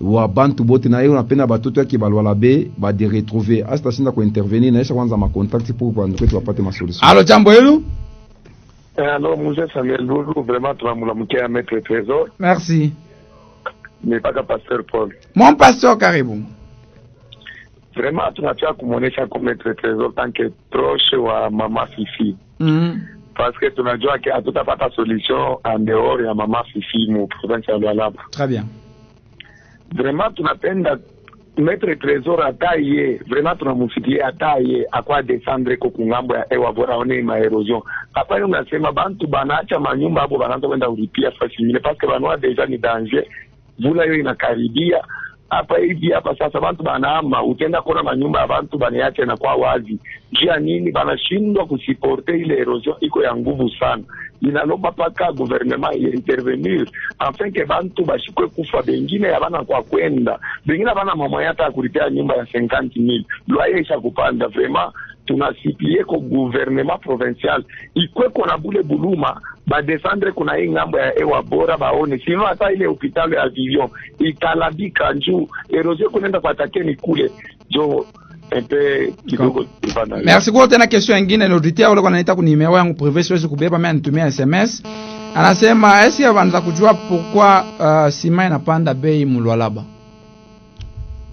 wa bantu bote na yeye unapenda batoto yake balwala be ba de retrouver hasta shinda ko intervenir na kwanza ma contact pour kwa ndio tupate ma solution. Allo, jambo yenu? Alors Mzee Samuel Lulu vraiment tunamulamukia maître trésor. Merci. Mais pas pasteur Paul. Mon pasteur karibu. Vraiment tunataka kumuonesha kwa maître trésor tant que proche wa mama Fifi. Parce que tunajua que hatutapata solution en dehors ya mama Fifi mu province ya Lualaba. Très bien. Vraiment tunapenda maître trésor ataye vraiment tunamufikie ataye akwa descendre ko kungambo ya ewa bora one ma erosion hapa ni unasema bantu banaacha manyumba hapo banaanza kwenda ulipia fasi nyingine parce que banwa deja ni danger vula hiyo inakaribia hapa hivi hapa sasa bantu banaama utenda kuona manyumba ya bantu baniache na kwa wazi jia nini banashindwa kusiporte ile erosion iko ya nguvu sana inalomba paka gouvernement intervenir afin que bantu bashikwe kufa bengine ya bana kwa kwenda bengine bana mama yata kulipia nyumba ya 50,000 loyer isha kupanda vraiment tunasiplie ko gouvernement provincial ikwe kona bule buluma badesandre kuna hii ngambo ya ewa bora baone sino hata ile hospitali ya Vivion italabika njuu erosion kunenda kwa takeni kule jo epe kidogo. Merci kwa tena question nyingine l'auditeur wale wanaita kunimero yangu privé siwezi kubeba mimi anitumia SMS. Anasema esi wanaanza kujua pourquoi sima inapanda bei Mulwalaba.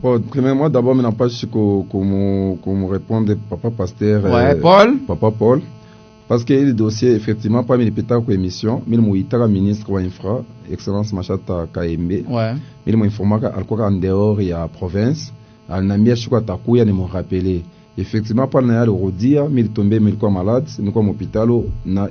Bon, premièrement, d'abord, je n'ai pas su qu'on répondre papa pasteur. Papa Paul. Parce que le dossier, effectivement, pas mis les pétards pour émission, mais le ministre de l'infra, Excellence Machata Kaembe. Mais le informateur, en dehors, il y a province. Al Namia Chukwa Takuya, ne m'ont rappelé. Effectivement, pas le Rodia, mais il tombé, mais il est malade, nous sommes à l'hôpital.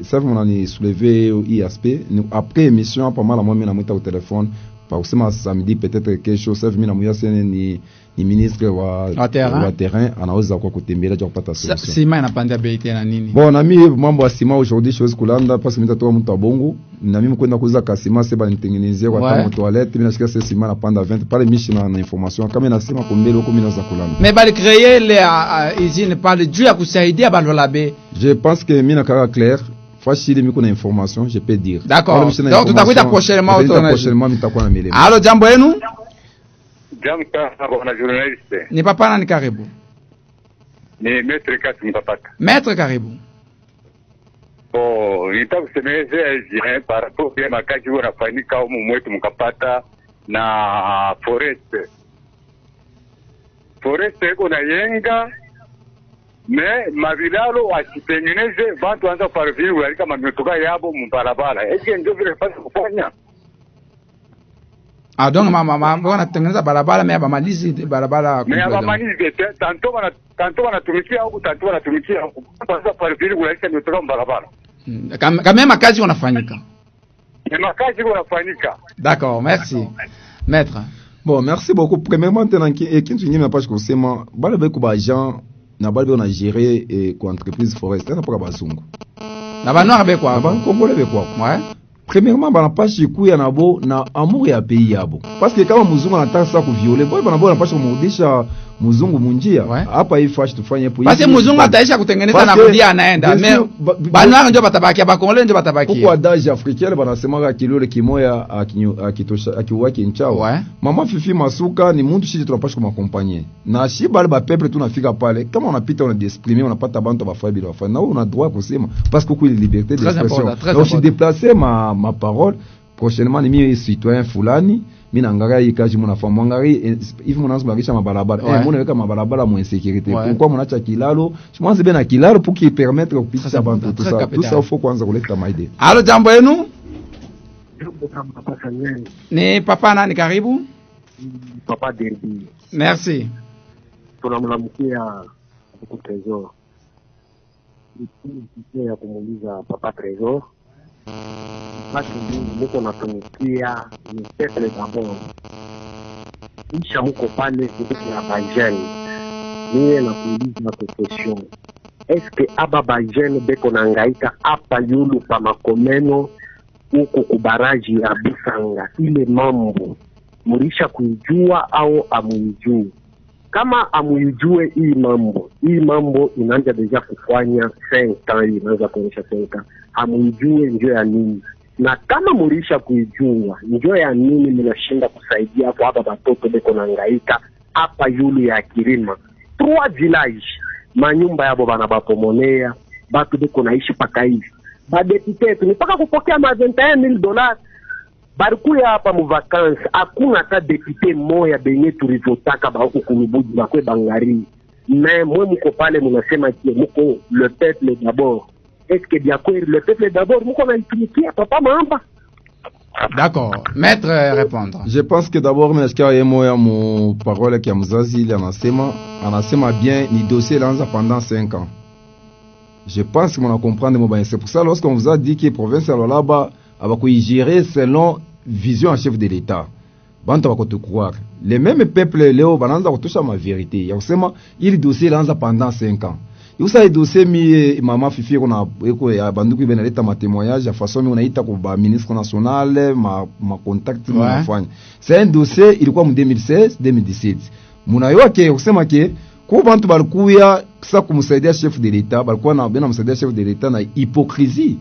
Ça, on a soulevé IASP. Après émission, pas mal à moi, mais on a au téléphone. Par samedi peut-être quelque chose ça vient na ni ministre wa terrain anaweza kwa kutembelea kwa kupata solution. Sima inapanda bei tena nini? Bon na mimi mambo ya sima aujourd'hui chose kulanda parce que mtatoa mtu abongo na mimi kwenda kuuza kasima seba nitengenezea kwa kama toilette mimi nasikia sasa sima inapanda 20 pale mishi na information kama inasema kombele huko mimi naweza kulanda. Mais bali créer les usines parle juu ya kusaidia balolabe. Je pense que mimi na kara clair facile miko na information je peux dire. D'accord. Donc tutakuita prochainement mitakuwa na melema. Allo jambo yenu? Jambo na journaliste. Ni papa na ni karibu. Ni maître Kati mpapata. Maître karibu. Bon, nitakusemezea par rapport ya makazi wanafanyika huko mwetu mkapata na forest iko na yenga me mavilalo wasitengeneze watu anza kufarifiri walika mamiotoka yabo mbarabara eke ndio vile pasi kufanya donc mama wana tengeneza barabara me abamalizi barabara me abamalizi tanto wanatumikia huko tanto wanatumikia huko anza kufarifiri walika mamiotoka mbarabara kama makazi wanafanyika d'accord merci maître. Bon, merci beaucoup. Premièrement, kintu nyingine napasha kusema bale beko ba agent na bale na gérer ko entreprise forestière na pas bazungu. Na banoa beko ba Congolais beko. Ouais. Premièrement, banapasha kuya nabo na amour ya pays yabo. Parce que kama muzungu anataka sasa kuvioler, boy banabo banapasha kumrudisha muzungu munjia. Hapa hii fashi tufanye hapo. Basi muzungu ataisha kutengeneza na kudia anaenda. Mais banoa ndio batabaki, ba Congolais ndio batabaki. Pourquoi adage africain banasema kilole kimoya akitosha akiwaki nchao. Mama Fifi Masuka ni muntu shiji tunapasha kumakompanye. Na shi bale ba peuple tunafika pale kama unapita una d'exprimer unapata bantu bafai bila bafai. Na wewe una droit kusema parce que kuna liberté d'expression. Donc je déplacer ma parole prochainement ni mimi citoyen fulani mimi naangalia hii kazi mnafanya mwangalie hivi mnaanza kubagisha mabarabara mnaweka mabarabara mu insécurité pourquoi mnaacha kilalo mwanze bena kilalo pour qui permettre kupitisha bantu tout ça faut kwanza kuleta maide. Allo jambo yenu? Ni papa nani karibu? Papa Derby. Merci. Tunamlamkia kwa Trésor. Ni ya kumuuliza Papa Trésor. Basi niko natumikia ni peuple d'abord. Kisha mko pale kwa bajeni. Niye na kuuliza question. Est-ce que aba bajeni beko nangaika hapa yulu pa makomeno huko kubaraji ya Bisanga ile mambo mulisha kuijua au amuijue? Kama amuijue hii mambo inaanza deja kufanya 5 ans inaanza kuonyesha 5 ans. Amuijue njoo ya nini? Na kama mulisha kuijua njoo ya nini mnashinda kusaidia kwa hapa watoto beko nangaika hapa yulu ya Kirima 3 village manyumba yabo bana bapomonea batu beko naishi paka hivi badepite tu mpaka kupokea $21,000 barikuya hapa mu vacances hakuna hata depute moya benye tulivotaka ba huko kulubuji bakwe bangari mais mwe mko pale mnasema ki mko le peuple d'abord. Est-ce que bien quoi le peuple d'abord mko na itumikia papa mamba? D'accord, maître répondre. Je pense que d'abord nasikia yemo ya mu parole ya mzazi ile anasema bien ni dossier lanza pendant 5 ans. Je pense que on comprendre mon bien. C'est pour ça lorsqu'on vous a dit que province ya Lualaba abakoy gérer selon vision en chef de l'État. Bantu bakote croire. Les mêmes peuples leo bananza kutosha ma vérité. Ya kusema ili dossier lanza pendant 5 ans. Yusa dossier mi mama Fifi kuna eko ya banduku benaleta ma témoignage ya façon mi unaita kwa ba ministre national ma contact mnafanya. C'est un dossier ilikuwa mu 2016 2017. Munayoa ke kusema ke Kwa bantu balikuya kisa kumsaidia chef de l'etat, balikuwa na bena msaidia chef de l'etat na hypocrisie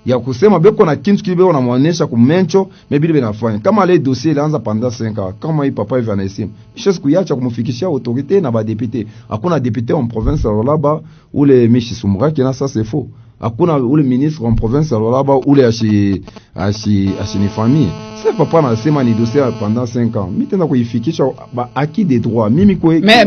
ya kusema beko na kintu kile na muonesha kumencho mebili benafanya. Kama le dossier ilianza pendant 5 ans, kama hii papa hivi anasema, misha sikuacha kumfikishia autorité na ba député. Hakuna député en province là-bas ule Mishi Sumra qui na ça c'est faux. Hakuna ule ministre en province là-bas ule ashi ni famille. C'est papa anasema ni dossier pendant 5 ans. Mimi tena kuifikisha ba acquis des droits. Mimi kwa mais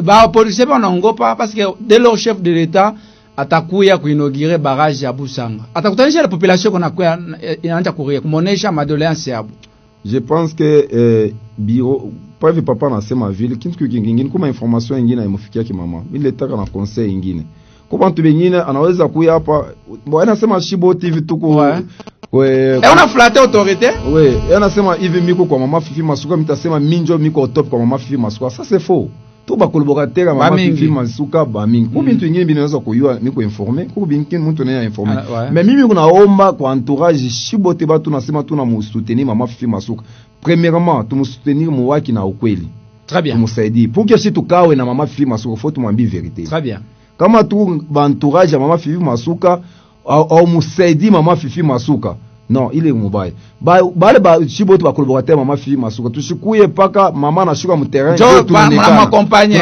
ba police ba naongopa parce que dès le chef de l'État atakuya kuinaugurer barrage ya Busanga. Atakutanisha la population qu'on a kwa inaanza kuria kumonesha madoléance yabo. Je pense que bureau pas papa anasema vile kitu kingine kama information nyingine imfikia kimama. Ile taka na conseil nyingine. Kwa bantu bengine anaweza kuya hapa bwana anasema Shibo TV tuko una flatter autorité? Oui, anasema hivi miko kwa mama Fifi Masuka mitasema minjo miko top kwa mama Fifi Masuka. Ça c'est faux. To ba collaborateur mama Fifi Masuka ba mingi. Kwa bintu nyingine binaweza kujua miko informer, kwa bintu mtu naye informer. Mais mimi kunaomba kwa entourage Shibo te batu nasema tuna msoutenir mama Fifi Masuka. Premièrement, tumsoutenir muwaki na ukweli. Très bien. Tumusaidie. Pour que si tukawe na mama Fifi Masuka faut tumwambie vérité. Très bien. Kama tu ba entourage mama Fifi Masuka au musaidi mama Fifi Masuka, non, il est mobile. Bale ba chiboto ba collaborateur mama Fifi Masuka tushikuye paka mama na shuka mu terrain na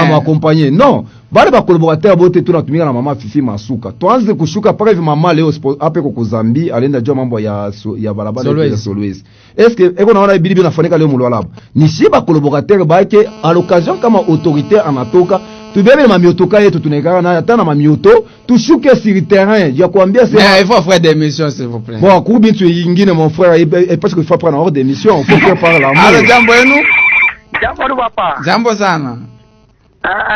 m'accompagner. Non, bale ba collaborateur bote tunatumika na mama Fifi Masuka. Tuanze kushuka paka hivi mama leo ape ko Zambie alienda jua mambo ya barabara ya Solwezi. Est-ce que eko naona ibili binafanyika leo mulwalaba? Ni si ba collaborateur bake à l'occasion kama autorité anatoka tubebe mamiotoka yetu tunaikana na hata na mamioto tushuke sur terrain ya kuambia c'est il faut faire des missions s'il vous plaît. Bon kubi tu yingine mon frère et parce que il faut prendre hors des missions il faut faire par l'amour. Alors jambo yenu? Jambo papa. Jambo sana.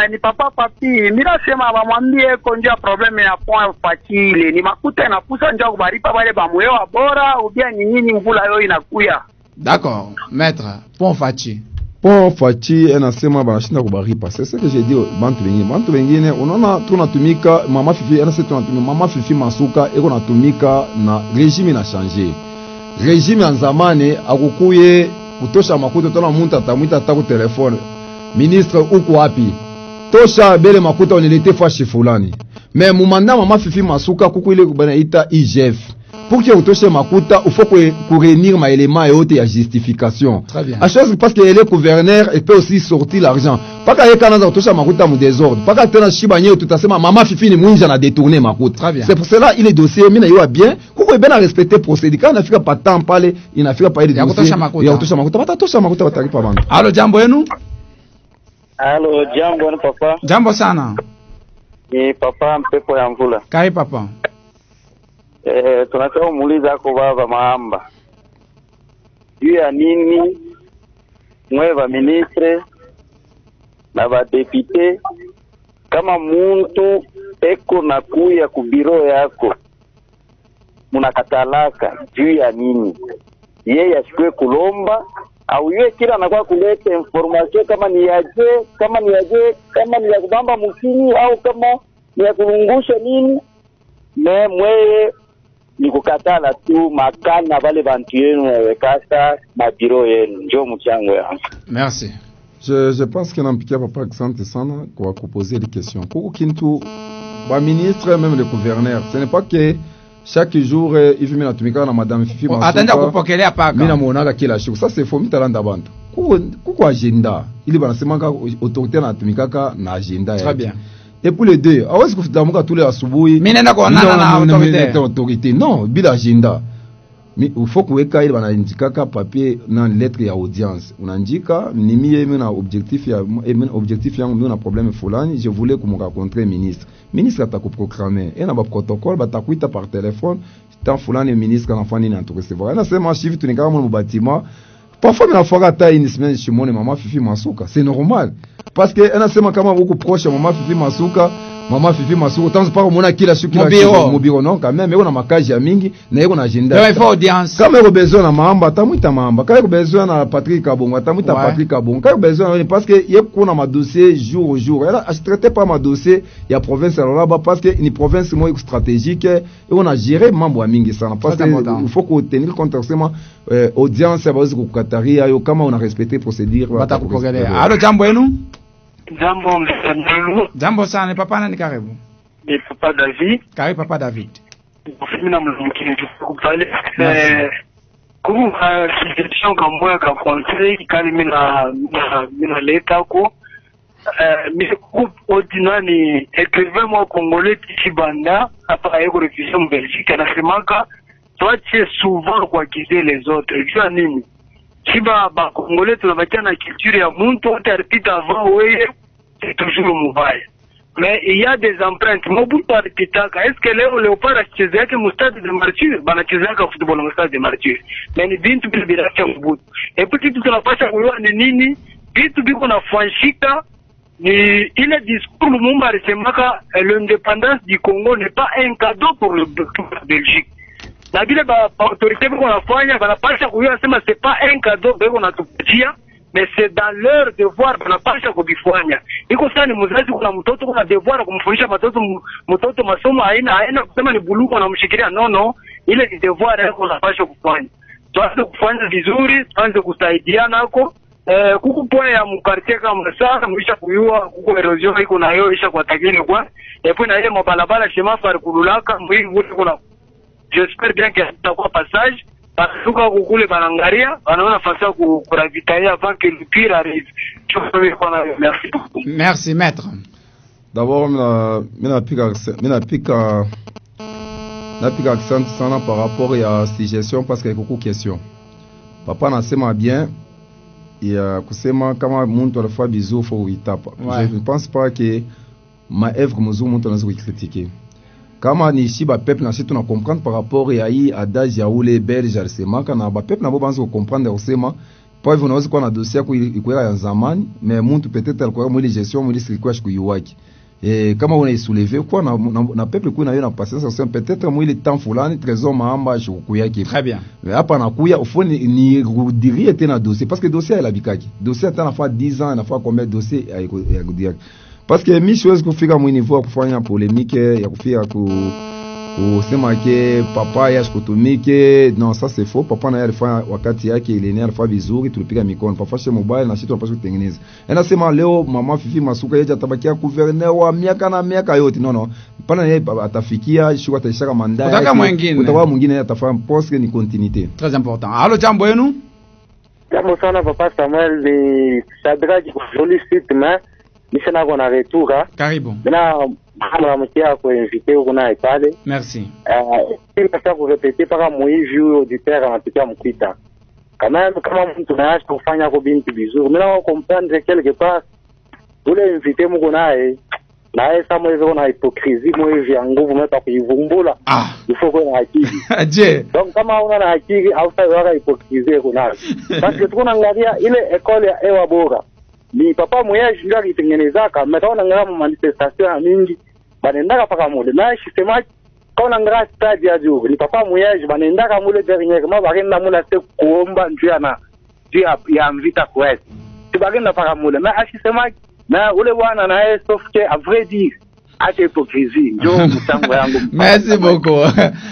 Ni papa papi mimi nasema bamwambie konja probleme ya point fatile ni makuta na pusa njoo kubaripa wale bamwewa bora ubia nyinyi mvula yo inakuya. D'accord, maître, point fatile. Bon Fachi anasema banashinda kubaripa. C'est ce que j'ai dit bantu wengine unaona tunatumika mama Fifi anasema tunatumika mama Fifi Masuka eko natumika na régime na changer. Régime ya zamani akukuye kutosha makuta tona muntu atamwita ataku telefone. Ministre uko wapi? Tosha bele makuta onelete fashi fulani. Mais mumanda mama Fifi Masuka kukuile kubanaita IGF. Pour que utoshe makuta, il faut que réunir ma élément et autres à justification. Très bien. À chose parce que le gouverneur il peut aussi sortir l'argent. Pas qu'à quand utosha makuta mu désordre. Pas qu'à tena shibanye tout à fait mama Fifi ni mwinja na détourner makuta. C'est pour cela il est dossier mina yoa bien. Kuko bien respecter procédure. Quand on n'afika pas temps parler, il n'afika pas il dossier. Il utosha makuta. Bata tosha makuta bataripa bandu. Allo jambo yenu? Allo jambo ni papa. Jambo sana. Ni papa mpepo ya mvula. Kai papa. Tunataka muuliza kwa baba Mahamba juu ya nini mweva ministre na ba depute kama muntu eko na kuya ku biro yako munakatalaka juu ya nini yeye ashikwe kulomba au yeye kila anakuwa kuleta information kama ni yaje kama ni ya kubamba mkini au kama ni ya kulungusha nini mweye ni kukatala tu makana wale bantu yenu wawekasa mabiro yenu njo mchango yangu. Merci. Je pense que nampikia papa accent sana kwa kuposer des questions. Kuko kintu ba ministre même le gouverneur, ce n'est pas que chaque jour il vient natumika na madame Fifi Masuka. Atenda kupokelea paka. Mimi namuona kila siku. Ça c'est faux mitalanda bantu. Kuko agenda. Ili banasema ka autorité natumika na agenda. Très bien. Et pour les deux, awezi kufutamuka tous les asubuhi. Mimi nenda kuonana na autorité. Non, bila agenda. Mais il faut kuweka ile banaandikaka papier na lettre ya audience. Unaandika ni mimi na objectif yangu mimi na problème fulani, je voulais kumrencontrer ministre. Ministre atakuprogrammer. Et na ba protocole batakuita par téléphone, tant fulani ministre anafanya nini anturecevoir. Anasema chifu tunikaka mu bâtiment. Parfois mina fora ta une semaine chez mon maman Fifi Masuka, c'est normal. Parce que anasema kama uko proche maman Fifi Masuka tant pas mona kila siku mu bureau non quand même na makaji ya mingi na yeko na agenda. Il faut audience. Kama yeko besoin na Mahamba tamuita Mahamba, kama yeko besoin na Patrick Kabongo tamuita Patrick Kabongo. Kama besoin parce que yeko na ma dossier jour au jour. Elle a traité pas ma dossier ya province là-bas parce que ni province moi stratégique et on a géré mambo ya mingi sana parce que il faut qu'on tenir compte seulement audience ya bazi ku Kataria yo kama on a respecté procédure. Batakupogelea. Allo jambo yenu? Jambo mzee. Jambo sana papa, nani karibu? Ni Papa David. Karibu Papa David. Mimi na mlumkini tukupale. Kwa situation kama kwa conseil kali mina leta ko mais ordinary écrivain moi congolais Tibanda après eko réfugié en Belgique anasemaka toi tu es souvent kwa guider les autres. Jua nini? Chiba ba congolais tunabakia na culture ya muntu wote alipita avant wewe c'est toujours mubaya. Mais il y a des empreintes. Mobutu alipitaka. Est-ce que leo Leopard acheze yake mustade de martyr? Banacheza yake football mustade de martyr. Mais ni bintu bila cha Mobutu. Et puis kitu tunapasha kujua ni nini? Vitu biko nafanshika ni ile discours Lumumba alisemaka l'indépendance du Congo n'est pas un cadeau pour la Belgique. Na vile ba autorité biko nafanya banapasha kujua sema c'est pas un cadeau biko natupatia. Mais c'est dans leur devoir banapasha kubifanya. Iko sana mzazi kuna mtoto kuna devoir kumfundisha mtoto masomo haina kusema ni buluko na mshikilia no ile ni devoir yako unapasha kufanya. Tuanze kufanya vizuri, tuanze kusaidiana huko. Kuku poa ya mkartie kama sana mwisha kuyua kuku erosion iko na hiyo isha kwa tagini kwa. Epo na ile mabalabala shema far kululaka mwingi wote kuna. J'espère bien que ça va passage. Basuka kukule banangaria wanaona fasa kuravitalia avant que le pire arrive. Merci beaucoup. Merci maître. D'abord mina pika accent sana par rapport à cette gestion parce qu'il y a beaucoup de questions. Papa nasema bien et kusema kama muntu alifanya bizu faut uitapa. Je ne pense pas que ma œuvre muzu muntu anazo critiquer. Kama ni shiba peuple na sisi tuna comprendre par rapport ya hii adage ya ule belge alisema kana ba peuple nabo banza comprendre kusema kwa hivyo unaweza kuwa na dossier yako ikuwa ya zamani mais mtu peut-être alikuwa mwili gestion mwili silikuwa shikuiwaki kama unaisoulever kwa na peuple kuna yeye na patience kusema peut-être mwili temps fulani trésor maamba shukuyaki très bien hapa nakuya ufoni ni rudirie tena dossier parce que dossier la bikaki dossier tena fa 10 ans inafaa combien dossier ya kudia. Parce que mi siwezi kufika mwi niveau kufanya polémique ya kufika kusema ke papa ya shikutumike non ça c'est faux. Papa na alifanya wakati yake ile alifanya vizuri tulipiga mikono papa she mobile na sisi tunapaswa kutengeneza. Anasema leo mama Fifi Masuka yeye atabakia gouverneur wa miaka na miaka yote no pana yeye atafikia shuka atashaka mandai utaka mwingine utakuwa mwingine atafanya poste ni continuité très important. Allo jambo yenu? Jambo sana papa Samuel ni Shadraki kwa joli site mais Nisha kona retour karibu na mkia kwa invité kuna pale merci nipasa kurepete paka muivi huyo auditeur anatukia mkita kama mtu naacha kufanya kwa binti vizuri mimi na comprendre quelque part ule invité mko naye sama hizo na hypocrisie muivi ya nguvu meta kuivumbula il faut qu'on akili je donc kama una akili au sawa hypocrisie kuna parce que tunaangalia ile école ya Ewa Bora ni papa moya ndio alitengenezaka mtaona ngara manifestation mingi banendaka paka mole na shisema kaona ngara stade ya juu ni papa moya banendaka mole dernier kama bagenda mole se kuomba ndio ya mvita kwesi tibagenda paka mole na ashisema na ule bwana na yeye sofke a vrai dire ate hypocrisie ndio mtango yangu. Merci beaucoup.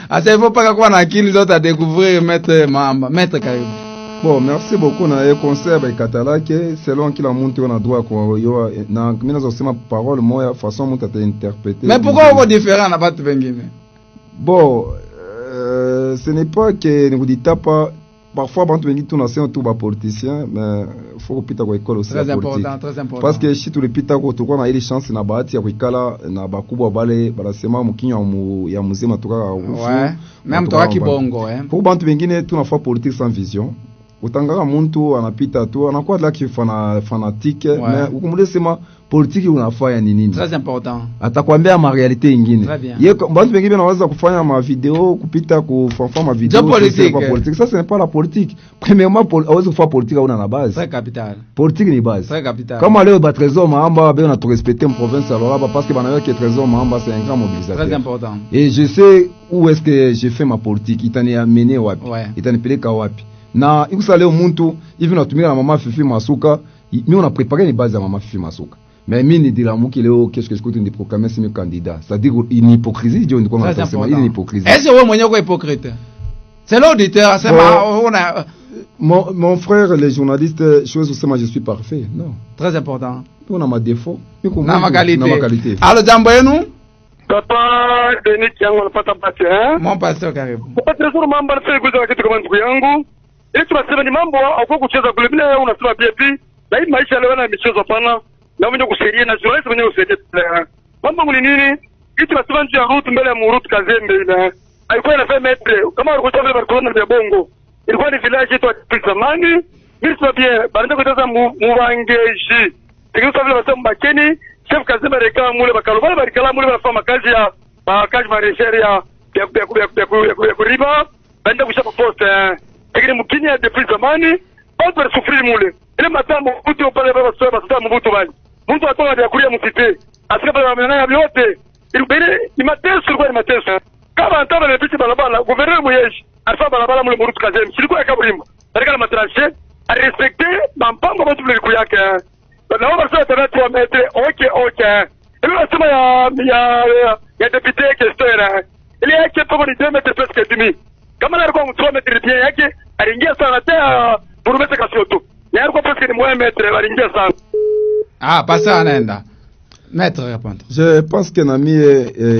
Asa faut pas kwa na akili zote à découvrir maître karibu. Bon, merci beaucoup na conseil ba katalake selon kila muntu on a droit kwa yo na mimi nazosema parole moya façon muntu atainterpréter. Mais pourquoi on est différent na batu wengine? Bon, ce n'est pas que ne vous dites pas parfois bantu wengi tunasema tu ba politicien mais faut kupita kwa école aussi très important très important parce que si tu repita kwa tukua na ile chance na bahati ya kuikala na bakubwa bale banasema mkinyo ya mzima tukaka ouais même toi kibongo pour bantu wengine tunafaa politique sans vision utangaka muntu anapita tu anakuwa laki fanatique mais ukumule sema politique unafanya ni nini très important atakwambia ma réalité nyingine yeye bantu wengine wanaweza kufanya ma video kupita kufanya ma video politique ça ce n'est pas la politique premièrement hawezi kufanya politique una na base très capital politique ni base très capital kama leo ba trésor maamba ba na to respecter en province alors là parce que banayo que trésor maamba c'est un grand mobilisateur très important et je sais où est-ce que j'ai fait ma politique itani amener wapi itani peleka wapi na ikusa leo muntu hivi natumika na mama Fifi Masuka mimi on a préparé les bases à mama Fifi Masuka mais mimi ndilamuki leo qu'est-ce que je compte proclamer si mes candidats c'est-à-dire une hypocrisie ndio niko nasema une hypocrisie est-ce wewe mwenyewe uko hypocrite c'est l'auditeur sema Mon frère, les journalistes, chose où moi je suis parfait. Non. Très important. On a ma défaut. Na ma qualité. Alors, jambo yenu? Papa, Denis yangu anapata pati Mon pasteur karibu. Papa tesoro mambo anafanya kuza kitu kama ndugu yangu. Ili tunasema ni mambo au kucheza kule bila wewe unasema pia na hii maisha leo na michezo pana. Na mwenye kusaidia na journalist mwenye kusaidia. Mambo ni nini? Hii tunasema nje ya route mbele ya Murutu Kazembe ile. Alikuwa anafanya metre kama walikuwa vile barkona ya Bongo. Ilikuwa ni village yetu ya zamani. Mimi sio pia baada kutaza mubangeji. Tikisa vile wasema Makeni, chef Kazembe reka mule bakalo bale barikala mule bafanya kazi ya kazi mareshere ya kuriba. Baada kushapa post tikini mkini ya depuis zamani. Watu wanasufiri mule. Ile matambo mtu pale baba sio basi mbuto bali. Mtu atoka ya kulia msite. Asika pale wamenana vyote. Ile ni mateso kwa ni mateso. Kama antaba na picha balabala, gouverneur Moyeji, alfa balabala mule Murutu Kazembe. Silikuwa ya kaburimba. Barika na matranshe, a respecter mampango watu vile kuyake. Na wao sasa tatu wa metre, okay. Ile nasema ya député Kestera. Ile yake poko ni 2 metres presque demi. Kama alikuwa mtu 3 metres bien yake, aliingia sana hata burumete kasioto. Yeye alikuwa presque ni 1 metre, aliingia sana. Pasa anaenda. Maître répondre. Je pense que nami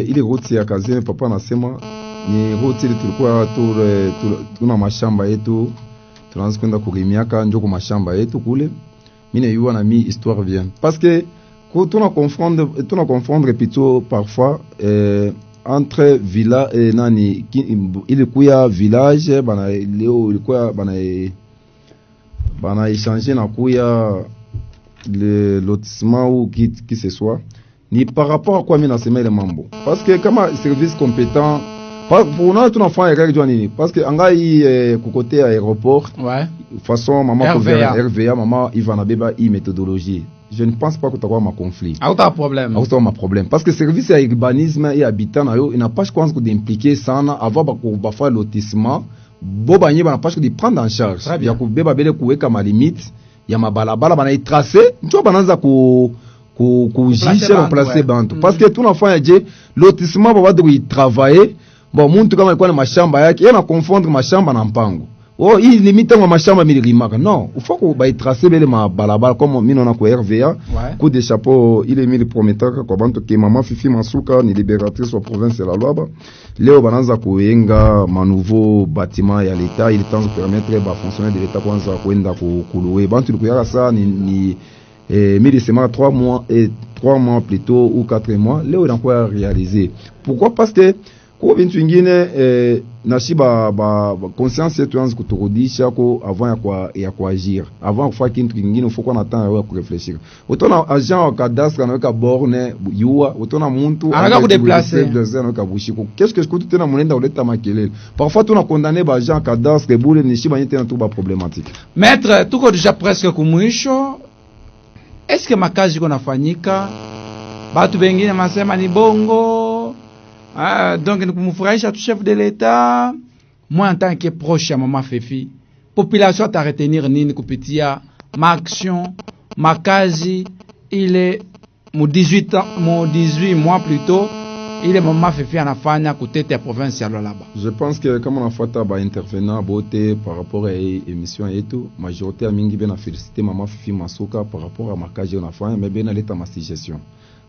ile route ya Kazembe papa anasema ni route ile tulikuwa tuna mashamba yetu tunaanza kwenda kurimiaka njoo kwa mashamba yetu kule. Mimi naiwa nami histoire vient parce que quand tuna confondre plutôt parfois entre villa et nani ilikuwa village bana leo ilikuwa bana échanger na kuya le lotissement ou qui ce soit ni par rapport à quoi mimi nasema ile mambo parce que kama service compétent pour nous tout enfant erreur jua nini parce que angai kukote aéroport façon maman RVA maman Ivana Beba méthodologie je ne pense pas que tu as un conflit autant problème parce que service à urbanisme et habitat na yo ina pas je pense que d'impliquer sana avant ba faire lotissement boba nyeba na pas que de prendre en charge ya kubeba bele kuweka ma limite ya mabalabala bana itracer ndio banaanza kujisha remplacer bantu parce que tout l'enfant je lotissement baba de travailler bon muntu kama alikuwa na mashamba yake yana confondre mashamba na mpango hii limite wa mashamba milimaka non il faut que ba itracer bele mabalabala comme mimi naona ko RVA coup de chapeau il est mis prometteur kwa bantu ke mama Fifi Masuka ni libératrice wa province ya Lwaba leo banaanza kuenga ma nouveau bâtiment ya l'état il temps permettre ba fonctionnaire de l'état kwanza kwenda kuluwe bantu likuyaka ça ni mili sema 3 mois plus tôt ou 4 mois leo inakuwa réalisé pourquoi parce que kwa bintu ingine nashiba conscience yetu yanzu kuturudisha ko avant ya kuagir avant kufanya kitu kingine faut qu'on attend ya kurefléchir utona agent wa cadastre anaweka borne yua utona muntu anaka kudeplacer anaweka bushiko qu'est-ce que je compte tena munenda uleta makelele parfois tuna condamner ba agent cadastre bule ni shiba nyete na tuba problématique maître tuko déjà presque kumwisho est-ce que makazi kunafanyika batu bengine masema ni bongo donc nous kumfurahisha tu chef de l'état moi en tant que proche à maman Fifi population ta retenir nini kupitia ma action makazi il est mon 18 mois plus tôt il est maman Fifi anafanya kutete province ya Lwaba. Je pense que comme on a fait ba intervenant boté par rapport à émission yetu majorité mingi bena féliciter maman Fifi Masuka par rapport à makazi on a fait mais bena leta ma suggestion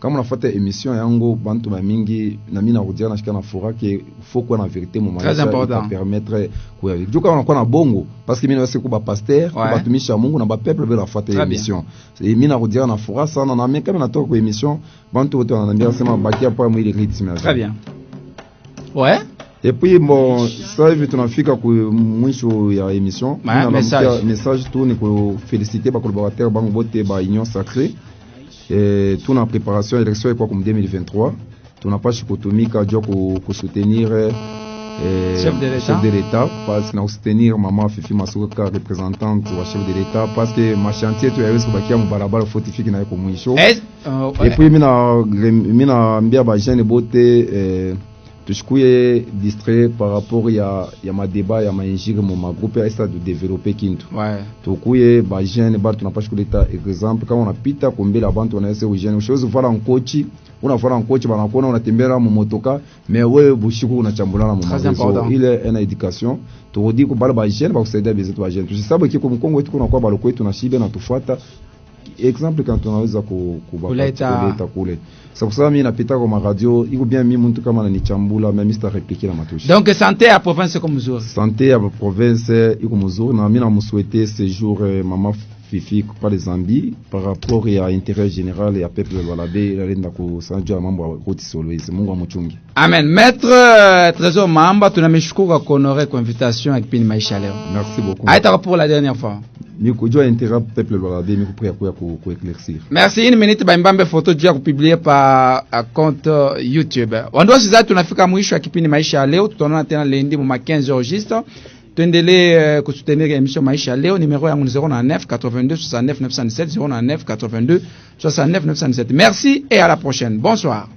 kama unafuata émission yango bantu ba mingi na mimi narudia na shikana fora que faut quoi na vérité mon très important permettre quoi juka unakuwa na bongo parce que mimi naweza kuba pasteur kubatumisha Mungu na ba peuple bela fuata émission et mimi narudia na fora sana na mimi kama natoka kwa émission bantu wote wananiambia sema bakia pa mwili rythme très bien ouais et puis bon ça hivi tunafika kwa mwisho ya émission na message tu ni ku féliciter ba collaborateurs bango bote ba union sacrée tuna préparation élection kwa comme 2023 tunapasha kutumika jo soutenir chef de l'état parce que na soutenir maman Fifi Masuka représentante wa chef de l'état parce que ma chantier tu yaweza kubakia mbarabara fortifique na yako mwisho et puis mina mbia ba jeune bote tushikuye distrait par rapport ya ma débat ya mainjiri mu magroupe ya esta de développer kintu tukuye ba jeune ba tunapasha kuleta exemple kama unapita kumbele abantu wanaweza ujene ushozi vala nkochi unafuata coach banakuona unatembea mu motoka mais wewe bushiku unachambulana mu marezo ile ina education turudi ku bala ba jeune ba kusaidia bizetu ba jeune tusisabu kiko mkongo wetu kuna kwa balo kwetu na shibe na tufuata exemple quand tunaweza kuleta kule sasa mimi napita kwa radio iko bien mimi mtu kama ananichambula mimi sita répliquer na matushi donc santé à province comme mzuri santé à province iko mzuri na mimi na msouhaiter ce jour mama Fifi par les Zambie par rapport à intérêt général et à peuple Lualaba lenda kusanjua mambo ya Roti Solwezi. Mungu amuchunge. Amen. Maître Trésor Mamba tunamshukuru kwa honorer kwa invitation à kipindi maisha leo. Merci beaucoup. Aita pour la dernière fois. Niko jua intérêt peuple Lualaba niko prêt à éclaircir. Merci. Une minute Mbambe photo juu ya kupublier par compte YouTube. Wandoa sasa tunafika mwisho wa kipindi maisha leo. Tutaonana tena lundi mu 15h juste. Tuendelee kusoutenir émission maisha leo. Numéro yangu ni 09 82 69 917 09 82 69 917. Merci et à la prochaine. Bonsoir.